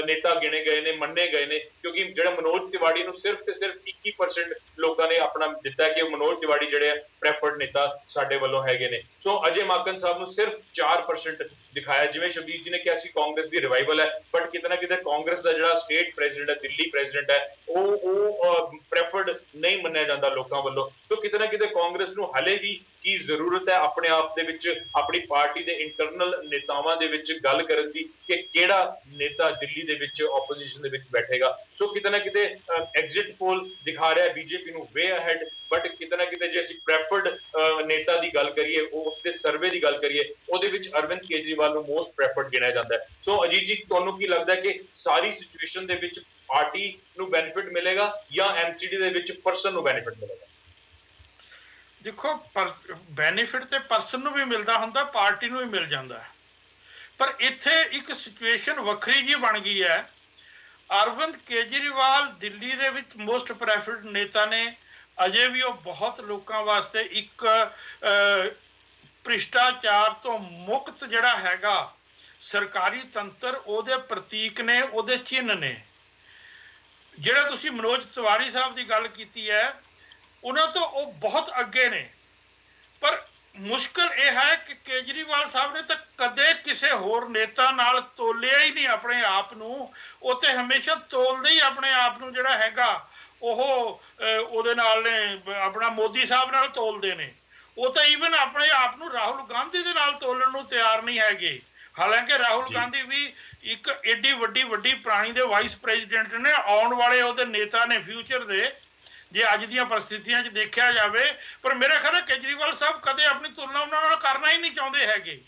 ਨੇਤਾ ਗਿਣੇ ਗਏ ਨੇ, ਮੰਨੇ ਗਏ ਨੇ, ਕਿਉਂਕਿ ਜਿਹੜਾ ਮਨੋਜ ਤਿਵਾੜੀ ਨੂੰ ਸਿਰਫ ਤੇ ਸਿਰਫ 21% ਲੋਕਾਂ ਨੇ ਆਪਣਾ ਦਿੱਤਾ ਕਿ ਉਹ ਮਨੋਜ ਤਿਵਾੜੀ ਜਿਹੜੇ ਪ੍ਰੈਫਰਡ ਨੇਤਾ ਸਾਡੇ ਵੱਲੋਂ ਹੈਗੇ ਨੇ। ਸੋ ਅਜੇ ਮਾਕਨ ਸਾਹਿਬ ਨੂੰ ਸਿਰਫ 4% ਦਿਖਾਇਆ। ਜਿਵੇਂ ਸ਼ਬੀਰ ਜੀ ਨੇ ਕਿਹਾ ਸੀ ਕਾਂਗਰਸ ਦੀ ਰਿਵਾਈਵਲ ਹੈ, ਬਟ ਕਿਤੇ ਨਾ ਕਿਤੇ ਕਾਂਗਰਸ ਦਾ ਜਿਹੜਾ ਸਟੇਟ ਪ੍ਰੈਜ਼ੀਡੈਂਟ ਹੈ, ਦਿੱਲੀ ਪ੍ਰੈਜ਼ੀਡੈਂਟ ਹੈ, ਉਹ ਪ੍ਰੈਫਰਡ ਨਹੀਂ ਮੰਨਿਆ ਜਾਂਦਾ ਲੋਕਾਂ ਵੱਲੋਂ। ਸੋ ਕਿਤੇ ਨਾ ਕਿਤੇ ਕਾਂਗਰਸ ਨੂੰ ਹਲੇ ਵੀ ਕੀ ਜ਼ਰੂਰਤ ਹੈ ਆਪਣੇ ਆਪ ਦੇ ਵਿੱਚ, ਆਪਣੀ ਪਾਰਟੀ ਦੇ ਇੰਟਰਨਲ ਨੇਤਾਵਾਂ ਦੇ ਵਿੱਚ ਗੱਲ ਕਰਨ ਦੀ ਕਿ ਕਿਹੜਾ ਨੇਤਾ ਦਿੱਲੀ ਦੇ ਵਿੱਚ ਆਪੋਜੀਸ਼ਨ ਦੇ ਵਿੱਚ ਬੈਠੇਗਾ। ਸੋ ਕਿਤੇ ਨਾ ਕਿਤੇ ਐਗਜ਼ਿਟ ਪੋਲ ਦਿਖਾ ਰਿਹਾ ਬੀਜੇਪੀ ਨੂੰ ਵੇ ਅਹੈਡ, ਬਟ ਕਿਤੇ ਨਾ ਕਿਤੇ ਜੇ ਅਸੀਂ ਪ੍ਰੈਫਰਡ ਨੇਤਾ ਦੀ ਗੱਲ ਕਰੀਏ, ਉਸ ਦੇ ਸਰਵੇ ਦੀ ਗੱਲ ਕਰੀਏ, ਉਹਦੇ ਵਿੱਚ ਅਰਵਿੰਦ ਕੇਜਰੀਵਾਲ ਨੂੰ ਮੋਸਟ ਪ੍ਰੈਫਰਡ ਗਿਣਿਆ ਜਾਂਦਾ ਹੈ। ਸੋ ਅਜੀਤ ਜੀ, ਤੁਹਾਨੂੰ ਕੀ ਲੱਗਦਾ ਕਿ ਸਾਰੀ ਸਿਚੁਏਸ਼ਨ ਦੇ ਵਿੱਚ ਪਾਰਟੀ ਨੂੰ ਬੈਨੀਫਿਟ ਮਿਲੇਗਾ ਜਾਂ ਐਮਸੀਡੀ ਦੇ ਵਿੱਚ ਪਰਸਨ ਨੂੰ ਬੈਨੀਫਿਟ ਮਿਲੇਗਾ? ਦੇਖੋ, ਬੈਨੀਫਿਟ ਤੇ ਪਰਸਨ ਨੂੰ ਵੀ ਮਿਲਦਾ ਹੁੰਦਾ, ਪਾਰਟੀ ਨੂੰ ਵੀ ਮਿਲ ਜਾਂਦਾ, ਪਰ ਇੱਥੇ ਇੱਕ ਸਿਚੁਏਸ਼ਨ ਵੱਖਰੀ ਜੀ ਬਣ ਗਈ ਹੈ। ਅਰਵਿੰਦ ਕੇਜਰੀਵਾਲ ਦਿੱਲੀ ਦੇ ਵਿੱਚ ਮੋਸਟ ਪ੍ਰੈਫਰਡ ਨੇਤਾ ਨੇ, ਅਜੇ ਵੀ ਉਹ ਬਹੁਤ ਲੋਕਾਂ ਵਾਸਤੇ ਇੱਕ ਭ੍ਰਿਸ਼ਟਾਚਾਰ ਤੋਂ ਮੁਕਤ ਜਿਹੜਾ ਹੈਗਾ ਸਰਕਾਰੀ ਤੰਤਰ, ਉਹਦੇ ਪ੍ਰਤੀਕ ਨੇ, ਉਹਦੇ ਚਿੰਨ੍ਹ ਨੇ। ਜਿਹੜਾ ਤੁਸੀਂ ਮਨੋਜ ਤਿਵਾੜੀ ਸਾਹਿਬ ਦੀ ਗੱਲ ਕੀਤੀ ਹੈ, ਉਹਨਾਂ ਤੋਂ ਉਹ ਬਹੁਤ ਅੱਗੇ ਨੇ, ਪਰ ਮੁਸ਼ਕਲ ਇਹ ਹੈ ਕਿ ਕੇਜਰੀਵਾਲ ਸਾਹਿਬ ਨੇ ਤਾਂ ਕਦੇ ਕਿਸੇ ਹੋਰ ਨੇਤਾ ਨਾਲ ਤੋਲਿਆ ਹੀ ਨਹੀਂ ਆਪਣੇ ਆਪ ਨੂੰ। ਉਹ ਤੇ ਹਮੇਸ਼ਾ ਤੋਲਦੇ ਹੀ ਆਪਣੇ ਆਪ ਨੂੰ ਜਿਹੜਾ ਹੈਗਾ ਉਹ ਉਹਦੇ ਨਾਲ ਨੇ, ਆਪਣਾ ਮੋਦੀ ਸਾਹਿਬ ਨਾਲ ਤੋਲਦੇ ਨੇ। ਉਹ ਤਾਂ ਈਵਨ ਆਪਣੇ ਆਪ ਨੂੰ ਰਾਹੁਲ ਗਾਂਧੀ ਦੇ ਨਾਲ ਤੋਲਣ ਨੂੰ ਤਿਆਰ ਨਹੀਂ ਹੈਗੇ। ਹਾਲਾਂਕਿ ਰਾਹੁਲ ਗਾਂਧੀ ਵੀ ਇੱਕ ਏਡੀ ਵੱਡੀ ਪ੍ਰਾਣੀ ਦੇ ਵਾਈਸ ਪ੍ਰੈਜ਼ੀਡੈਂਟ ਨੇ, ਆਉਣ ਵਾਲੇ ਉਹਦੇ ਨੇਤਾ ਨੇ ਫਿਊਚਰ ਦੇ, ਜੇ ਅੱਜ ਦੀਆਂ ਪਰਿਸਥਿਤੀਆਂ 'ਚ ਦੇਖਿਆ ਜਾਵੇ। ਪਰ ਮੇਰੇ ਖਿਆਲ ਕੇਜਰੀਵਾਲ ਸਾਹਿਬ ਕਦੇ ਆਪਣੀ ਤੁਲਨਾ ਉਹਨਾਂ ਨਾਲ ਕਰਨਾ ਹੀ ਨਹੀਂ ਚਾਹੁੰਦੇ ਹੈਗੇ।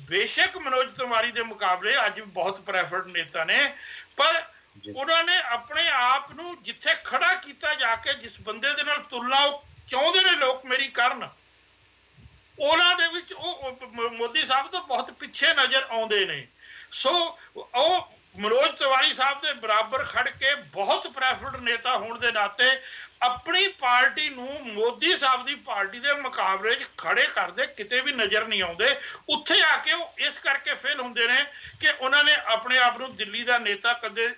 ਬੇਸ਼ੱਕ ਮਨੋਜ ਤਿਵਾੜੀ ਦੇ ਮੁਕਾਬਲੇ ਅੱਜ ਵੀ ਬਹੁਤ ਪ੍ਰੈਫਰਡ ਨੇਤਾ ਨੇ, ਪਰ ਉਹਨਾਂ ਨੇ ਆਪਣੇ ਆਪ ਨੂੰ ਜਿੱਥੇ ਖੜਾ ਕੀਤਾ ਜਾ ਕੇ, ਜਿਸ ਬੰਦੇ ਦੇ ਨਾਲ ਤੁਲਨਾ ਉਹ ਚਾਹੁੰਦੇ ਨੇ ਲੋਕ ਮੇਰੀ ਕਰਨ, ਉਹਨਾਂ ਦੇ ਵਿੱਚ ਉਹ ਮੋਦੀ ਸਾਹਿਬ ਤੋਂ ਬਹੁਤ ਪਿੱਛੇ ਨਜ਼ਰ ਆਉਂਦੇ ਨੇ। ਸੋ ਉਹ ਮਨੋਜ ਤਿਵਾੜੀ ਸਾਹਿਬ ਦੇ ਬਰਾਬਰ ਖੜ ਕੇ ਬਹੁਤ ਪ੍ਰੈਫਰਡ ਨੇਤਾ ਹੋਣ ਦੇ ਨਾਤੇ ਆਪਣੀ ਪਾਰਟੀ ਨੂੰ ਮੋਦੀ ਸਾਹਿਬ ਦੀ ਪਾਰਟੀ ਦੇ ਮੁਕਾਬਲੇ 'ਚ ਖੜੇ ਕਰਦੇ ਕਿਤੇ ਵੀ ਨਜ਼ਰ ਨਹੀਂ ਆਉਂਦੇ। ਉੱਥੇ ਆ ਕੇ ਉਹ ਇਸ ਕਰਕੇ ਫੇਲ ਹੁੰਦੇ ਨੇ ਕਿ ਉਹਨਾਂ ਨੇ ਆਪਣੇ ਆਪ ਨੂੰ ਦਿੱਲੀ ਦਾ ਨੇਤਾ ਕਦੇ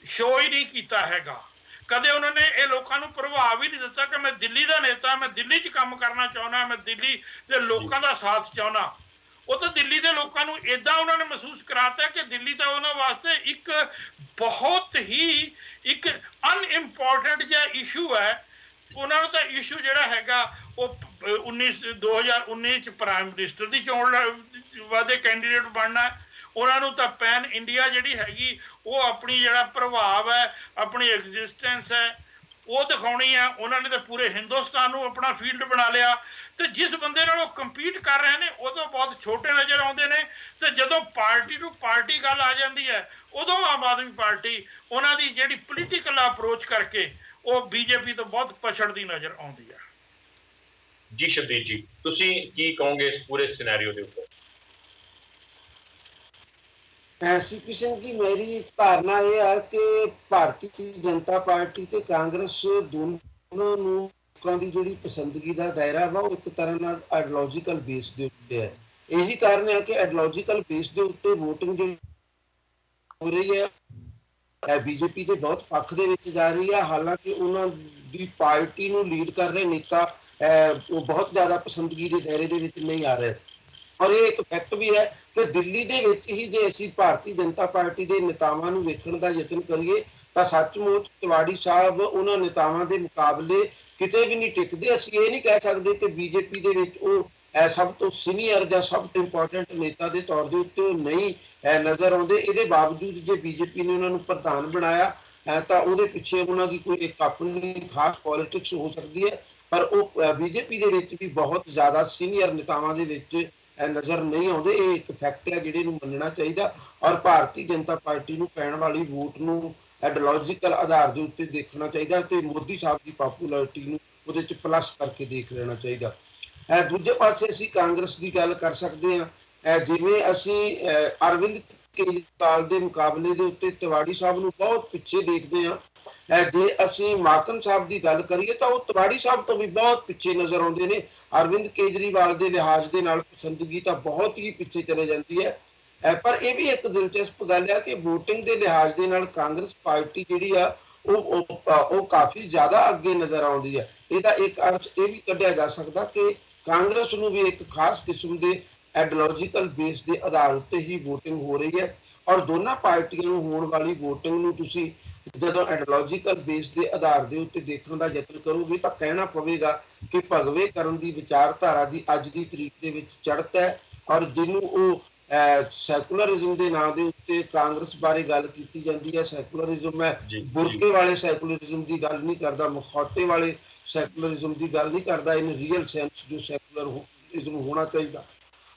ਸ਼ੋਅ ਹੀ ਨਹੀਂ ਕੀਤਾ ਹੈਗਾ। ਕਦੇ ਉਹਨਾਂ ਨੇ ਇਹ ਲੋਕਾਂ ਨੂੰ ਪ੍ਰਭਾਵ ਹੀ ਨਹੀਂ ਦਿੱਤਾ ਕਿ ਮੈਂ ਦਿੱਲੀ ਦਾ ਨੇਤਾ, ਮੈਂ ਦਿੱਲੀ 'ਚ ਕੰਮ ਕਰਨਾ ਚਾਹੁੰਦਾ, ਮੈਂ ਦਿੱਲੀ ਦੇ ਲੋਕਾਂ ਦਾ ਸਾਥ ਚਾਹੁੰਦਾ। ਉਹ ਤਾਂ ਦਿੱਲੀ ਦੇ ਲੋਕਾਂ ਨੂੰ ਏਦਾਂ ਉਹਨਾਂ ਨੇ ਮਹਿਸੂਸ ਕਰਾਤਾ ਕਿ ਦਿੱਲੀ ਤਾਂ ਉਹਨਾਂ ਵਾਸਤੇ ਇੱਕ ਬਹੁਤ ਹੀ ਇੱਕ ਅਨਇੰਪੋਰਟੈਂਟ ਜਿਹਾ ਇਸ਼ੂ ਹੈ। ਉਹਨਾਂ ਨੂੰ ਤਾਂ ਇਸ਼ੂ ਜਿਹੜਾ ਹੈਗਾ ਉਹ 2019 'ਚ ਪ੍ਰਾਈਮ ਮਿਨਿਸਟਰ ਦੀ ਚੋਣ ਵਾਦੇ ਕੈਂਡੀਡੇਟ ਬਣਨਾ। ਉਹਨਾਂ ਨੂੰ ਤਾਂ ਪੈਨ ਇੰਡੀਆ ਜਿਹੜੀ ਹੈਗੀ ਉਹ ਆਪਣੀ ਜਿਹੜਾ ਪ੍ਰਭਾਵ ਹੈ, ਆਪਣੀ ਐਗਜ਼ਿਸਟੈਂਸ ਹੈ, ਉਹ ਦਿਖਾਉਣੀ ਆ। ਉਹਨਾਂ ਨੇ ਤਾਂ ਪੂਰੇ ਹਿੰਦੁਸਤਾਨ ਨੂੰ ਆਪਣਾ ਫੀਲਡ ਬਣਾ ਲਿਆ, ਤੇ ਜਿਸ ਬੰਦੇ ਨਾਲ ਉਹ ਕੰਪੀਟ ਕਰ ਰਹੇ ਨੇ ਉਹ ਤੋਂ ਬਹੁਤ ਛੋਟੇ ਨਜ਼ਰ ਆਉਂਦੇ ਨੇ। ਤੇ ਜਦੋਂ ਪਾਰਟੀ ਟੂ ਪਾਰਟੀ ਗੱਲ ਆ ਜਾਂਦੀ ਹੈ, ਉਦੋਂ ਆਮ ਆਦਮੀ ਪਾਰਟੀ ਉਹਨਾਂ ਦੀ ਜਿਹੜੀ ਪੋਲੀਟੀਕਲ ਅਪਰੋਚ ਕਰਕੇ ਉਹ ਬੀਜੇਪੀ ਤੋਂ ਬਹੁਤ ਪਛੜਦੀ ਨਜ਼ਰ ਆਉਂਦੀ ਹੈ। ਜੀ ਸ਼ਬਦੀਪ ਜੀ, ਤੁਸੀਂ ਕੀ ਕਹੋਗੇ ਇਸ ਪੂਰੇ ਸਿਨੈਰੀਓ ਦੇ ਉੱਪਰ? सीपी सिंह जी, मेरी धारणा यह है कि भारतीय जनता पार्टी ते कांग्रेस दोनों लोगों की जिहड़ी पसंदगी का दायरा वा एक तरह आइडियोलॉजिकल बेस दे उत्ते है। ਇਹੀ ਕਾਰਨ ਹੈ ਕਿ ਆਈਡੀਓਲੋਜੀਕਲ ਬੇਸ ਦੇ ਉੱਤੇ ਵੋਟਿੰਗ ਜਿਹੜੀ ਹੋ ਰਹੀ ਹੈ ਬੀਜੇਪੀ ਦੇ ਬਹੁਤ ਪੱਖ ਦੇ ਵਿੱਚ ਜਾ ਰਹੀ ਹੈ। ਹਾਲਾਂਕਿ ਉਹਨਾਂ ਦੀ ਪਾਰਟੀ ਨੂੰ ਲੀਡ ਕਰ ਰਹੇ ਨੇਤਾ ਉਹ ਬਹੁਤ ਜ਼ਿਆਦਾ ਪਸੰਦਗੀ ਦੇ ਦਾਇਰੇ ਦੇ ਵਿੱਚ ਨਹੀਂ ਆ ਰਹੇ। ਔਰ ਇਹ ਇੱਕ ਫੈਕਟ ਵੀ ਹੈ ਕਿ ਦਿੱਲੀ ਦੇ ਵਿੱਚ ਹੀ ਜੇ ਅਸੀਂ ਭਾਰਤੀ ਜਨਤਾ ਪਾਰਟੀ ਦੇ ਨੇਤਾਵਾਂ ਨੂੰ ਵੇਖਣ ਦਾ ਯਤਨ ਕਰੀਏ ਤਾਂ ਸੱਚਮੁੱਚ ਤਿਵਾੜੀ ਸਾਹਿਬ ਉਹਨਾਂ ਨੇਤਾਵਾਂ ਦੇ ਮੁਕਾਬਲੇ ਕਿਤੇ ਵੀ ਨਹੀਂ ਟਿਕਦੇ। ਅਸੀਂ ਇਹ ਨਹੀਂ ਕਹਿ ਸਕਦੇ ਕਿ ਬੀਜੇਪੀ ਦੇ ਵਿੱਚ ਉਹ ਸਭ ਤੋਂ ਸੀਨੀਅਰ ਜਾਂ ਸਭ ਤੋਂ ਇੰਪੋਰਟੈਂਟ ਨੇਤਾ ਦੇ ਤੌਰ ਦੇ ਉੱਤੇ ਉਹ ਨਹੀਂ ਨਜ਼ਰ ਆਉਂਦੇ। ਇਹਦੇ ਬਾਵਜੂਦ ਜੇ ਬੀਜੇਪੀ ਨੇ ਉਹਨਾਂ ਨੂੰ ਪ੍ਰਧਾਨ ਬਣਾਇਆ ਤਾਂ ਉਹਦੇ ਪਿੱਛੇ ਉਹਨਾਂ ਦੀ ਕੋਈ ਇੱਕ ਆਪਣੀ ਖਾਸ ਪੋਲਿਟਿਕਸ ਹੋ ਸਕਦੀ ਹੈ, ਪਰ ਉਹ ਬੀਜੇਪੀ ਦੇ ਵਿੱਚ ਵੀ ਬਹੁਤ ਜ਼ਿਆਦਾ ਸੀਨੀਅਰ ਨੇਤਾਵਾਂ ਦੇ ਵਿੱਚ ਨਜ਼ਰ ਨਹੀਂ ਆਉਂਦੇ। ਇਹ ਇੱਕ ਫੈਕਟ ਹੈ ਜਿਹੜੇ ਨੂੰ ਮੰਨਣਾ ਚਾਹੀਦਾ। ਔਰ ਭਾਰਤੀ ਜਨਤਾ ਪਾਰਟੀ ਨੂੰ ਪੈਣ ਵਾਲੀ ਵੋਟ ਨੂੰ ਆਈਡੀਓਲੋਜੀਕਲ ਆਧਾਰ ਦੇ ਉੱਤੇ ਦੇਖਣਾ ਚਾਹੀਦਾ ਤੇ ਮੋਦੀ ਸਾਹਿਬ ਦੀ ਪਪੂਲੈਰਿਟੀ ਨੂੰ ਉਹਦੇ ਚ ਪਲੱਸ ਕਰਕੇ ਦੇਖ ਲੈਣਾ ਚਾਹੀਦਾ। ਦੂਜੇ ਪਾਸੇ ਅਸੀਂ ਕਾਂਗਰਸ ਦੀ ਗੱਲ ਕਰ ਸਕਦੇ ਹਾਂ। ਜਿਵੇਂ ਅਸੀਂ ਅਰਵਿੰਦ ਕੇਜਰੀਵਾਲ ਦੇ ਮੁਕਾਬਲੇ ਦੇ ਉੱਤੇ ਤਿਵਾੜੀ ਸਾਹਿਬ ਨੂੰ ਬਹੁਤ ਪਿੱਛੇ ਦੇਖਦੇ ਹਾਂ। ਜੇ ਅਸੀਂ ਮਾਕਨ ਸਾਹਿਬ ਦੀ ਗੱਲ ਕਰੀਏ ਤਾਂ ਉਹ ਤਿਵਾੜੀ ਸਾਹਿਬ ਤੋਂ ਵੀ ਬਹੁਤ ਪਿੱਛੇ ਨਜ਼ਰ ਆਉਂਦੇ ਨੇ। ਅਰਵਿੰਦ ਕੇਜਰੀਵਾਲ ਦੇ ਲਿਹਾਜ਼ ਦੇ ਨਾਲ ਪਸੰਦਗੀ ਤਾਂ ਬਹੁਤ ਹੀ ਪਿੱਛੇ ਚਲੇ ਜਾਂਦੀ ਹੈ। ਪਰ ਇਹ ਵੀ ਇੱਕ ਦਿਲਚਸਪ ਗੱਲ ਹੈ ਕਿ VOTING ਦੇ ਲਿਹਾਜ਼ ਦੇ ਨਾਲ ਕਾਂਗਰਸ ਪਾਰਟੀ ਜਿਹੜੀ ਆ ਉਹ ਕਾਫੀ ਜ਼ਿਆਦਾ ਅੱਗੇ ਨਜ਼ਰ ਆਉਂਦੀ ਹੈ। ਇਹਦਾ ਇੱਕ ਅਰਥ ਇਹ ਵੀ ਕੱਢਿਆ ਜਾ ਸਕਦਾ ਕਿ ਕਾਂਗਰਸ ਨੂੰ ਵੀ ਇੱਕ ਖਾਸ ਕਿਸਮ ਦੇ ਆਈਡੀਓਲੋਜੀਕਲ ਬੇਸ ਦੇ ਆਧਾਰ ਉੱਤੇ ਹੀ VOTING ਹੋ ਰਹੀ ਹੈ। ਔਰ ਦੋਨਾਂ ਪਾਰਟੀਆਂ ਨੂੰ ਹੋਣ ਵਾਲੀ VOTING ਨੂੰ ਤੁਸੀਂ ਜਦੋਂ ਆਈਡੀਓਲੋਜੀਕਲ ਬੇਸ ਦੇ ਆਧਾਰ ਦੇ ਉੱਤੇ ਦੇਖਣ ਦਾ ਯਤਨ ਕਰੋਗੇ ਤਾਂ ਕਹਿਣਾ ਪਵੇਗਾ ਕਿ ਭਗਵੇ ਕਰਨ ਦੀ ਵਿਚਾਰਧਾਰਾ ਦੀ ਅੱਜ ਦੀ ਤਰੀਕ ਦੇ ਵਿੱਚ ਚੜ੍ਹਤ ਹੈ। ਔਰ ਜਿਹਨੂੰ ਉਹ ਸੈਕੂਲਰਿਜ਼ਮ ਦੇ ਨਾਂ ਦੇ ਉੱਤੇ ਕਾਂਗਰਸ ਬਾਰੇ ਗੱਲ ਕੀਤੀ ਜਾਂਦੀ ਹੈ। ਸੈਕੂਲਰਿਜ਼ਮ ਹੈ, ਬੁਰਕੇ ਵਾਲੇ ਸੈਕੂਲਰਿਜ਼ਮ ਦੀ ਗੱਲ ਨਹੀਂ ਕਰਦਾ, ਮੁਖੌਟੇ ਵਾਲੇ ਸੈਕੂਲਰਿਜ਼ਮ ਦੀ ਗੱਲ ਨਹੀਂ ਕਰਦਾ। ਇਨ ਰੀਅਲ ਸੈਂਸ ਜੋ ਸੈਕੂਲਰਿਜ਼ਮ ਹੋਣਾ ਚਾਹੀਦਾ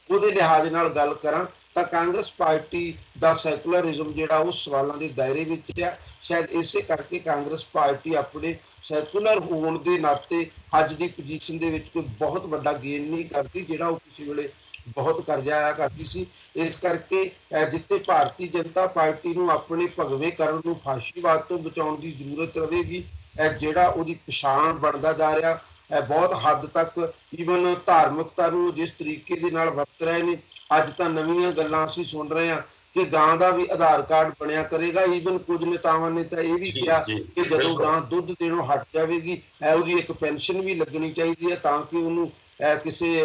ਉਹਦੇ ਲਿਹਾਜ਼ ਨਾਲ ਗੱਲ ਕਰਾਂ ਤਾਂ ਕਾਂਗਰਸ ਪਾਰਟੀ ਦਾ ਸੈਕੂਲਰਿਜ਼ਮ ਜਿਹੜਾ ਉਹ ਸਵਾਲਾਂ ਦੇ ਦਾਇਰੇ ਵਿੱਚ ਹੈ। ਸ਼ਾਇਦ ਇਸੇ ਕਰਕੇ ਕਾਂਗਰਸ ਪਾਰਟੀ ਆਪਣੇ ਸੈਕੂਲਰ ਹੋਣ ਦੇ ਨਾਤੇ ਅੱਜ ਦੀ ਪੋਜੀਸ਼ਨ ਦੇ ਵਿੱਚ ਕੋਈ ਬਹੁਤ ਵੱਡਾ ਗੇਨ ਨਹੀਂ ਕਰਦੀ ਜਿਹੜਾ ਉਹ ਕਿਸੇ ਵੇਲੇ ਬਹੁਤ ਕਰਜ਼ਾ ਆਇਆ ਕਰਦੀ ਸੀ। ਇਸ ਕਰਕੇ ਜਿੱਥੇ ਭਾਰਤੀ ਜਨਤਾ ਪਾਰਟੀ ਨੂੰ ਆਪਣੇ ਭਗਵੇ ਕਰਨ ਨੂੰ ਫਾਸ਼ੀਵਾਦ ਤੋਂ ਬਚਾਉਣ ਦੀ ਜ਼ਰੂਰਤ ਰਹੇਗੀ, ਜਿਹੜਾ ਉਹਦੀ ਪਛਾਣ ਬਣਦਾ ਜਾ ਰਿਹਾ ਬਹੁਤ ਹੱਦ ਤੱਕ ਈਵਨ ਧਾਰਮਿਕਤਾ ਨੂੰ ਜਿਸ ਤਰੀਕੇ ਦੇ ਨਾਲ ਵਰਤ ਰਹੇ ਨੇ। ਅੱਜ ਤਾਂ ਨਵੀਆਂ ਗੱਲਾਂ ਅਸੀਂ ਸੁਣ ਰਹੇ ਹਾਂ ਕਿ ਗਾਂ ਦਾ ਵੀ ਆਧਾਰ ਕਾਰਡ ਬਣਿਆ ਕਰੇਗਾ। ਈਵਨ ਕੁਝ ਨੇਤਾਵਾਂ ਨੇ ਤਾਂ ਇਹ ਵੀ ਕਿਹਾ ਕਿ ਜਦੋਂ ਗਾਂ ਦੁੱਧ ਦੇਣੋਂ ਹਟ ਜਾਵੇਗੀ ਉਹਦੀ ਇੱਕ ਪੈਨਸ਼ਨ ਵੀ ਲੱਗਣੀ ਚਾਹੀਦੀ ਹੈ ਤਾਂ ਕਿ ਉਹਨੂੰ ਕਿਸੇ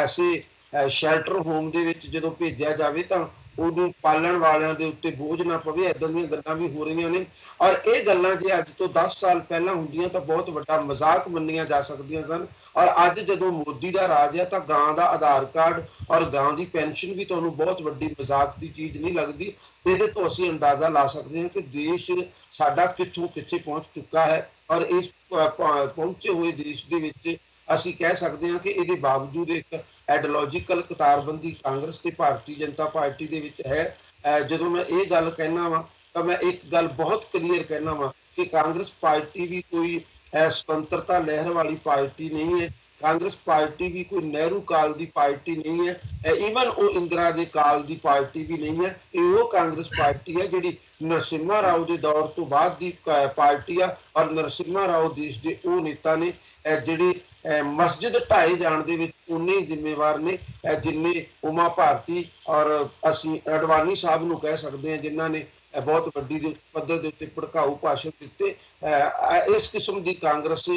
ਐਸੇ ਸ਼ੈਲਟਰ ਹੋਮ ਦੇ ਵਿੱਚ ਜਦੋਂ ਭੇਜਿਆ ਜਾਵੇ ਤਾਂ ਉਹਨੂੰ ਪਾਲਣ ਵਾਲਿਆਂ ਦੇ ਉੱਤੇ ਬੋਝ ਨਾ ਪਵੇ। ਏਦਾਂ ਦੀਆਂ ਗੱਲਾਂ ਵੀ ਹੋ ਰਹੀਆਂ ਨੇ। ਔਰ ਇਹ ਗੱਲਾਂ ਜੇ ਅੱਜ ਤੋਂ 10 ਸਾਲ ਪਹਿਲਾਂ ਹੁੰਦੀਆਂ ਤਾਂ ਬਹੁਤ ਵੱਡਾ ਮਜ਼ਾਕ ਮੰਨੀਆਂ ਜਾ ਸਕਦੀਆਂ ਸਨ। ਔਰ ਅੱਜ ਜਦੋਂ ਮੋਦੀ ਦਾ ਰਾਜ ਹੈ ਤਾਂ ਗਾਂ ਦਾ ਆਧਾਰ ਕਾਰਡ ਔਰ ਗਾਂ ਦੀ ਪੈਨਸ਼ਨ ਵੀ ਤੁਹਾਨੂੰ ਬਹੁਤ ਵੱਡੀ ਮਜ਼ਾਕ ਦੀ ਚੀਜ਼ ਨਹੀਂ ਲੱਗਦੀ। ਇਹਦੇ ਤੋਂ ਅਸੀਂ ਅੰਦਾਜ਼ਾ ਲਾ ਸਕਦੇ ਹਾਂ ਕਿ ਦੇਸ਼ ਸਾਡਾ ਕਿੱਥੋਂ ਕਿੱਥੇ ਪਹੁੰਚ ਚੁੱਕਾ ਹੈ। ਔਰ ਇਸ ਪਹੁੰਚੇ ਹੋਏ ਦੇਸ਼ ਦੇ ਵਿੱਚ ਅਸੀਂ ਕਹਿ ਸਕਦੇ ਹਾਂ ਕਿ ਇਹਦੇ ਬਾਵਜੂਦ ਇੱਕ ਆਈਡੀਓਲੋਜੀਕਲ ਕਤਾਰਬੰਦੀ ਕਾਂਗਰਸ ਤੇ ਭਾਰਤੀ ਜਨਤਾ ਪਾਰਟੀ ਦੇ ਵਿੱਚ ਹੈ। ਜਦੋਂ ਮੈਂ ਇਹ ਗੱਲ ਕਹਿਣਾ ਵਾ ਤਾਂ ਮੈਂ ਇੱਕ ਗੱਲ ਬਹੁਤ ਕਲੀਅਰ ਕਹਿਣਾ ਵਾ ਕਿ ਕਾਂਗਰਸ ਪਾਰਟੀ ਵੀ ਕੋਈ ਸੁਤੰਤਰਤਾ ਲਹਿਰ ਵਾਲੀ ਪਾਰਟੀ ਨਹੀਂ ਹੈ। ਕਾਂਗਰਸ ਪਾਰਟੀ ਵੀ ਕੋਈ ਨਹਿਰੂ ਕਾਲ ਦੀ ਪਾਰਟੀ ਨਹੀਂ ਹੈ। ਈਵਨ ਉਹ ਇੰਦਰਾ ਦੇ ਕਾਲ ਦੀ ਪਾਰਟੀ ਵੀ ਨਹੀਂ ਹੈ। ਇਹ ਉਹ ਕਾਂਗਰਸ ਪਾਰਟੀ ਹੈ ਜਿਹੜੀ ਨਰਸਿਮਹਾ ਰਾਓ ਦੇ ਦੌਰ ਤੋਂ ਬਾਅਦ ਦੀ ਪਾਰਟੀ ਆ। ਔਰ ਨਰਸਿਮਹਾ ਰਾਓ ਦੇਸ਼ ਦੇ ਉਹ ਨੇਤਾ ਨੇ ਜਿਹੜੇ ਮਸਜਿਦ ਢਾਏ ਜਾਣ ਦੇ ਵਿੱਚ ਉਨੇ ਹੀ ਜ਼ਿੰਮੇਵਾਰ ਨੇ ਜਿੰਨੇ ਉਮਾ ਭਾਰਤੀ ਔਰ ਅਸੀਂ ਅਡਵਾਨੀ ਸਾਹਿਬ ਨੂੰ ਕਹਿ ਸਕਦੇ ਹਾਂ ਜਿਨ੍ਹਾਂ ਨੇ ਬਹੁਤ ਵੱਡੀ ਪੱਧਰ ਦੇ ਉੱਤੇ ਭੜਕਾਊ ਭਾਸ਼ਣ ਦਿੱਤੇ। ਇਸ ਕਿਸਮ ਦੀ ਕਾਂਗਰਸ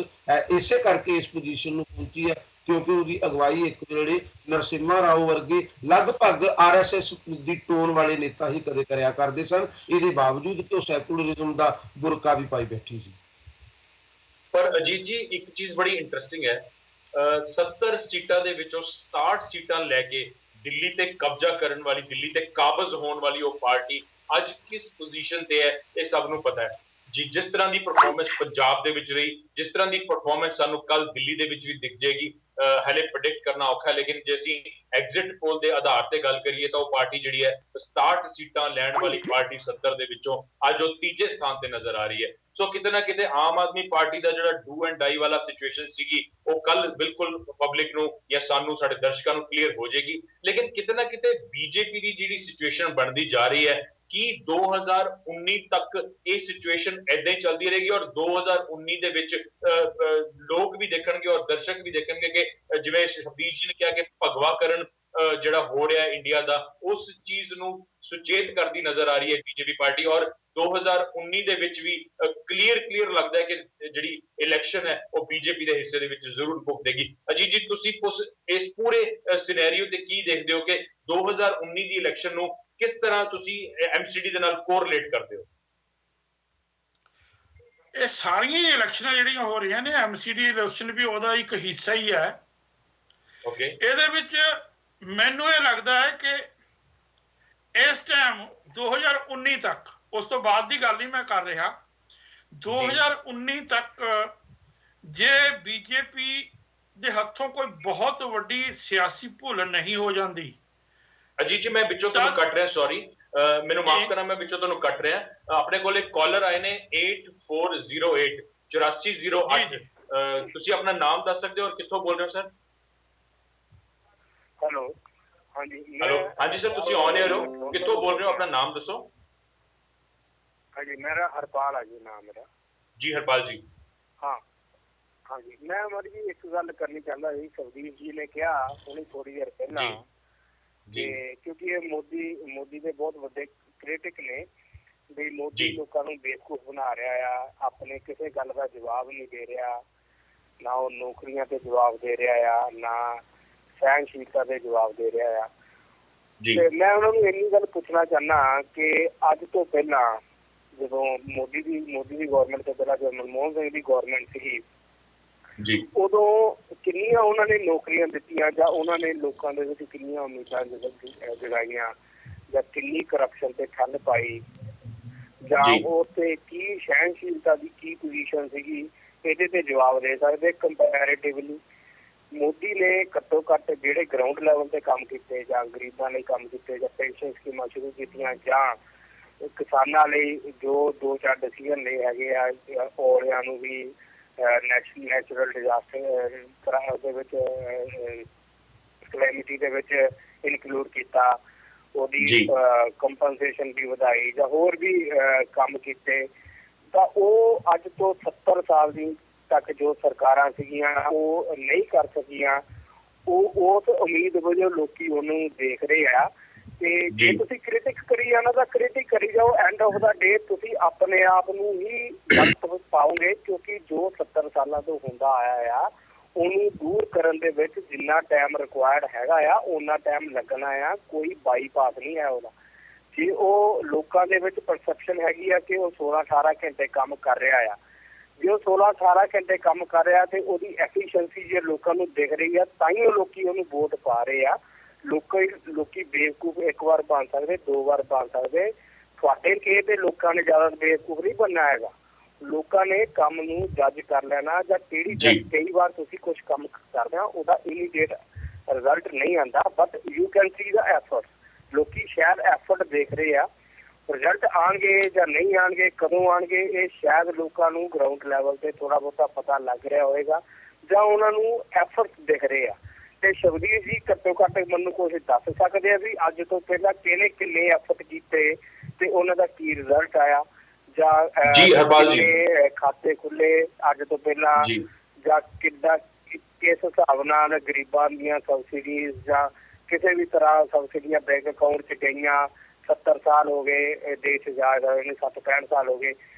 ਇਸੇ ਕਰਕੇ ਇਸ ਪੋਜੀਸ਼ਨ ਨੂੰ ਪਹੁੰਚੀ ਹੈ ਕਿਉਂਕਿ ਉਹਦੀ ਅਗਵਾਈ ਇੱਕ ਜਿਹੜੇ ਨਰਸਿਮਹਾ ਰਾਓ ਵਰਗੇ ਲਗਭਗ RSS ਦੀ ਟੋਨ ਵਾਲੇ ਨੇਤਾ ਹੀ ਕਦੇ ਕਰਿਆ ਕਰਦੇ ਸਨ। ਇਹਦੇ ਬਾਵਜੂਦ ਕਿ ਉਹ ਸੈਕੂਲਰਿਜ਼ਮ ਦਾ ਬੁਰਕਾ ਵੀ ਪਾਈ ਬੈਠੀ ਸੀ। ਪਰ ਅਜੀਤ ਜੀ ਇੱਕ ਚੀਜ਼ ਬੜੀ ਇੰਟਰਸਟਿੰਗ ਹੈ, 70 ਸੀਟਾਂ ਦੇ ਵਿੱਚੋਂ 67 ਸੀਟਾਂ ਲੈ ਕੇ ਦਿੱਲੀ ਤੇ ਕਬਜ਼ਾ ਕਰਨ ਵਾਲੀ, ਦਿੱਲੀ ਤੇ ਕਾਬਜ਼ ਹੋਣ ਵਾਲੀ ਉਹ ਪਾਰਟੀ ਅੱਜ ਕਿਸ ਪੋਜੀਸ਼ਨ ਤੇ ਹੈ ਇਹ ਸਭ ਨੂੰ ਪਤਾ ਹੈ ਜੀ। ਜਿਸ ਤਰ੍ਹਾਂ ਦੀ ਪਰਫਾਰਮੈਂਸ ਪੰਜਾਬ ਦੇ ਵਿੱਚ ਰਹੀ, ਜਿਸ ਤਰ੍ਹਾਂ ਦੀ ਪਰਫਾਰਮੈਂਸ ਸਾਨੂੰ ਕੱਲ ਦਿੱਲੀ ਦੇ ਵਿੱਚ ਵੀ ਦਿਖ ਜਾਏਗੀ, ਹਲੇ ਪ੍ਰੈਡਿਕਟ ਕਰਨਾ ਔਖਾ। ਲੇਕਿਨ ਜੇ ਅਸੀਂ ਐਗਜ਼ਿਟ ਪੋਲ ਦੇ ਆਧਾਰ ਤੇ ਗੱਲ ਕਰੀਏ ਤਾਂ ਉਹ ਪਾਰਟੀ ਜਿਹੜੀ ਹੈ 67 ਸੀਟਾਂ ਲੈਣ ਵਾਲੀ ਪਾਰਟੀ 70 ਦੇ ਵਿੱਚੋਂ ਅੱਜ ਉਹ ਤੀਜੇ ਸਥਾਨ ਤੇ ਨਜ਼ਰ ਆ ਰਹੀ ਹੈ। ਸੋ ਕਿਤੇ ਨਾ ਕਿਤੇ ਆਮ ਆਦਮੀ ਪਾਰਟੀ ਦਾ ਜਿਹੜਾ ਡੂ ਐਂਡ ਡਾਈ ਵਾਲਾ ਸਿਚੁਏਸ਼ਨ ਸੀਗੀ ਉਹ ਕੱਲ ਬਿਲਕੁਲ ਪਬਲਿਕ ਨੂੰ ਜਾਂ ਸਾਨੂੰ ਸਾਡੇ ਦਰਸ਼ਕਾਂ ਨੂੰ ਕਲੀਅਰ ਹੋ ਜਾਏਗੀ। ਲੇਕਿਨ ਕਿਤੇ ਨਾ ਕਿਤੇ ਬੀਜੇਪੀ ਦੀ ਜਿਹੜੀ ਸਿਚੁਏਸ਼ਨ ਬਣਦੀ ਜਾ ਰਹੀ ਹੈ ਕਿ 2019 ਤੱਕ ਇਹ ਸਿਚੁਏਸ਼ਨ ਏਦਾਂ ਹੀ ਚੱਲਦੀ ਰਹੇਗੀ ਔਰ 2019 ਦੇ ਵਿੱਚ ਲੋਕ ਵੀ ਦੇਖਣਗੇ ਔਰ ਦਰਸ਼ਕ ਵੀ ਦੇਖਣਗੇ ਕਿ ਜਿਵੇਂ ਸ਼ਬਦੀਸ਼ ਜੀ ਨੇ ਕਿਹਾ ਕਿ ਭਗਵਾ ਕਰਨ ਜਿਹੜਾ ਹੋ ਰਿਹਾ ਇੰਡੀਆ ਦਾ, ਉਸ ਚੀਜ਼ ਨੂੰ ਸੁਚੇਤ ਕਰਦੀ ਨਜ਼ਰ ਆ ਰਹੀ ਹੈ ਬੀਜੇਪੀ ਪਾਰਟੀ। ਔਰ 2019 ਦੇ ਵਿੱਚ ਵੀ ਕਲੀਅਰ ਲੱਗਦਾ ਹੈ ਕਿ ਜਿਹੜੀ ਇਲੈਕਸ਼ਨ ਹੈ ਉਹ ਬੀਜੇਪੀ ਦੇ ਹਿੱਸੇ ਦੇ ਵਿੱਚ ਜ਼ਰੂਰ ਭੁਗਤੇਗੀ। ਅਜੀਤ ਜੀ, ਤੁਸੀਂ ਇਸ ਪੂਰੇ ਸਿਨੈਰੀਓ ਤੇ ਕੀ ਦੇਖਦੇ ਹੋ ਕਿ 2019 ਦੀ ਇਲੈਕਸ਼ਨ ਨੂੰ ਕਿਸ ਤਰ੍ਹਾਂ ਤੁਸੀਂ ਐਮਸੀਡੀ ਦੇ ਨਾਲ ਕੋਰਿਲੇਟ ਕਰਦੇ ਹੋ? ਇਹ ਸਾਰੀਆਂ ਇਲੈਕਸ਼ਨਾਂ ਜਿਹੜੀਆਂ ਹੋ ਰਹੀਆਂ ਨੇ, ਐਮਸੀਡੀ ਇਲੈਕਸ਼ਨ ਵੀ ਉਹਦਾ ਇੱਕ ਹਿੱਸਾ ਹੀ ਹੈ। ਓਕੇ, ਇਹਦੇ ਵਿੱਚ ਮੈਨੂੰ ਇਹ ਲੱਗਦਾ ਹੈ ਕਿ ਇਸ ਟਾਈਮ 2019 ਤੱਕ, ਉਸ ਤੋਂ ਬਾਅਦ ਦੀ ਗੱਲ ਨਹੀਂ ਮੈਂ ਕਰ ਰਿਹਾ, 2019 ਤੱਕ ਜੇ ਬੀਜੇਪੀ ਦੇ ਹੱਥੋਂ ਕੋਈ ਬਹੁਤ ਵੱਡੀ ਸਿਆਸੀ ਭੁੱਲ ਨਹੀਂ ਹੋ ਜਾਂਦੀ। ਅਜੀਤ ਜੀ, ਮੈਂ ਵਿੱਚੋਂ ਤੁਹਾਨੂੰ ਕੱਟ ਰਿਹਾ, ਸੌਰੀ, ਮੈਨੂੰ ਮਾਫ ਕਰਨਾ, ਮੈਂ ਵਿੱਚੋਂ ਤੁਹਾਨੂੰ ਕੱਟ ਰਿਹਾ। ਆਪਣੇ ਕੋਲ ਇੱਕ ਕਾਲਰ ਆਏ ਨੇ 8408 8408, ਤੁਸੀਂ ਆਪਣਾ ਨਾਮ ਦੱਸ ਸਕਦੇ ਹੋ ਔਰ ਕਿੱਥੋਂ ਬੋਲ ਰਹੇ ਹੋ ਸਰ? ਹੈਲੋ, ਹਾਂਜੀ। ਹੈਲੋ, ਹਾਂਜੀ ਸਰ, ਤੁਸੀਂ ਔਨ 에ਅਰ ਹੋ, ਕਿੱਥੋਂ ਬੋਲ ਰਹੇ ਹੋ? ਆਪਣਾ ਨਾਮ ਦੱਸੋ। ਹਾਂਜੀ, ਮੇਰਾ ਹਰਪਾਲ ਆ ਜੀ, ਨਾਮ ਮੇਰਾ। ਜੀ ਹਰਪਾਲ ਜੀ। ਹਾਂ, ਹਾਂਜੀ, ਮੈਂ ਮਤਲਬ ਜੀ ਇੱਕ ਗੱਲ ਕਰਨੀ ਚਾਹੁੰਦਾ ਸੀ। ਸਵਦੀਪ ਜੀ ਨੇ ਕਿਹਾ ਹੁਣੀ ਥੋੜੀ ਦੇਰ ਪਹਿਲਾਂ ਜੀ, ਕਿਉਂਕਿ ਇਹ ਮੋਦੀ ਦੇ ਬਹੁਤ ਵੱਡੇ ਕ੍ਰਿਟਿਕ ਨੇ ਵੀ ਮੋਦੀ ਲੋਕਾਂ ਨੂੰ ਬੇਵਕੂਫ ਬਣਾ ਰਿਹਾ ਆ, ਆਪਣੇ ਕਿਸੇ ਗੱਲ ਦਾ ਜਵਾਬ ਨਹੀਂ ਦੇ ਰਿਹਾ, ਨਾ ਉਹ ਨੌਕਰੀਆਂ ਤੇ ਜਵਾਬ ਦੇ ਰਿਹਾ ਆ, ਨਾ ਸਹਿਣਸ਼ੀਲਤਾ ਦੇ ਜਵਾਬ ਦੇ ਰਿਹਾ ਆ। ਤੇ ਮੈਂ ਉਹਨਾਂ ਨੂੰ ਇੰਨੀ ਗੱਲ ਪੁੱਛਣਾ ਚਾਹੁੰਦਾ ਕਿ ਅੱਜ ਤੋਂ ਪਹਿਲਾਂ ਜਦੋਂ ਮੋਦੀ ਦੀ ਗਵਰਨਮੈਂਟ ਤੋਂ ਪਹਿਲਾਂ ਜਦੋਂ ਮਨਮੋਹਨ ਸਿੰਘ ਦੀ ਗਵਰਨਮੈਂਟ ਸੀਗੀ, ਉਦੋਂ ਕਿੰਨੀਆਂ ਉਹਨਾਂ ਨੇ ਨੌਕਰੀਆਂ ਦਿੱਤੀਆਂ ਜਾਂ ਉਹਨਾਂ ਨੇ ਲੋਕਾਂ ਦੇ ਵਿੱਚ ਕਿੰਨੀਆਂ ਉਮੀਦਾਂ ਜਗਾਈਆਂ, ਜਾਂ ਕਿੰਨੀ ਕਰਪਸ਼ਨ ਤੇ ਠੱਲ ਪਾਈ, ਜਾਂ ਉਹ ਤੇ ਕੀ ਸਹਿਣਸ਼ੀਲਤਾ ਦੀ ਕੀ ਪੋਜੀਸ਼ਨ ਸੀਗੀ, ਇਹਦੇ ਤੇ ਜਵਾਬ ਦੇ ਸਕਦੇ। ਕੰਪੈਰੇਟਿਵਲੀ ਮੋਦੀ ਨੇ ਘੱਟੋ ਘੱਟ ਜਿਹੜੇ ਗਰਾਊਂਡ ਲੈਵਲ ਤੇ ਕੰਮ ਕੀਤੇ, ਜਾਂ ਗਰੀਬਾਂ ਲਈ ਕੰਮ ਕੀਤੇ, ਜਾਂ ਪੈਨਸ਼ਨ ਸਕੀਮਾਂ ਸ਼ੁਰੂ ਕੀਤੀਆਂ, ਜਾਂ ਕਿਸਾਨਾਂ ਲਈ ਜੋ 2-4 ਡਿਸੀਜ਼ਨ ਲਏ ਹੈਗੇ ਆ, ਔਲਿਆਂ ਨੂੰ ਵੀ ਨੈਚੁਰਲ ਡਿਜ਼ਾਸਟਰ ਦੇ ਵਿੱਚ ਕਲੈਮਿਟੀ ਦੇ ਵਿੱਚ ਇਨਕਲੂਡ ਕੀਤਾ, ਉਹਦੀ ਕੰਪਨਸੇਸ਼ਨ ਵੀ ਵਧਾਈ, ਜਾਂ ਹੋਰ ਵੀ ਕੰਮ ਕੀਤੇ। ਤਾਂ ਉਹ ਅੱਜ ਤੋਂ 70 ਸਾਲ ਦੀ ਤੱਕ ਜੋ ਸਰਕਾਰਾਂ ਸੀਗੀਆਂ ਉਹ ਨਹੀਂ ਕਰ ਸਕੀਆਂ। ਉਹ ਉਸ ਉਮੀਦ ਵਜੋਂ ਲੋਕੀ ਉਹਨੂੰ ਦੇਖ ਰਹੇ ਆ। ਤੇ ਜੇ ਤੁਸੀਂ ਕ੍ਰਿਟਿਕ ਕਰੀ ਜਾਣਾ ਤਾਂ ਕ੍ਰਿਟਿਕ ਕਰੀ ਜਾਓ, ਐਂਡ ਆਫ ਦਾ ਡੇ ਤੁਸੀਂ ਆਪਣੇ ਆਪ ਨੂੰ ਹੀ ਗਲਤ ਪਾਓਗੇ, ਕਿਉਂਕਿ ਜੋ 70 ਸਾਲਾਂ ਤੋਂ ਹੁੰਦਾ ਆਇਆ ਆ ਉਹਨੂੰ ਦੂਰ ਕਰਨ ਦੇ ਵਿੱਚ ਜਿੰਨਾ ਟਾਈਮ ਰਿਕੁਆਇਰਡ ਹੈਗਾ ਆ ਓਨਾ ਟਾਈਮ ਲੱਗਣਾ ਆ, ਕੋਈ ਬਾਈਪਾਸ ਨਹੀਂ ਹੈ ਉਹਦਾ। ਜੇ ਉਹ ਲੋਕਾਂ ਦੇ ਵਿੱਚ ਪਰਸੈਪਸ਼ਨ ਹੈਗੀ ਆ ਕਿ ਉਹ 16-18 ਘੰਟੇ ਕੰਮ ਕਰ ਰਿਹਾ ਆ, ਜੇ ਉਹ 16-18 ਘੰਟੇ ਕੰਮ ਕਰ ਰਿਹਾ ਤੇ ਉਹਦੀ ਐਫੀਸ਼ੀਐਂਸੀ ਜੇ ਲੋਕਾਂ ਨੂੰ ਦਿਖ ਰਹੀ ਆ, ਤਾਂ ਹੀ ਉਹ ਲੋਕੀ ਉਹਨੂੰ ਵੋਟ ਪਾ ਰਹੇ ਆ। ਲੋਕੀ ਬੇਵਕੂਫ ਇੱਕ ਵਾਰ ਬਣ ਸਕਦੇ, 2 ਵਾਰ ਬਣ ਸਕਦੇ, ਤੁਹਾਡੇ ਕੇ ਤੇ ਲੋਕਾਂ ਨੇ ਜ਼ਿਆਦਾ ਬੇਵਕੂਫ ਨਹੀਂ ਬਣਨਾ ਹੈਗਾ। ਲੋਕਾਂ ਨੇ ਕੰਮ ਨੂੰ ਜੱਜ ਕਰ ਲੈਣਾ, ਜਾਂ ਕਈ ਵਾਰ ਤੁਸੀਂ ਕੁਝ ਕੰਮ ਕਰਦੇ ਹੋ ਉਹਦਾ ਇਮੀਡੀਏਟ ਰਿਜ਼ਲਟ ਨਹੀਂ ਆਉਂਦਾ, but you can see the effort. ਲੋਕੀ ਸ਼ਾਇਦ ਐਫਰਟ ਦੇਖ ਰਹੇ ਆ, ਰਿਜ਼ਲਟ ਆਉਣਗੇ ਜਾਂ ਨਹੀਂ ਆਉਣਗੇ, ਕਦੋਂ ਆਉਣਗੇ, ਇਹ ਸ਼ਾਇਦ ਲੋਕਾਂ ਨੂੰ ਗਰਾਊਂਡ ਲੈਵਲ ਤੇ ਥੋੜਾ ਬਹੁਤਾ ਪਤਾ ਲੱਗ ਰਿਹਾ ਹੋਏਗਾ, ਜਾਂ ਉਹਨਾਂ ਨੂੰ ਐਫਰਟ ਦਿਖ ਰਹੇ ਆ। ਤੇ ਸ਼ਬਦੀਪ ਜੀ ਘੱਟੋ ਘੱਟ ਮੈਨੂੰ ਕੁਝ ਦੱਸ ਸਕਦੇ ਆ ਵੀ ਅੱਜ ਤੋਂ ਪਹਿਲਾਂ ਕਿੰਨੇ ਐਫਰਟ ਕੀਤੇ ਤੇ ਉਹਨਾਂ ਦਾ ਕੀ ਰਿਜ਼ਲਟ ਆਇਆ, ਜਾਂ ਕਿੰਨੇ ਖਾਤੇ ਖੁੱਲੇ ਅੱਜ ਤੋਂ ਪਹਿਲਾਂ, ਜਾਂ ਕਿਸ ਹਿਸਾਬ ਨਾਲ ਗਰੀਬਾਂ ਦੀਆਂ ਸਬਸਿਡੀਜ਼ ਜਾਂ ਕਿਸੇ ਵੀ ਤਰ੍ਹਾਂ ਸਬਸਿਡੀਆਂ ਬੈਂਕ ਅਕਾਊਂਟ 'ਚ ਗਈਆਂ। 70 ਸਾਲ ਹੋ ਗਏ ਦੇਸ਼ ਆਜ਼ਾਦ ਹੋਏ ਨੇ, 60-65 ਸਾਲ ਹੋ ਗਏ,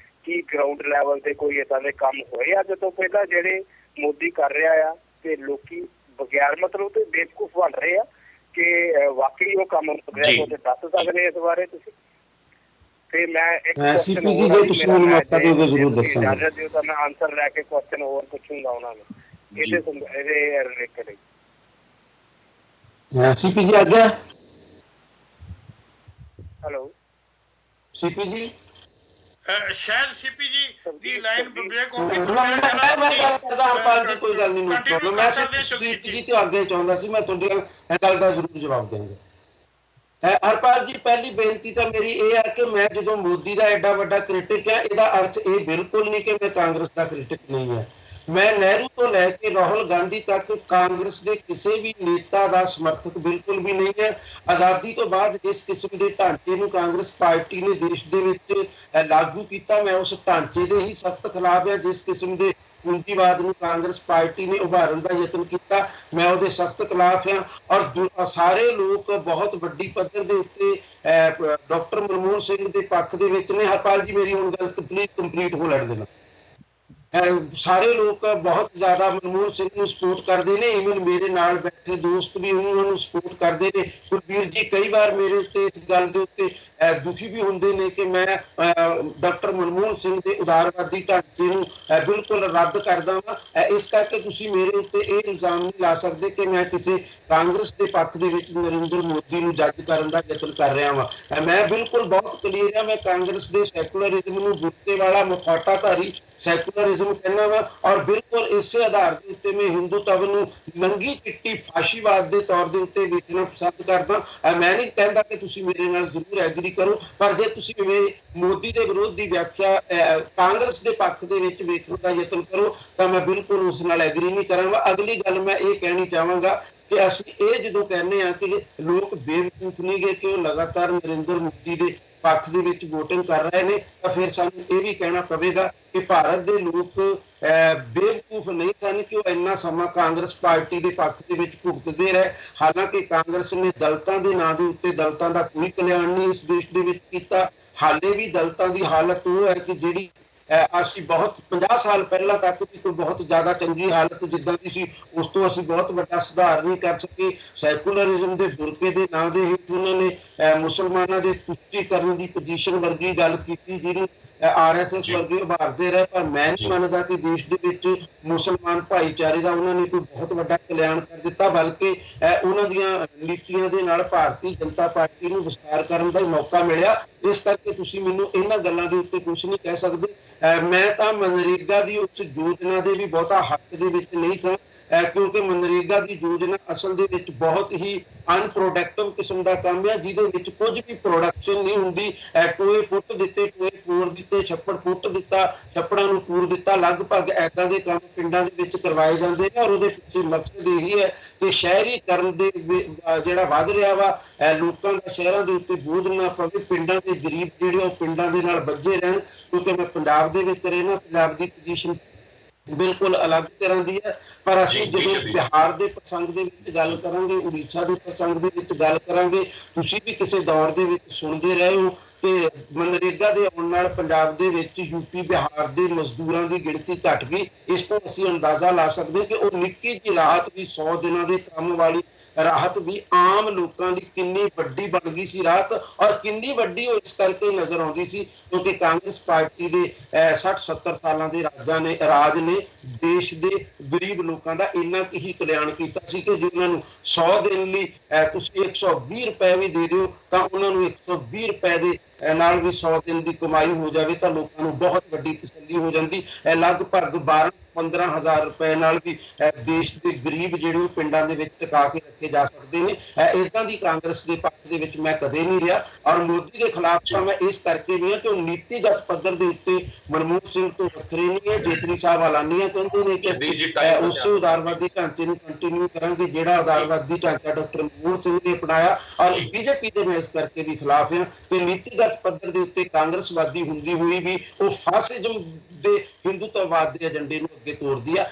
ਕੀ ਗਰਾਊਂਡ ਲੈਵਲ ਤੇ ਕੋਈ ਏਦਾਂ ਦੇ ਕੰਮ ਹੋਏ ਅੱਜ ਤੋਂ ਪਹਿਲਾਂ ਜਿਹੜੇ ਮੋਦੀ ਕਰ ਰਿਹਾ ਆ? ਤੇ ਲੋਕੀ ਬਗੈਰ ਮਤਲਬ ਤੇ ਬੇਵਕੂਫ ਬਣ ਰਹੇ ਆ ਕਿ ਵਾਕਈ ਉਹ ਕੰਮ ਹੋ ਰਿਹਾ, ਕੁਝ ਦੱਸ ਸਕਦੇ ਇਸ ਬਾਰੇ ਤੁਸੀਂ? ਤੇ ਮੈਂ ਇੱਕ ਇਜਾਜ਼ਤ ਦਿਓ ਤਾਂ ਮੈਂ ਆਨਸਰ ਲੈ ਕੇ ਕੁਐਸਚਨ ਹੋਰ ਪੁੱਛੂੰਗਾ ਉਹਨਾਂ ਨੂੰ ਇਹਦੇ ਰਿਲੇਟਡ। ਸੀਪੀ ਜੀ ਆ ਗਿਆ? ਹੈਲੋ ਸੀਪੀ ਜੀ, ਸ਼ਾਇਦ ਸੀਪੀ ਜੀ ਦੀ ਲਾਈਨ ਬ੍ਰੇਕ ਹੋ ਗਈ। ਹਰਪਾਲ ਜੀ ਕੋਈ ਗੱਲ ਨਹੀਂ, ਮੈਂ ਸੀਪੀ ਜੀ ਤੋਂ ਅੱਗੇ ਚਾਹੁੰਦਾ ਸੀ, ਮੈਂ ਤੁਹਾਡੀ ਗੱਲ ਦਾ ਜ਼ਰੂਰ ਜਵਾਬ ਦੇਵਾਂਗਾ। ਹਰਪਾਲ ਜੀ, ਪਹਿਲੀ ਬੇਨਤੀ ਤਾਂ ਮੇਰੀ ਇਹ ਹੈ ਕਿ ਮੈਂ ਜਦੋਂ ਮੋਦੀ ਦਾ ਐਡਾ ਵੱਡਾ ਕ੍ਰਿਟਿਕ ਹੈ, ਇਹਦਾ ਅਰਥ ਇਹ ਬਿਲਕੁਲ ਨਹੀਂ ਕਿ ਮੈਂ ਕਾਂਗਰਸ ਦਾ ਕ੍ਰਿਟਿਕ ਨਹੀਂ ਹੈ। ਮੈਂ ਨਹਿਰੂ ਤੋਂ ਲੈ ਕੇ ਰਾਹੁਲ ਗਾਂਧੀ ਤੱਕ ਕਾਂਗਰਸ ਦੇ ਕਿਸੇ ਵੀ ਨੇਤਾ ਦਾ ਸਮਰਥਕ ਬਿਲਕੁਲ ਵੀ ਨਹੀਂ ਹੈ। ਆਜ਼ਾਦੀ ਤੋਂ ਬਾਅਦ ਜਿਸ ਕਿਸਮ ਦੇ ਢਾਂਚੇ ਨੂੰ ਕਾਂਗਰਸ ਪਾਰਟੀ ਨੇ ਦੇਸ਼ ਦੇ ਵਿੱਚ ਲਾਗੂ ਕੀਤਾ, ਮੈਂ ਉਸ ਢਾਂਚੇ ਦੇ ਹੀ ਸਖਤ ਖਿਲਾਫ ਹਾਂ। ਜਿਸ ਕਿਸਮ ਦੇ ਪੂੰਜੀਵਾਦ ਨੂੰ ਕਾਂਗਰਸ ਪਾਰਟੀ ਨੇ ਉਭਾਰਨ ਦਾ ਯਤਨ ਕੀਤਾ, ਮੈਂ ਉਹਦੇ ਸਖਤ ਖਿਲਾਫ ਹਾਂ। ਔਰ ਸਾਰੇ ਲੋਕ ਬਹੁਤ ਵੱਡੀ ਪੱਧਰ ਦੇ ਉੱਤੇ ਡਾਕਟਰ ਮਨਮੋਹਨ ਸਿੰਘ ਦੇ ਪੱਖ ਦੇ ਵਿੱਚ ਨੇ। ਹਰਪਾਲ ਜੀ ਮੇਰੀ ਹੁਣ ਗੱਲ ਕੰਪਲੀਟ ਹੋ ਲੈਣ ਦੇਣਾ। ਸਾਰੇ ਲੋਕ ਬਹੁਤ ਜ਼ਿਆਦਾ ਮਨਮੋਹਨ ਸਿੰਘ ਨੂੰ ਸਪੋਰਟ ਕਰਦੇ ਨੇ, ਈਵਨ ਮੇਰੇ ਨਾਲ ਬੈਠੇ ਦੋਸਤ ਵੀ ਉਹਨਾਂ ਨੂੰ ਸਪੋਰਟ ਕਰਦੇ ਨੇ। ਗੁਰਬੀਰ ਜੀ ਕਈ ਵਾਰ ਮੇਰੇ ਉੱਤੇ ਇਸ ਗੱਲ ਦੇ ਉੱਤੇ ਦੁਖੀ ਵੀ ਹੁੰਦੇ ਨੇ ਕਿ ਮੈਂ ਡਾਕਟਰ ਮਨਮੋਹਨ ਸਿੰਘ ਦੇ ਉਦਾਰਵਾਦੀ ਢਾਂਚੇ ਨੂੰ ਬਿਲਕੁਲ ਰੱਦ ਕਰਦਾ ਹਾਂ। ਇਸ ਕਰਕੇ ਤੁਸੀਂ ਮੇਰੇ ਉੱਤੇ ਇਹ ਇਲਜ਼ਾਮ ਨਹੀਂ ਲਾ ਸਕਦੇ ਕਿ ਮੈਂ ਕਿਸੇ ਕਾਂਗਰਸ ਦੇ ਪੱਖ ਦੇ ਵਿੱਚ ਨਰਿੰਦਰ ਮੋਦੀ ਨੂੰ ਜੱਜ ਕਰਨ ਦਾ ਯਤਨ ਕਰ ਰਿਹਾ ਹਾਂ। ਮੈਂ ਬਿਲਕੁਲ ਬਹੁਤ ਕਲੀਅਰ ਹਾਂ, ਮੈਂ ਕਾਂਗਰਸ ਦੇ ਸੈਕੂਲਰਿਜ਼ਮ ਨੂੰ ਗੁੱਤੇ ਵਾਲਾ ਮੁਖੌਟਾਧਾਰੀ ਸੈਕੂਲਰਿਜ਼ਮ ਕਹਿੰਦਾ ਵਾ, ਔਰ ਬਿਲਕੁਲ ਇਸੇ ਆਧਾਰ ਦੇ ਉੱਤੇ ਮੈਂ ਹਿੰਦੂਤਵ ਨੂੰ ਨੰਗੀ ਚਿੱਟੀ ਫਾਸ਼ੀਵਾਦ ਦੇ ਤੌਰ ਦੇ ਉੱਤੇ ਵੇਖਣਾ ਪਸੰਦ ਕਰਦਾ। ਮੈਂ ਨਹੀਂ ਕਹਿੰਦਾ ਕਿ ਤੁਸੀਂ ਮੇਰੇ ਨਾਲ ਜ਼ਰੂਰ ਐਗਰੀ ਕਰੋ, ਪਰ ਜੇ ਤੁਸੀਂ ਮੋਦੀ ਦੇ ਵਿਰੋਧ ਦੀ ਵਿਆਖਿਆ ਕਾਂਗਰਸ ਦੇ ਪੱਖ ਦੇ ਵਿੱਚ ਵੇਖਣ ਦਾ ਯਤਨ ਕਰੋ ਤਾਂ ਮੈਂ ਬਿਲਕੁਲ ਉਸ ਨਾਲ ਐਗਰੀ ਨਹੀਂ ਕਰਾਂਗਾ। ਅਗਲੀ ਗੱਲ ਮੈਂ ਇਹ ਕਹਿਣੀ ਚਾਹਾਂਗਾ ਕਿ ਅਸੀਂ ਇਹ ਜਦੋਂ ਕਹਿੰਦੇ ਹਾਂ ਕਿ ਲੋਕ ਬੇਵਕੂਫ ਨਹੀਂ ਗੇ ਕਿ ਉਹ ਲਗਾਤਾਰ ਨਰਿੰਦਰ ਮੋਦੀ ਦੇ ਪੱਖ ਦੇ ਵਿੱਚ ਵੋਟਿੰਗ ਕਰ ਰਹੇ ਨੇ, ਤਾਂ ਫਿਰ ਸਾਨੂੰ ਇਹ ਵੀ ਕਹਿਣਾ ਪਵੇਗਾ ਕਿ ਭਾਰਤ ਦੇ ਲੋਕ ਬੇਵਕੂਫ ਨਹੀਂ ਸਨ ਕਿ ਉਹ ਇੰਨਾ ਸਮਾਂ ਕਾਂਗਰਸ ਪਾਰਟੀ ਦੇ ਪੱਖ ਦੇ ਵਿੱਚ ਭੁਗਤਦੇ ਰਹੇ। ਹਾਲਾਂਕਿ ਕਾਂਗਰਸ ਨੇ ਦਲਿਤਾਂ ਦੇ ਨਾਂ ਦੇ ਉੱਤੇ ਦਲਿਤਾਂ ਦਾ ਕੋਈ ਕਲਿਆਣ ਨਹੀਂ ਇਸ ਦੇਸ਼ ਦੇ ਵਿੱਚ ਕੀਤਾ। ਹਾਲੇ ਵੀ ਦਲਿਤਾਂ ਦੀ ਹਾਲਤ ਉਹ ਹੈ ਕਿ ਜਿਹੜੀ ਅਸੀਂ ਬਹੁਤ 50 ਸਾਲ ਪਹਿਲਾਂ ਤੱਕ ਵੀ ਕੋਈ ਬਹੁਤ ਜ਼ਿਆਦਾ ਚੰਗੀ ਹਾਲਤ ਜਿੱਦਾਂ ਦੀ ਸੀ, ਉਸ ਤੋਂ ਅਸੀਂ ਬਹੁਤ ਵੱਡਾ ਸੁਧਾਰ ਨਹੀਂ ਕਰ ਸਕੇ। ਸੈਕੂਲਰਿਜ਼ਮ ਦੇ ਬੁਰਕੇ ਦੇ ਨਾਂ ਦੇ ਹੇਠ ਉਹਨਾਂ ਨੇ ਮੁਸਲਮਾਨਾਂ ਦੇ ਤੁਸ਼ਟੀਕਰਨ ਦੀ ਪੋਜੀਸ਼ਨ ਵਰਗੀ ਗੱਲ ਕੀਤੀ, ਜਿਹਨੂੰ RSS ਵਰਗੇ ਉਭਾਰਦੇ ਰਹੇ। ਪਰ ਮੈਂ ਨਹੀਂ ਮੰਨਦਾ ਕਿ ਦੇਸ਼ ਦੇ ਵਿੱਚ ਮੁਸਲਮਾਨ ਭਾਈਚਾਰੇ ਦਾ ਉਹਨਾਂ ਨੇ ਕੋਈ ਬਹੁਤ ਵੱਡਾ ਕਲਿਆਣ ਕਰ ਦਿੱਤਾ, ਬਲਕਿ ਉਹਨਾਂ ਦੀਆਂ ਨੀਤੀਆਂ ਦੇ ਨਾਲ ਭਾਰਤੀ ਜਨਤਾ ਪਾਰਟੀ ਨੂੰ ਵਿਸਤਾਰ ਕਰਨ ਦਾ ਮੌਕਾ ਮਿਲਿਆ। ਇਸ ਕਰਕੇ ਤੁਸੀਂ ਮੈਨੂੰ ਇਹਨਾਂ ਗੱਲਾਂ ਦੇ ਉੱਤੇ ਕੁਝ ਨਹੀਂ ਕਹਿ ਸਕਦੇ। ਮੈਂ ਤਾਂ ਮਨਰੇਗਾ ਦੀ ਉਸ ਯੋਜਨਾ ਦੇ ਵੀ ਬਹੁਤਾ ਹੱਕ ਦੇ ਵਿੱਚ ਨਹੀਂ ਸਾਂ, ਕਿਉਂਕਿ ਮਨਰੇਗਾ ਦੀ ਯੋਜਨਾ ਅਸਲ ਦੇ ਵਿੱਚ ਬਹੁਤ ਹੀ ਅਨਪ੍ਰੋਡਕਟਿਵ ਕਿਸਮ ਦਾ ਕੰਮ ਹੈ, ਜਿਹਦੇ ਵਿੱਚ ਕੁਝ ਵੀ ਪ੍ਰੋਡਕਸ਼ਨ ਨਹੀਂ ਹੁੰਦੀ। ਟੋਏ ਪੁੱਟ ਦਿੱਤੇ, ਟੋਏ ਪੂਰ ਦਿੱਤੇ, ਛੱਪੜ ਪੁੱਟ ਦਿੱਤਾ, ਛੱਪੜਾਂ ਨੂੰ ਪੂਰ ਦਿੱਤਾ, ਲਗਭਗ ਏਦਾਂ ਦੇ ਕੰਮ ਪਿੰਡਾਂ ਦੇ ਵਿੱਚ ਕਰਵਾਏ ਜਾਂਦੇ ਨੇ। ਔਰ ਉਹਦੇ ਪਿੱਛੇ ਮਕਸਦ ਇਹੀ ਹੈ ਕਿ ਸ਼ਹਿਰੀਕਰਨ ਦੇ ਜਿਹੜਾ ਵੱਧ ਰਿਹਾ ਵਾ, ਲੋਕਾਂ ਦਾ ਸ਼ਹਿਰਾਂ ਦੇ ਉੱਤੇ ਬੋਝ ਨਾ ਪਵੇ, ਪਿੰਡਾਂ ਦੇ ਗਰੀਬ ਜਿਹੜੇ ਉਹ ਪਿੰਡਾਂ ਦੇ ਨਾਲ ਬੱਝੇ ਰਹਿਣ। ਕਿਉਂਕਿ ਮੈਂ ਪੰਜਾਬ ਦੇ ਵਿੱਚ ਰਹਿਣਾ, ਪੰਜਾਬ ਦੀ ਪੋਜੀਸ਼ਨ ਬਿਲਕੁਲ ਅਲੱਗ ਤਰ੍ਹਾਂ ਦੀ ਹੈ। ਪਰ ਅਸੀਂ ਜਦੋਂ ਬਿਹਾਰ ਦੇ ਪ੍ਰਸੰਗ ਦੇ ਵਿੱਚ ਗੱਲ ਕਰਾਂਗੇ, ਉੜੀਸਾ ਦੇ ਪ੍ਰਸੰਗ ਦੇ ਵਿੱਚ ਗੱਲ ਕਰਾਂਗੇ, ਤੁਸੀਂ ਵੀ ਕਿਸੇ ਦੌਰ ਦੇ ਵਿੱਚ ਸੁਣਦੇ ਰਹੇ ਹੋ ਕਿ ਮਨਰੇਗਾ ਦੇ ਆਉਣ ਨਾਲ ਪੰਜਾਬ ਦੇ ਵਿੱਚ ਯੂਪੀ ਬਿਹਾਰ ਦੇ ਮਜ਼ਦੂਰਾਂ ਦੀ ਗਿਣਤੀ ਘਟ ਗਈ। ਇਸ ਤੋਂ ਅਸੀਂ ਅੰਦਾਜ਼ਾ ਲਾ ਸਕਦੇ ਕਿ ਉਹ ਨਿੱਕੀ ਜਿਹੀ ਰਾਹਤ ਵੀ 100 ਦਿਨਾਂ ਦੇ ਕੰਮ ਵਾਲੀ ਰਾਹਤ ਵੀ ਆਮ ਲੋਕਾਂ ਦੀ ਕਿੰਨੀ ਵੱਡੀ ਬਣ ਗਈ ਸੀ ਰਾਹਤ, ਔਰ ਕਿੰਨੀ ਵੱਡੀ ਉਹ ਇਸ ਕਰਕੇ ਨਜ਼ਰ ਆਉਂਦੀ ਸੀ ਕਿਉਂਕਿ ਕਾਂਗਰਸ ਪਾਰਟੀ ਦੇ 60-70 ਸਾਲਾਂ ਦੇ ਰਾਜ ਨੇ ਦੇਸ਼ ਦੇ ਗਰੀਬ ਲੋਕਾਂ ਦਾ ਇੰਨਾ ਕੁ ਹੀ ਕਲਿਆਣ ਕੀਤਾ ਸੀ ਕਿ ਜੇ ਉਹਨਾਂ ਨੂੰ 100 ਦਿਨ ਲਈ ਤੁਸੀਂ 120 ਰੁਪਏ ਵੀ ਦੇ ਦਿਓ ਤਾਂ ਉਹਨਾਂ ਨੂੰ 120 ਰੁਪਏ ਦੇ ਨਾਲ ਵੀ 100 ਦਿਨ ਦੀ ਕਮਾਈ ਹੋ ਜਾਵੇ ਤਾਂ ਲੋਕਾਂ ਨੂੰ ਬਹੁਤ ਵੱਡੀ ਤਸੱਲੀ ਹੋ ਜਾਂਦੀ। ਲਗਭਗ 12-15 ਹਜ਼ਾਰ ਰੁਪਏ ਨਾਲ ਵੀ ਦੇਸ਼ ਦੇ ਗਰੀਬ ਜਿਹੜੇ ਪਿੰਡਾਂ ਦੇ ਵਿੱਚ ਟਿਕਾ ਕੇ ਰੱਖੇ ਜਾ ਸਕਦੇ ਨੇ। ਇਦਾਂ ਦੀ ਕਾਂਗਰਸ ਦੇ ਪੱਖ ਦੇ ਵਿੱਚ ਮੈਂ ਕਦੇ ਨਹੀਂ ਰਿਹਾ, ਔਰ ਮੋਦੀ ਦੇ ਖਿਲਾਫ ਤਾਂ ਮੈਂ ਇਸ ਕਰਕੇ ਨਹੀਂ ਹਾਂ ਕਿ ਉਹ ਨੀਤੀਗਤ ਪੱਧਰ ਦੇ ਉੱਤੇ ਮਨਮੋਹਨ ਸਿੰਘ ਤੋਂ ਵੱਖਰੇ ਨਹੀਂ ਹੈ। ਜੇਤਲੀ ਸਾਹਿਬ ਐਲਾਨੀਆਂ ਕਹਿੰਦੇ ਨੇ ਕਿ ਉਸੇ ਉਦਾਰਵਾਦੀ ਢਾਂਚੇ ਨੂੰ ਕੰਟੀਨਿਊ ਕਰਾਂਗੇ ਜਿਹੜਾ ਉਦਾਰਵਾਦੀ ਢਾਂਚਾ ਡਾਕਟਰ ਮਨਮੋਹਨ ਸਿੰਘ ਨੇ ਅਪਣਾਇਆ। ਔਰ ਬੀਜੇਪੀ ਦੇ ਮੈਂ ਇਸ ਕਰਕੇ ਵੀ ਖਿਲਾਫ ਹਾਂ ਕਿ ਨੀਤੀਗਤ ਪੱਧਰ ਦੇ ਉੱਤੇ ਕਾਂਗਰਸਵਾਦੀ ਹੁੰਦੀ ਹੋਈ ਵੀ ਉਹ ਫਾਸਿਜ਼ਮ ਦੇ ਹਿੰਦੂਤਵਵਾਦ ਦੇ ਏਜੰਡੇ ਨੂੰ ਅੱਗੇ ਤੋਰਦੀ ਆ।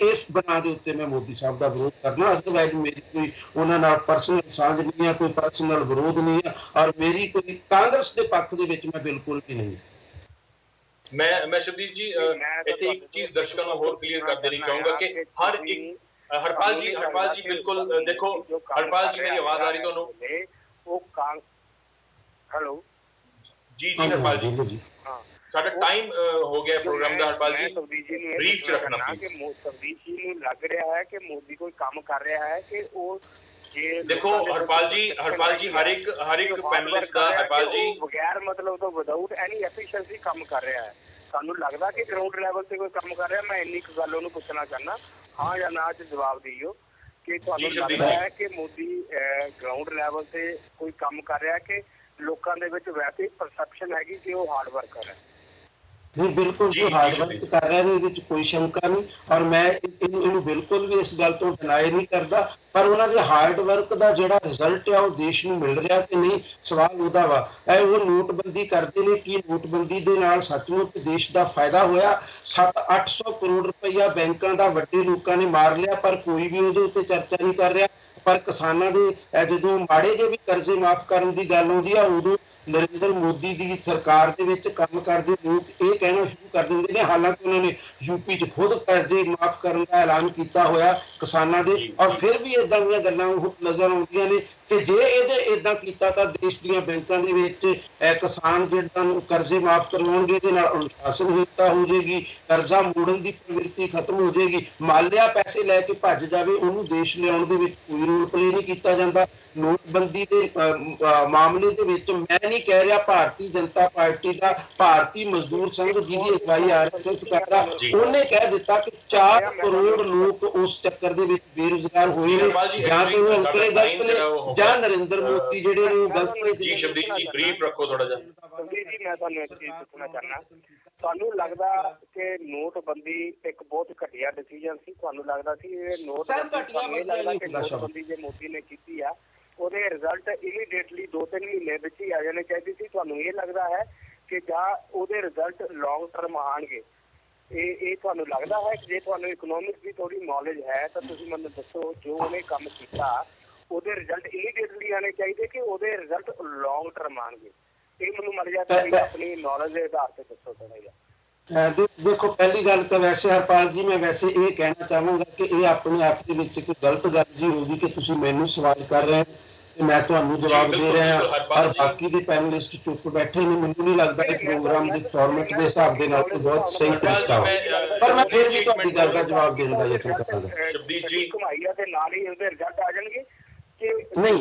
ਇਸ ਬਣਾ ਦੇ ਉੱਤੇ ਮੈਂ ਮੋਦੀ ਸਾਹਿਬ ਦਾ ਵਿਰੋਧ ਕਰਨਾ। ਅਦਰਵਾਈਜ਼ ਮੇਰੀ ਕੋਈ ਉਹਨਾਂ ਨਾਲ ਪਰਸਨਲ ਸਾਂਝ ਨਹੀਂ ਹੈ, ਕੋਈ ਪਰਸਨਲ ਵਿਰੋਧ ਨਹੀਂ ਹੈ, ਔਰ ਮੇਰੀ ਕੋਈ ਕਾਂਗਰਸ ਦੇ ਪੱਖ ਦੇ ਵਿੱਚ ਮੈਂ ਬਿਲਕੁਲ ਵੀ ਨਹੀਂ। ਮੈਂ ਸ਼ਬਦੀਪ ਜੀ ਇੱਥੇ ਇੱਕ ਚੀਜ਼ ਦਰਸ਼ਕਾਂ ਨੂੰ ਹੋਰ ਕਲੀਅਰ ਕਰ ਦੇਣੀ ਚਾਹੂੰਗਾ ਕਿ ਹਰ ਇੱਕ ਹਰਪਾਲ ਜੀ ਬਿਲਕੁਲ ਦੇਖੋ, ਹਰਪਾਲ ਜੀ ਮੇਰੀ ਆਵਾਜ਼ ਆ ਰਹੀ ਤੁਹਾਨੂੰ? ਉਹ ਹੈਲੋ ਜੀ ਹਰਪਾਲ ਜੀ, ਸਾਡਾ ਟਾਈਮ ਹੋ ਗਿਆ ਪ੍ਰੋਗਰਾਮ ਦਾ। ਹਰਪਾਲ ਜੀ ਬਰੀਫ ਚ ਰੱਖਣਾ ਕਿ ਸਰਦੀਪ ਜੀ ਨੂੰ ਲੱਗ ਰਿਹਾ ਹੈ ਕਿ ਮੋਦੀ ਕੋਈ ਕੰਮ ਕਰ ਰਿਹਾ ਹੈ ਕਿ ਉਹ ਦੇਖੋ ਹਰਪਾਲ ਜੀ ਹਰ ਇੱਕ ਪੈਨਲਿਸਟ ਦਾ ਹਰਪਾਲ ਜੀ ਬਗੈਰ ਮਤਲਬ ਤੋਂ ਵਿਦਆਊਟ ਐਨੀ ਐਫੀਸ਼ੀਐਂਸੀ ਕੰਮ ਕਰ ਰਿਹਾ ਹੈ। ਸਾਨੂੰ ਲੱਗਦਾ ਕਿ ਗਰਾਊਂਡ ਲੈਵਲ ਤੇ ਕੋਈ ਕੰਮ ਕਰ ਰਿਹਾ। ਮੈਂ ਇੰਨੀ ਕੁ ਗੱਲ ਉਹਨੂੰ ਪੁੱਛਣਾ ਚਾਹੁੰਦਾ, ਹਾਂ ਜਾਂ ਨਾ ਚ ਜਵਾਬ ਦਿਓ ਕਿ ਤੁਹਾਨੂੰ ਲੱਗਦਾ ਹੈ ਕਿ ਮੋਦੀ ਗਰਾਊਂਡ ਲੈਵਲ ਤੇ ਕੋਈ ਕੰਮ ਕਰ ਰਿਹਾ ਕਿ ਲੋਕਾਂ ਦੇ ਵਿੱਚ ਵੈਸੇ ਪਰਸੈਪਸ਼ਨ ਹੈਗੀ ਕਿ ਉਹ ਹਾਰਡ ਵਰਕਰ ਹੈ? ਨਹੀਂ ਬਿਲਕੁਲ ਜੋ ਹਾਰਡ ਵਰਕ ਕਰ ਰਹੇ ਨੇ ਇਹਦੇ ਵਿੱਚ ਕੋਈ ਸ਼ੰਕਾ ਨਹੀਂ, ਔਰ ਮੈਂ ਇਹਨੂੰ ਬਿਲਕੁਲ ਵੀ ਇਸ ਗੱਲ ਤੋਂ ਡਿਨਾਈ ਨਹੀਂ ਕਰਦਾ, ਪਰ ਉਹਨਾਂ ਦੇ ਹਾਰਡ ਵਰਕ ਦਾ ਜਿਹੜਾ ਰਿਜ਼ਲਟ ਆ ਉਹ ਦੇਸ਼ ਨੂੰ ਮਿਲ ਰਿਹਾ ਕਿ ਨਹੀਂ, ਸਵਾਲ ਉਹਦਾ ਵਾ। ਉਹ ਨੋਟਬੰਦੀ ਕਰਦੇ ਨੇ, ਕੀ ਨੋਟਬੰਦੀ ਦੇ ਨਾਲ ਸੱਚਮੁੱਚ ਦੇਸ਼ ਦਾ ਫਾਇਦਾ ਹੋਇਆ? 700-800 ਕਰੋੜ ਰੁਪਈਆ ਬੈਂਕਾਂ ਦਾ ਵੱਡੇ ਲੋਕਾਂ ਨੇ ਮਾਰ ਲਿਆ, ਪਰ ਕੋਈ ਵੀ ਉਹਦੇ ਉੱਤੇ ਚਰਚਾ ਨਹੀਂ ਕਰ ਰਿਹਾ। ਪਰ ਕਿਸਾਨਾਂ ਦੇ ਜਦੋਂ ਮਾੜੇ ਜਿਹੇ ਵੀ ਕਰਜ਼ੇ ਮਾਫ ਕਰਨ ਦੀ ਗੱਲ ਆਉਂਦੀ ਆ, ਉਦੋਂ ਨਰਿੰਦਰ ਮੋਦੀ ਦੀ ਸਰਕਾਰ ਦੇ ਵਿੱਚ ਕੰਮ ਕਰਦੇ ਲੋਕ ਇਹ ਕਹਿਣਾ ਸ਼ੁਰੂ ਕਰ ਦਿੰਦੇ ਨੇ, ਹਾਲਾਂਕਿ ਉਹਨਾਂ ਨੇ ਯੂਪੀ 'ਚ ਖੁਦ ਕਰਜ਼ੇ ਮਾਫ ਕਰਨ ਦਾ ਐਲਾਨ ਕੀਤਾ ਹੋਇਆ ਕਿਸਾਨਾਂ ਦੇ, ਔਰ ਫਿਰ ਵੀ ਇਦਾਂ ਦੀਆਂ ਗੱਲਾਂ ਨਜ਼ਰ ਆਉਂਦੀਆਂ ਨੇ ਕਿ ਜੇ ਇਹਦੇ ਇਦਾਂ ਕੀਤਾ ਤਾਂ ਦੇਸ਼ ਦੀਆਂ ਬੈਂਕਾਂ ਦੇ ਵਿੱਚ ਕਿਸਾਨ ਜਿਹੜਾ ਕਰਜ਼ੇ ਮਾਫ ਕਰਵਾਉਣਗੇ, ਇਹਦੇ ਨਾਲ ਅਨੁਸ਼ਾਸਨਹੀਣਤਾ ਹੋ ਜਾਏਗੀ, ਕਰਜ਼ਾ ਮੋੜਨ ਦੀ ਪ੍ਰਵਿਰਤੀ ਖਤਮ ਹੋ ਜਾਏਗੀ, ਮਾਲਿਆ ਪੈਸੇ ਲੈ ਕੇ ਭੱਜ ਜਾਵੇ, ਉਹਨੂੰ ਦੇਸ਼ ਲਿਆਉਣ ਦੇ ਵਿੱਚ ਕੋਈ ਰੋਲ ਪਲੇ ਨਹੀਂ ਕੀਤਾ ਜਾਂਦਾ। ਨੋਟਬੰਦੀ ਦੇ ਮਾਮਲੇ ਦੇ ਵਿੱਚ ਮੈਂ ਨਹੀਂ ਕਹਿ ਰਿਹਾ ਭਾਰਤੀ ਜਨਤਾ ਪਾਰਟੀ ਦਾ ਭਾਰਤੀ ਮਜ਼ਦੂਰ ਸੰਘ ਜਿਹਦੀ ਅਗਵਾਈ RSS ਕਰਦਾ, ਉਹਨੇ ਕਹਿ ਦਿੱਤਾ ਕਿ 4 ਕਰੋੜ ਲੋਕ ਉਸ ਚੱਕਰ ਦੇ ਵਿੱਚ ਬੇਰੁਜ਼ਗਾਰ ਹੋਏ ਨੇ, ਜਾਂ ਤੇ ਉਹ ਅੰਕੜੇ ਗਲਤ ਨੇ ਜਾਂ ਨਰਿੰਦਰ ਮੋਦੀ ਜਿਹੜੇ ਨੇ ਗਲਤ ਨੇ। ਜੀ ਸ਼ਬਦੀਪ ਜੀ ਬਰੀਫ ਰੱਖੋ ਥੋੜਾ ਜਿਹਾ। ਜੀ ਮੈਂ ਤੁਹਾਨੂੰ ਇੱਕ ਚੀਜ਼ ਦੱਸਣਾ ਚਾਹੁੰਦਾ, ਤੁਹਾਨੂੰ ਲੱਗਦਾ ਕਿ ਨੋਟਬੰਦੀ ਇੱਕ ਬਹੁਤ ਘਟੀਆ ਡਿਸੀਜਨ ਸੀ? ਤੁਹਾਨੂੰ ਲੱਗਦਾ ਸੀ ਇਹ ਨੋਟਬੰਦੀ ਜੇ ਮੋਦੀ ਨੇ ਕੀਤੀ ਆ ਉਹਦੇ ਰਿਜ਼ਲਟ ਇਮੀਡੀਏਟਲੀ 2-3 ਮਹੀਨੇ ਵਿੱਚ ਹੀ ਆ ਜਾਣੇ ਚਾਹੀਦੇ ਸੀ? ਤੁਹਾਨੂੰ ਇਹ ਲੱਗਦਾ ਹੈ ਕਿ ਜਾਂ ਉਹਦੇ ਰਿਜ਼ਲਟ ਲੌਂਗ ਟਰਮ ਆਉਣਗੇ? ਇਹ ਤੁਹਾਨੂੰ ਲੱਗਦਾ ਹੈ ਕਿ ਜੇ ਤੁਹਾਨੂੰ ਇਕਨੋਮਿਕਸ ਦੀ ਥੋੜੀ ਨੌਲੇਜ ਹੈ ਤਾਂ ਤੁਸੀਂ ਮੈਨੂੰ ਦੱਸੋ, ਜੋ ਉਹਨੇ ਕੰਮ ਕੀਤਾ ਉਹਦੇ ਰਿਜ਼ਲਟ ਇਮੀਡੀਏਟਲੀ ਆਣੇ ਚਾਹੀਦੇ ਕਿ ਉਹਦੇ ਰਿਜ਼ਲਟ ਲੌਂਗ ਟਰਮ ਆਉਣਗੇ? ਇਹ ਮੈਨੂੰ ਮਰ ਜਾਂਦਾ ਆਪਣੀ ਨੌਲੇਜ ਦੇ ਆਧਾਰ ਤੇ ਦੱਸੋ ਥੋੜਾ ਜਿਹਾ। ਦੇਖੋ ਪਹਿਲੀ ਗੱਲ ਤਾਂ ਵੈਸੇ ਹਰਪਾਲ ਜੀ ਮੈਂ ਵੈਸੇ ਇਹ ਕਹਿਣਾ ਚਾਹਾਂਗਾ ਕਿ ਇਹ ਆਪਣੇ ਆਪ ਦੇ ਵਿੱਚ ਇੱਕ ਗਲਤ ਗੱਲ ਜੀ ਹੋਊਗੀ ਕਿ ਤੁਸੀਂ ਮੈਨੂੰ ਸਵਾਲ ਕਰ ਰਹੇ ਹੋ ਤੇ ਮੈਂ ਤੁਹਾਨੂੰ ਜਵਾਬ ਦੇ ਰਿਹਾ ਔਰ ਬਾਕੀ ਦੇ ਪੈਨਲਿਸਟ ਚੁੱਪ ਬੈਠੇ ਨੇ। ਮੈਨੂੰ ਨਹੀਂ ਲੱਗਦਾ ਇਹ ਪ੍ਰੋਗਰਾਮ ਦੇ ਫਾਰਮੈਟ ਦੇ ਹਿਸਾਬ ਦੇ ਨਾਲ ਕੋਈ ਬਹੁਤ ਸਹੀ ਤਰੀਕਾ ਹੋ, ਪਰ ਮੈਂ ਫਿਰ ਵੀ ਤੁਹਾਡੀ ਗੱਲ ਦਾ ਜਵਾਬ ਦੇਣ ਦਾ ਯਤਨ ਕਰਾਂਗਾ। ਸ਼ਬਦੀਪ ਜੀ ਘੁਮਾਈਆ ਦੇ ਨਾਲ ਹੀ ਉਹਦੇ ਰਿਜ਼ਲਟ ਆ ਜਾਣਗੇ? ਨਹੀਂ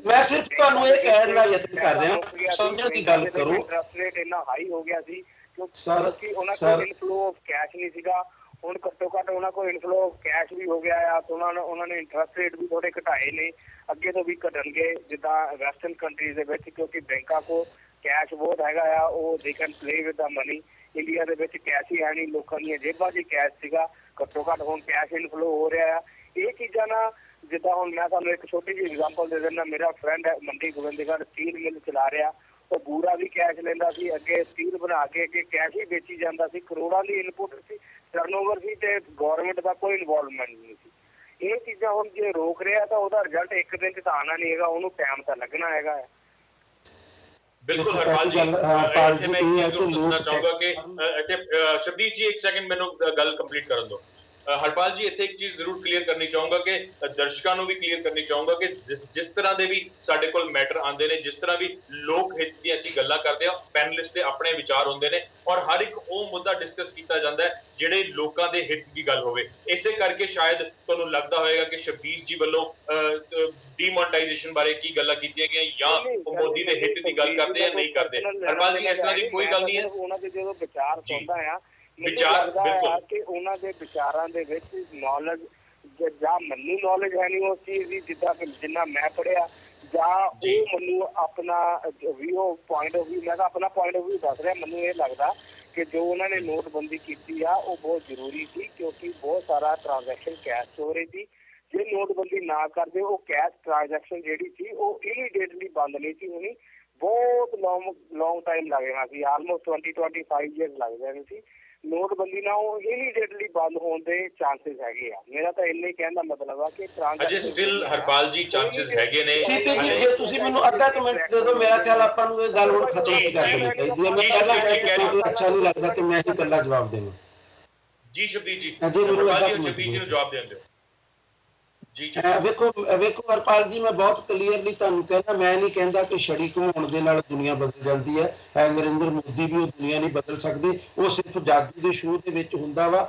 ਮੈਂ ਸਿਰਫ ਤੁਹਾਨੂੰ ਇਹ ਕਹਿਣ ਦਾ ਯਤਨ ਕਰ ਰਿਹਾ, ਸਮਝਣ ਦੀ ਗੱਲ ਕਰੋ। ਇੰਟਰਸਟ ਰੇਟ ਇੰਨਾ ਹਾਈ ਹੋ ਗਿਆ ਸੀ ਕਿਉਂਕਿ ਉਹਨਾਂ ਕੋਲ ਇਨਫਲੋ ਆਫ ਕੈਸ਼ ਨਹੀਂ ਸੀਗਾ, ਹੁਣ ਘੱਟੋ ਘੱਟ ਉਹਨਾਂ ਕੋਲ ਇਨਫਲੋ ਆਫ ਕੈਸ਼ ਵੀ ਹੋ ਗਿਆ ਆ, ਉਹਨਾਂ ਨੇ ਇੰਟਰਸਟ ਰੇਟ ਵੀ ਥੋੜੇ ਘਟਾਏ ਨੇ, ਅੱਗੇ ਤੋਂ ਵੀ ਘਟਣਗੇ ਜਿੱਦਾਂ ਵੈਸਟਰਨ ਕੰਟਰੀਜ਼ ਦੇ ਵਿੱਚ, ਕਿਉਂਕਿ ਬੈਂਕਾਂ ਕੋਲ ਕੈਸ਼ ਬਹੁਤ ਹੈਗਾ ਆ, ਉਹ they can play with the money. India ਦੇ ਵਿੱਚ ਕੈਸ਼ ਹੀ ਹੈ ਨਹੀਂ, ਲੋਕਾਂ ਦੀਆਂ ਜੇਬਾਂ 'ਚ ਕੈਸ਼ ਸੀਗਾ, ਘੱਟੋ ਘੱਟ ਹੁਣ ਕੈਸ਼ ਇਨਫਲੋ ਹੋ ਰਿਹਾ ਆ। ਇਹ ਚੀਜ਼ਾਂ ਨਾ ਜਿੱਦਾਂ ਹੁਣ ਮੈਂ ਤੁਹਾਨੂੰ ਇੱਕ ਛੋਟੀ ਜਿਹੀ ਐਗਜ਼ਾਮਪਲ ਦੇ ਦਿੰਦਾ, ਮੇਰਾ ਫਰੈਂਡ ਹੈ ਮੰਡੀ ਗੋਬਿੰਦਗੜ੍ਹ ਸਟੀਲ ਮਿਲ ਚਲਾ ਰਿਹਾ, ਉਹ ਬੂਰਾ ਵੀ ਕੈਸ਼ ਲੈਂਦਾ ਸੀ, ਅੱਗੇ ਸਟੀਲ ਬਣਾ ਕੇ ਅੱਗੇ ਕੈਸ਼ ਹੀ ਵੇਚੀ ਜਾਂਦਾ ਸੀ, ਕਰੋੜਾਂ ਦੀ ਇਨਪੁਟ ਸੀ, ਟਰਨਓਵਰ ਸੀ ਤੇ ਗਵਰਨਮੈਂਟ ਦਾ ਕੋਈ ਇਨਵੋਲਵਮੈਂਟ ਨਹੀਂ ਸੀ। ਇਹ ਚੀਜ਼ਾਂ ਹੁਣ ਜੇ ਰੋਕ ਰਿਹਾ ਤਾਂ ਉਹਦਾ ਰਿਜ਼ਲਟ ਇੱਕ ਦਿਨ 'ਚ ਤਾਂ ਆਉਣਾ ਨਹੀਂ ਹੈਗਾ, ਉਹਨੂੰ ਟਾਈਮ ਤਾਂ ਲੱਗਣਾ ਹੈਗਾ। ਬਿਲਕੁਲ ਹਰਪਾਲ ਜੀ, ਇੱਥੇ ਮੈਂ ਇੱਕ ਚੀਜ਼ ਦੱਸਣਾ ਚਾਹੂੰਗਾ ਕਿ ਇੱਥੇ ਸ਼ਬਦੀਪ ਜੀ ਇੱਕ ਸੈਕਿੰਡ ਮੈਨੂੰ ਗੱਲ ਕੰਪਲੀਟ ਕਰਨ ਦਿਓ। ਹਰਪਾਲ ਜੀ ਇੱਥੇ ਇੱਕ ਚੀਜ਼ ਜ਼ਰੂਰ ਕਲੀਅਰ ਕਰਨੀ ਚਾਹੂੰਗਾ ਕਿ ਦਰਸ਼ਕਾਂ ਨੂੰ ਵੀ ਕਲੀਅਰ ਕਰਨੀ ਚਾਹੂੰਗਾ ਕਿ ਜਿਸ ਤਰ੍ਹਾਂ ਦੇ ਵੀ ਸਾਡੇ ਕੋਲ ਮੈਟਰ ਆਉਂਦੇ ਨੇ, ਜਿਸ ਤਰ੍ਹਾਂ ਵੀ ਲੋਕ ਹਿੱਤ ਦੀਆਂ ਅਸੀਂ ਗੱਲਾਂ ਕਰਦੇ ਹਾਂ, ਪੈਨਲਿਸਟ ਦੇ ਆਪਣੇ ਵਿਚਾਰ ਹੁੰਦੇ ਨੇ ਔਰ ਹਰ ਇੱਕ ਉਹ ਮੁੱਦਾ ਡਿਸਕਸ ਕੀਤਾ ਜਾਂਦਾ ਹੈ ਜਿਹੜੇ ਲੋਕਾਂ ਦੇ ਹਿੱਤ ਦੀ ਗੱਲ ਹੋਵੇ। ਇਸੇ ਕਰਕੇ ਸ਼ਾਇਦ ਤੁਹਾਨੂੰ ਲੱਗਦਾ ਹੋਵੇਗਾ ਕਿ ਸ਼ਬਦੀਪ ਜੀ ਵੱਲੋਂ ਡੀਮੋਨਟਾਈਜੇਸ਼ਨ ਬਾਰੇ ਕੀ ਗੱਲਾਂ ਕੀਤੀਆਂ ਗਈਆਂ ਜਾਂ ਉਹ ਮੋਦੀ ਦੇ ਹਿੱਤ ਦੀ ਗੱਲ ਕਰਦੇ ਜਾਂ ਨਹੀਂ ਕਰਦੇ। ਹਰਪਾਲ ਜੀ ਇਸ ਤਰ੍ਹਾਂ ਦੀ ਕੋਈ ਗੱਲ ਨਹੀਂ ਹੈ। ਉਹਨਾਂ ਦੇ ਜਦੋਂ ਵਿਚਾਰ ਸੁਣਦਾ ਆ ਵਿਚਾਰ ਬਿਲਕੁਲ ਕਿ ਉਹਨਾਂ ਦੇ ਵਿਚਾਰਾਂ ਦੇ ਵਿੱਚ ਨੌਲੇਜ ਜਾਂ ਮੈਨੂੰ ਨੌਲੇਜ ਹੈ ਨਹੀਂ ਉਸ ਚੀਜ਼ ਦੀ ਜਿੰਨਾ ਮੈਂ ਪੜ੍ਹਿਆ, ਜਾਂ ਉਹ ਮੈਨੂੰ ਆਪਣਾ ਵੀਓ ਪੁਆਇੰਟ ਆਫ ਵਿਊ, ਮੈਂ ਤਾਂ ਆਪਣਾ ਪੁਆਇੰਟ ਆਫ ਵਿਊ ਦੱਸ ਰਿਹਾ। ਮੈਨੂੰ ਇਹ ਲੱਗਦਾ ਕਿ ਜੋ ਉਹਨਾਂ ਨੇ ਨੋਟਬੰਦੀ ਕੀਤੀ ਆ ਉਹ ਬਹੁਤ ਜ਼ਰੂਰੀ ਸੀ, ਕਿਉਂਕਿ ਬਹੁਤ ਸਾਰਾ ਟ੍ਰਾਂਜੈਕਸ਼ਨ ਕੈਸ਼ ਹੋ ਰਹੀ ਸੀ। ਜੇ ਨੋਟਬੰਦੀ ਨਾ ਕਰਦੇ ਉਹ ਕੈਸ਼ ਟ੍ਰਾਂਜੈਕਸ਼ਨ ਜਿਹੜੀ ਸੀ ਉਹ ਇਮੀਡੀਏਟਲੀ ਬੰਦ ਨਹੀਂ ਸੀ ਹੋਣੀ, ਬਹੁਤ ਲੌਂਗ ਟਾਈਮ ਲੱਗ ਜਾਣਾ ਸੀ, ਆਲਮੋਸਟ 20-25 ਈਅਰਸ ਲੱਗ ਜਾਣੇ ਸੀ। ਨੋਟਬੰਦੀ ਨਾਲ ਉਹ ਇਮੀਡੀਏਟਲੀ ਬੰਦ ਹੋਣ ਦੇ ਚਾਂਸਸ ਹੈਗੇ ਆ। ਮੇਰਾ ਤਾਂ ਇੰਨਾ ਹੀ ਕਹਿਣ ਦਾ ਮਤਲਬ ਆ ਕਿ ਅਜੇ ਸਟਿਲ ਹਰਪਾਲ ਜੀ ਚਾਂਸਸ ਹੈਗੇ ਨੇ। ਸੀਪੀ ਜੀ ਜੇ ਤੁਸੀਂ ਮੈਨੂੰ ਅੱਧਾ ਮਿੰਟ ਦੇ ਦਿਓ, ਮੇਰਾ ਖਿਆਲ ਆਪਾਂ ਨੂੰ ਇਹ ਗੱਲ ਹੁਣ ਖਤਮ ਕਰ ਦੇਣੀ ਚਾਹੀਦੀ ਹੈ। ਮੈਂ ਪਹਿਲਾਂ ਕਹਿ ਚੁੱਕਾ ਕਿ ਅੱਛਾ ਨਹੀਂ ਲੱਗਦਾ ਕਿ ਮੈਂ ਹੀ ਇਕੱਲਾ ਜਵਾਬ ਦੇਵਾਂ। ਜੀ ਸ਼ਬਦੀਪ ਜੀ, ਹਰਪਾਲ ਜੀ ਸ਼ਬਦੀਪ ਜੀ ਨੂੰ ਜਵਾਬ ਦੇਣ ਦਿਓ। ਵੇਖੋ ਹਰਪਾਲ ਜੀ ਮੈਂ ਬਹੁਤ ਕਲੀਅਰਲੀ ਤੁਹਾਨੂੰ ਕਹਿੰਦਾ, ਮੈਂ ਨਹੀਂ ਕਹਿੰਦਾ ਕਿ ਛੜੀ ਘੁਮਾਉਣ ਦੇ ਨਾਲ ਦੁਨੀਆ ਬਦਲ ਜਾਂਦੀ ਹੈ। ਨਰਿੰਦਰ ਮੋਦੀ ਵੀ ਉਹ ਦੁਨੀਆ ਨਹੀਂ ਬਦਲ ਸਕਦੇ, ਉਹ ਸਿਰਫ ਜਾਦੂ ਦੇ ਸ਼ੋਅ ਦੇ ਵਿੱਚ ਹੁੰਦਾ ਵਾ,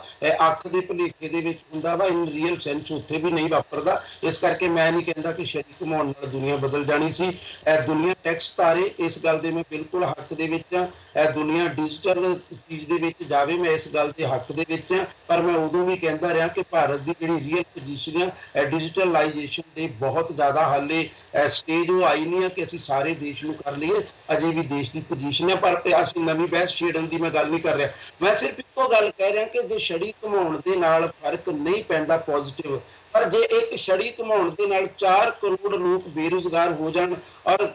ਅੱਖ ਦੇ ਭੁਲੇਖੇ ਦੇ ਵਿੱਚ ਹੁੰਦਾ ਵਾ, ਇਨ ਰੀਅਲ ਸੈਂਸ ਉੱਥੇ ਵੀ ਨਹੀਂ ਵਾਪਰਦਾ। ਇਸ ਕਰਕੇ ਮੈਂ ਨਹੀਂ ਕਹਿੰਦਾ ਕਿ ਛੜੀ ਘੁਮਾਉਣ ਨਾਲ ਦੁਨੀਆ ਬਦਲ ਜਾਣੀ ਸੀ। ਦੁਨੀਆ ਟੈਕਸ ਤਾਰੇ, ਇਸ ਗੱਲ ਦੇ ਮੈਂ ਬਿਲਕੁਲ ਹੱਕ ਦੇ ਵਿੱਚ ਹਾਂ। ਦੁਨੀਆ ਡਿਜੀਟਲ ਚੀਜ਼ ਦੇ ਵਿੱਚ ਜਾਵੇ, ਮੈਂ ਇਸ ਗੱਲ ਦੇ ਹੱਕ ਦੇ ਵਿੱਚ ਹਾਂ। ਪਰ ਮੈਂ ਉਦੋਂ ਵੀ ਕਹਿੰਦਾ ਰਿਹਾ ਕਿ ਭਾਰਤ ਦੀ ਜਿਹੜੀ ਰੀਅਲ ਪੋਜੀਸ਼ਨ ਹੈ ਡਿਜੀਟਲਾਈਜੇਸ਼ਨ ਦੇ ਬਹੁਤ ਜ਼ਿਆਦਾ ਹਾਲੇ ਸਟੇਜ ਉਹ ਆਈ ਨਹੀਂ ਹੈ ਕਿ ਅਸੀਂ ਸਾਰੇ ਦੇਸ਼ ਨੂੰ ਕਰ ਲਈਏ। ਅਜੇ ਵੀ ਦੇਸ਼ ਦੀ ਪੋਜੀਸ਼ਨ ਹੈ, ਪਰ ਅਸੀਂ ਨਵੀਂ ਬਹਿਸ ਛੇੜਨ ਦੀ ਮੈਂ ਗੱਲ ਨਹੀਂ ਕਰ ਰਿਹਾ। ਮੈਂ ਸਿਰਫ ਇੱਕੋ ਗੱਲ ਕਹਿ ਰਿਹਾ ਕਿ ਜੇ ਛੜੀ ਘਮਾਉਣ ਦੇ ਨਾਲ ਫਰਕ ਨਹੀਂ ਪੈਂਦਾ ਪੋਜ਼ਿਟਿਵ, ਪਰ ਜੇ ਇੱਕ ਛੜੀ ਘਮਾਉਣ ਦੇ ਨਾਲ 4 ਕਰੋੜ ਲੋਕ ਬੇਰੁਜ਼ਗਾਰ ਹੋ ਜਾਣ ਔਰ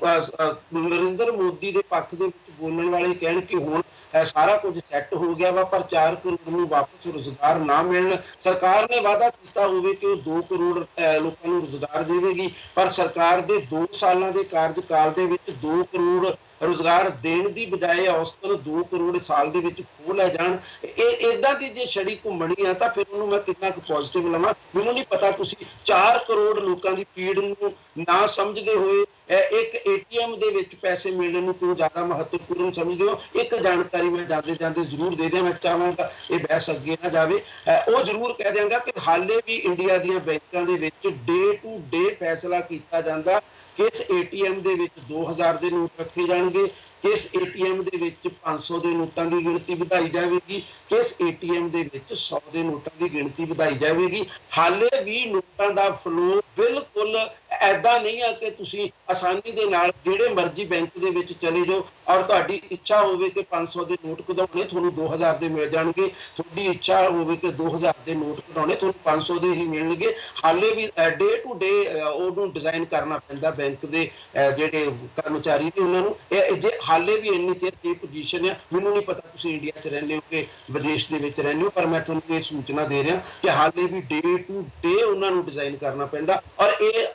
ਨਰਿੰਦਰ ਮੋਦੀ ਦੇ ਪੱਖ ਦੇ ਵਿੱਚ ਬੋਲਣ ਵਾਲੇ ਕਹਿਣ ਕਿ ਹੁਣ ਸਾਰਾ ਕੁਝ ਸੈੱਟ ਹੋ ਗਿਆ ਵਾ, ਪਰ 4 ਕਰੋੜ ਨੂੰ ਵਾਪਸ ਰੁਜ਼ਗਾਰ ਨਾ ਮਿਲਣ। ਸਰਕਾਰ ਨੇ ਵਾਅਦਾ ਕੀਤਾ ਹੋਵੇ ਕਿ ਉਹ 2 ਕਰੋੜ ਲੋਕਾਂ ਨੂੰ ਰੁਜ਼ਗਾਰ ਦੇਵੇਗੀ, ਪਰ ਸਰਕਾਰ ਦੇ 2 ਸਾਲਾਂ ਦੇ ਕਾਰਜਕਾਲ ਦੇ ਵਿੱਚ 2 ਕਰੋੜ ਰੁਜ਼ਗਾਰ ਦੇਣ ਦੀ ਬਜਾਏ ਔਸਤਨ 2 ਕਰੋੜ ਸਾਲ ਦੇ ਵਿੱਚ ਖੋਹ ਲੈ ਜਾਣ। ਇਹ ਇਦਾਂ ਦੀ ਜੇ ਛੜੀ ਘੁੰਮਣੀ ਆ ਤਾਂ ਫਿਰ ਉਹਨੂੰ ਮੈਂ ਕਿੰਨਾ ਕੁ ਪੋਜ਼ਿਟਿਵ ਲਵਾਂ। ਮੈਨੂੰ ਨਹੀਂ ਪਤਾ ਤੁਸੀਂ 4 ਕਰੋੜ ਲੋਕਾਂ ਦੀ ਪੀੜ ਨੂੰ ਨਾ ਸਮਝਦੇ ਹੋਏ ਇੱਕ ATM ਦੇ ਵਿੱਚ ਪੈਸੇ ਮਿਲਣ ਨੂੰ ਕਿਉਂ ਜ਼ਿਆਦਾ ਮਹੱਤਵਪੂਰਨ ਸਮਝਦੇ ਹੋ। ਇੱਕ ਜਾਣਕਾਰੀ ਮੈਂ ਜਾਂਦੇ ਜਾਂਦੇ ਜ਼ਰੂਰ ਦੇ ਦਿਆਂ, ਮੈਂ ਚਾਹਾਂਗਾ ਇਹ ਬਹਿਸ ਅੱਗੇ ਨਾ ਜਾਵੇ। ਉਹ ਜ਼ਰੂਰ ਕਹਿ ਦਿਆਂਗਾ ਕਿ ਹਾਲੇ ਵੀ ਇੰਡੀਆ ਦੀਆਂ ਬੈਂਕਾਂ ਦੇ ਵਿੱਚ ਡੇ ਟੂ ਡੇ ਫੈਸਲਾ ਕੀਤਾ ਜਾਂਦਾ ਕਿਸ ATM ਦੇ ਵਿੱਚ 2000 ਦੇ ਨੋਟ ਰੱਖੇ ਜਾਣਗੇ, ਕਿਸ ATM ਦੇ ਵਿੱਚ 500 ਦੇ ਨੋਟਾਂ ਦੀ ਗਿਣਤੀ ਵਧਾਈ ਜਾਵੇਗੀ, ਕਿਸ ATM ਦੇ ਵਿੱਚ 100 ਦੇ ਨੋਟਾਂ ਦੀ ਗਿਣਤੀ ਵਧਾਈ ਜਾਵੇਗੀ। ਹਾਲੇ ਵੀ ਨੋਟਾਂ ਦਾ ਫਲੋ ਬਿਲਕੁਲ ਐਦਾਂ ਨਹੀਂ ਆ ਕਿ ਤੁਸੀਂ ਆਸਾਨੀ ਦੇ ਨਾਲ ਜਿਹੜੇ ਮਰਜ਼ੀ ਬੈਂਕ ਦੇ ਵਿੱਚ ਚਲੇ ਜਾਓ ਔਰ ਤੁਹਾਡੀ ਇੱਛਾ ਹੋਵੇ ਕਿ 500 ਦੇ ਨੋਟ ਕਢਾਉਣੇ ਤੁਹਾਨੂੰ 2000 ਦੇ ਮਿਲ ਜਾਣਗੇ, ਤੁਹਾਡੀ ਇੱਛਾ ਹੋਵੇ ਕਿ 2000 ਦੇ ਨੋਟ ਕਢਾਉਣੇ ਤੁਹਾਨੂੰ 500 ਦੇ ਹੀ ਮਿਲਣਗੇ। ਹਾਲੇ ਵੀ ਡੇ ਟੂ ਡੇ ਉਹਨੂੰ ਡਿਜ਼ਾਈਨ ਕਰਨਾ ਪੈਂਦਾ ਬੈਂਕ ਦੇ ਜਿਹੜੇ ਕਰਮਚਾਰੀ ਨੇ ਉਹਨਾਂ ਨੂੰ। ਜੇ ਹਾਲੇ ਵੀ ਇੰਨੀ ਚਿਰ ਦੀ ਪੋਜੀਸ਼ਨ ਆ, ਮੈਨੂੰ ਨਹੀਂ ਪਤਾ ਤੁਸੀਂ ਇੰਡੀਆ 'ਚ ਰਹਿੰਦੇ ਹੋ ਕਿ ਵਿਦੇਸ਼ ਦੇ ਵਿੱਚ ਰਹਿੰਦੇ ਹੋ, ਪਰ ਮੈਂ ਤੁਹਾਨੂੰ ਇਹ ਸੂਚਨਾ ਦੇ ਰਿਹਾ ਕਿ ਹਾਲੇ ਵੀ ਡੇ ਟੂ ਡੇ ਉਹਨਾਂ ਨੂੰ ਡਿਜ਼ਾਈਨ ਕਰਨਾ ਪੈਂਦਾ। ਔਰ ਇਹ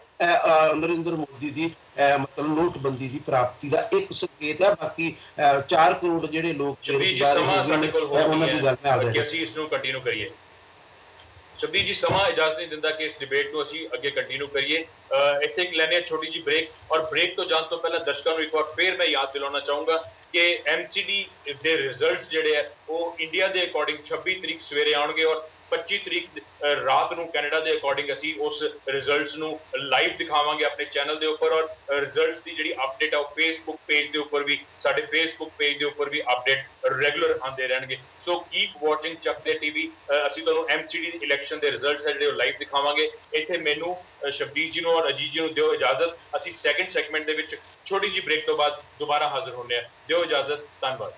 ਨਰਿੰਦਰ ਮੋਦੀ ਦੀ ਮਤਲਬ ਨੋਟਬੰਦੀ ਦੀ ਪ੍ਰਾਪਤੀ ਦਾ ਇੱਕ ਸੰਕੇਤ ਹੈ। ਬਾਕੀ 4 ਕਰੋੜ ਜਿਹੜੇ ਲੋਕ ਸਾਡੇ ਕੋਲ ਉਹਨਾਂ ਦੀ ਗੱਲ ਮੈਂ ਆ ਰਿਹਾ ਅਸੀਂ ਇਸ ਨੂੰ ਕੰਟੀਨਿਊ ਕਰੀਏ। ਸ਼ਬੀਰ ਜੀ ਸਮਾਂ ਇਜਾਜ਼ਤ ਨਹੀਂ ਦਿੰਦਾ ਕਿ ਇਸ ਡਿਬੇਟ ਨੂੰ ਅਸੀਂ ਅੱਗੇ ਕੰਟੀਨਿਊ ਕਰੀਏ। ਇੱਥੇ ਇੱਕ ਲੈਣੇ ਛੋਟੀ ਜਿਹੀ ਬ੍ਰੇਕ, ਔਰ ਬ੍ਰੇਕ ਤੋਂ ਜਾਣ ਤੋਂ ਪਹਿਲਾਂ ਦਰਸ਼ਕਾਂ ਨੂੰ ਇੱਕ ਵਾਰ ਫੇਰ ਮੈਂ ਯਾਦ ਦਿਲਾਉਣਾ ਚਾਹੂੰਗਾ ਕਿ MCD ਦੇ ਰਿਜ਼ਲਟਸ ਜਿਹੜੇ ਆ ਉਹ ਇੰਡੀਆ ਦੇ ਅਕੋਰਡਿੰਗ 26 ਤਰੀਕ ਸਵੇਰੇ ਆਉਣਗੇ ਔਰ 25 ਤਰੀਕ ਰਾਤ ਨੂੰ ਕੈਨੇਡਾ ਦੇ ਅਕੋਰਡਿੰਗ ਅਸੀਂ ਉਸ ਰਿਜ਼ਲਟਸ ਨੂੰ ਲਾਈਵ ਦਿਖਾਵਾਂਗੇ ਆਪਣੇ ਚੈਨਲ ਦੇ ਉੱਪਰ। ਔਰ ਰਿਜ਼ਲਟਸ ਦੀ ਜਿਹੜੀ ਅਪਡੇਟ ਆ ਉਹ ਫੇਸਬੁੱਕ ਪੇਜ ਦੇ ਉੱਪਰ ਵੀ, ਸਾਡੇ ਫੇਸਬੁੱਕ ਪੇਜ ਦੇ ਉੱਪਰ ਵੀ ਅਪਡੇਟ ਰੈਗੂਲਰ ਆਉਂਦੇ ਰਹਿਣਗੇ। ਸੋ ਕੀਪ ਵਾਚਿੰਗ ਚੱਕਦੇ TV। ਅਸੀਂ ਤੁਹਾਨੂੰ MCD ਇਲੈਕਸ਼ਨ ਦੇ ਰਿਜ਼ਲਟਸ ਹੈ ਜਿਹੜੇ ਉਹ ਲਾਈਵ ਦਿਖਾਵਾਂਗੇ। ਇੱਥੇ ਮੈਨੂੰ ਸ਼ਬੀਰ ਜੀ ਨੂੰ ਔਰ ਅਜੀਤ ਜੀ ਨੂੰ ਦਿਓ ਇਜਾਜ਼ਤ। ਅਸੀਂ ਸੈਕੰਡ ਸੈਗਮੈਂਟ ਦੇ ਵਿੱਚ ਛੋਟੀ ਜਿਹੀ ਬ੍ਰੇਕ ਤੋਂ ਬਾਅਦ ਦੁਬਾਰਾ ਹਾਜ਼ਰ ਹੁੰਦੇ ਹਾਂ। ਦਿਓ ਇਜਾਜ਼ਤ, ਧੰਨਵਾਦ।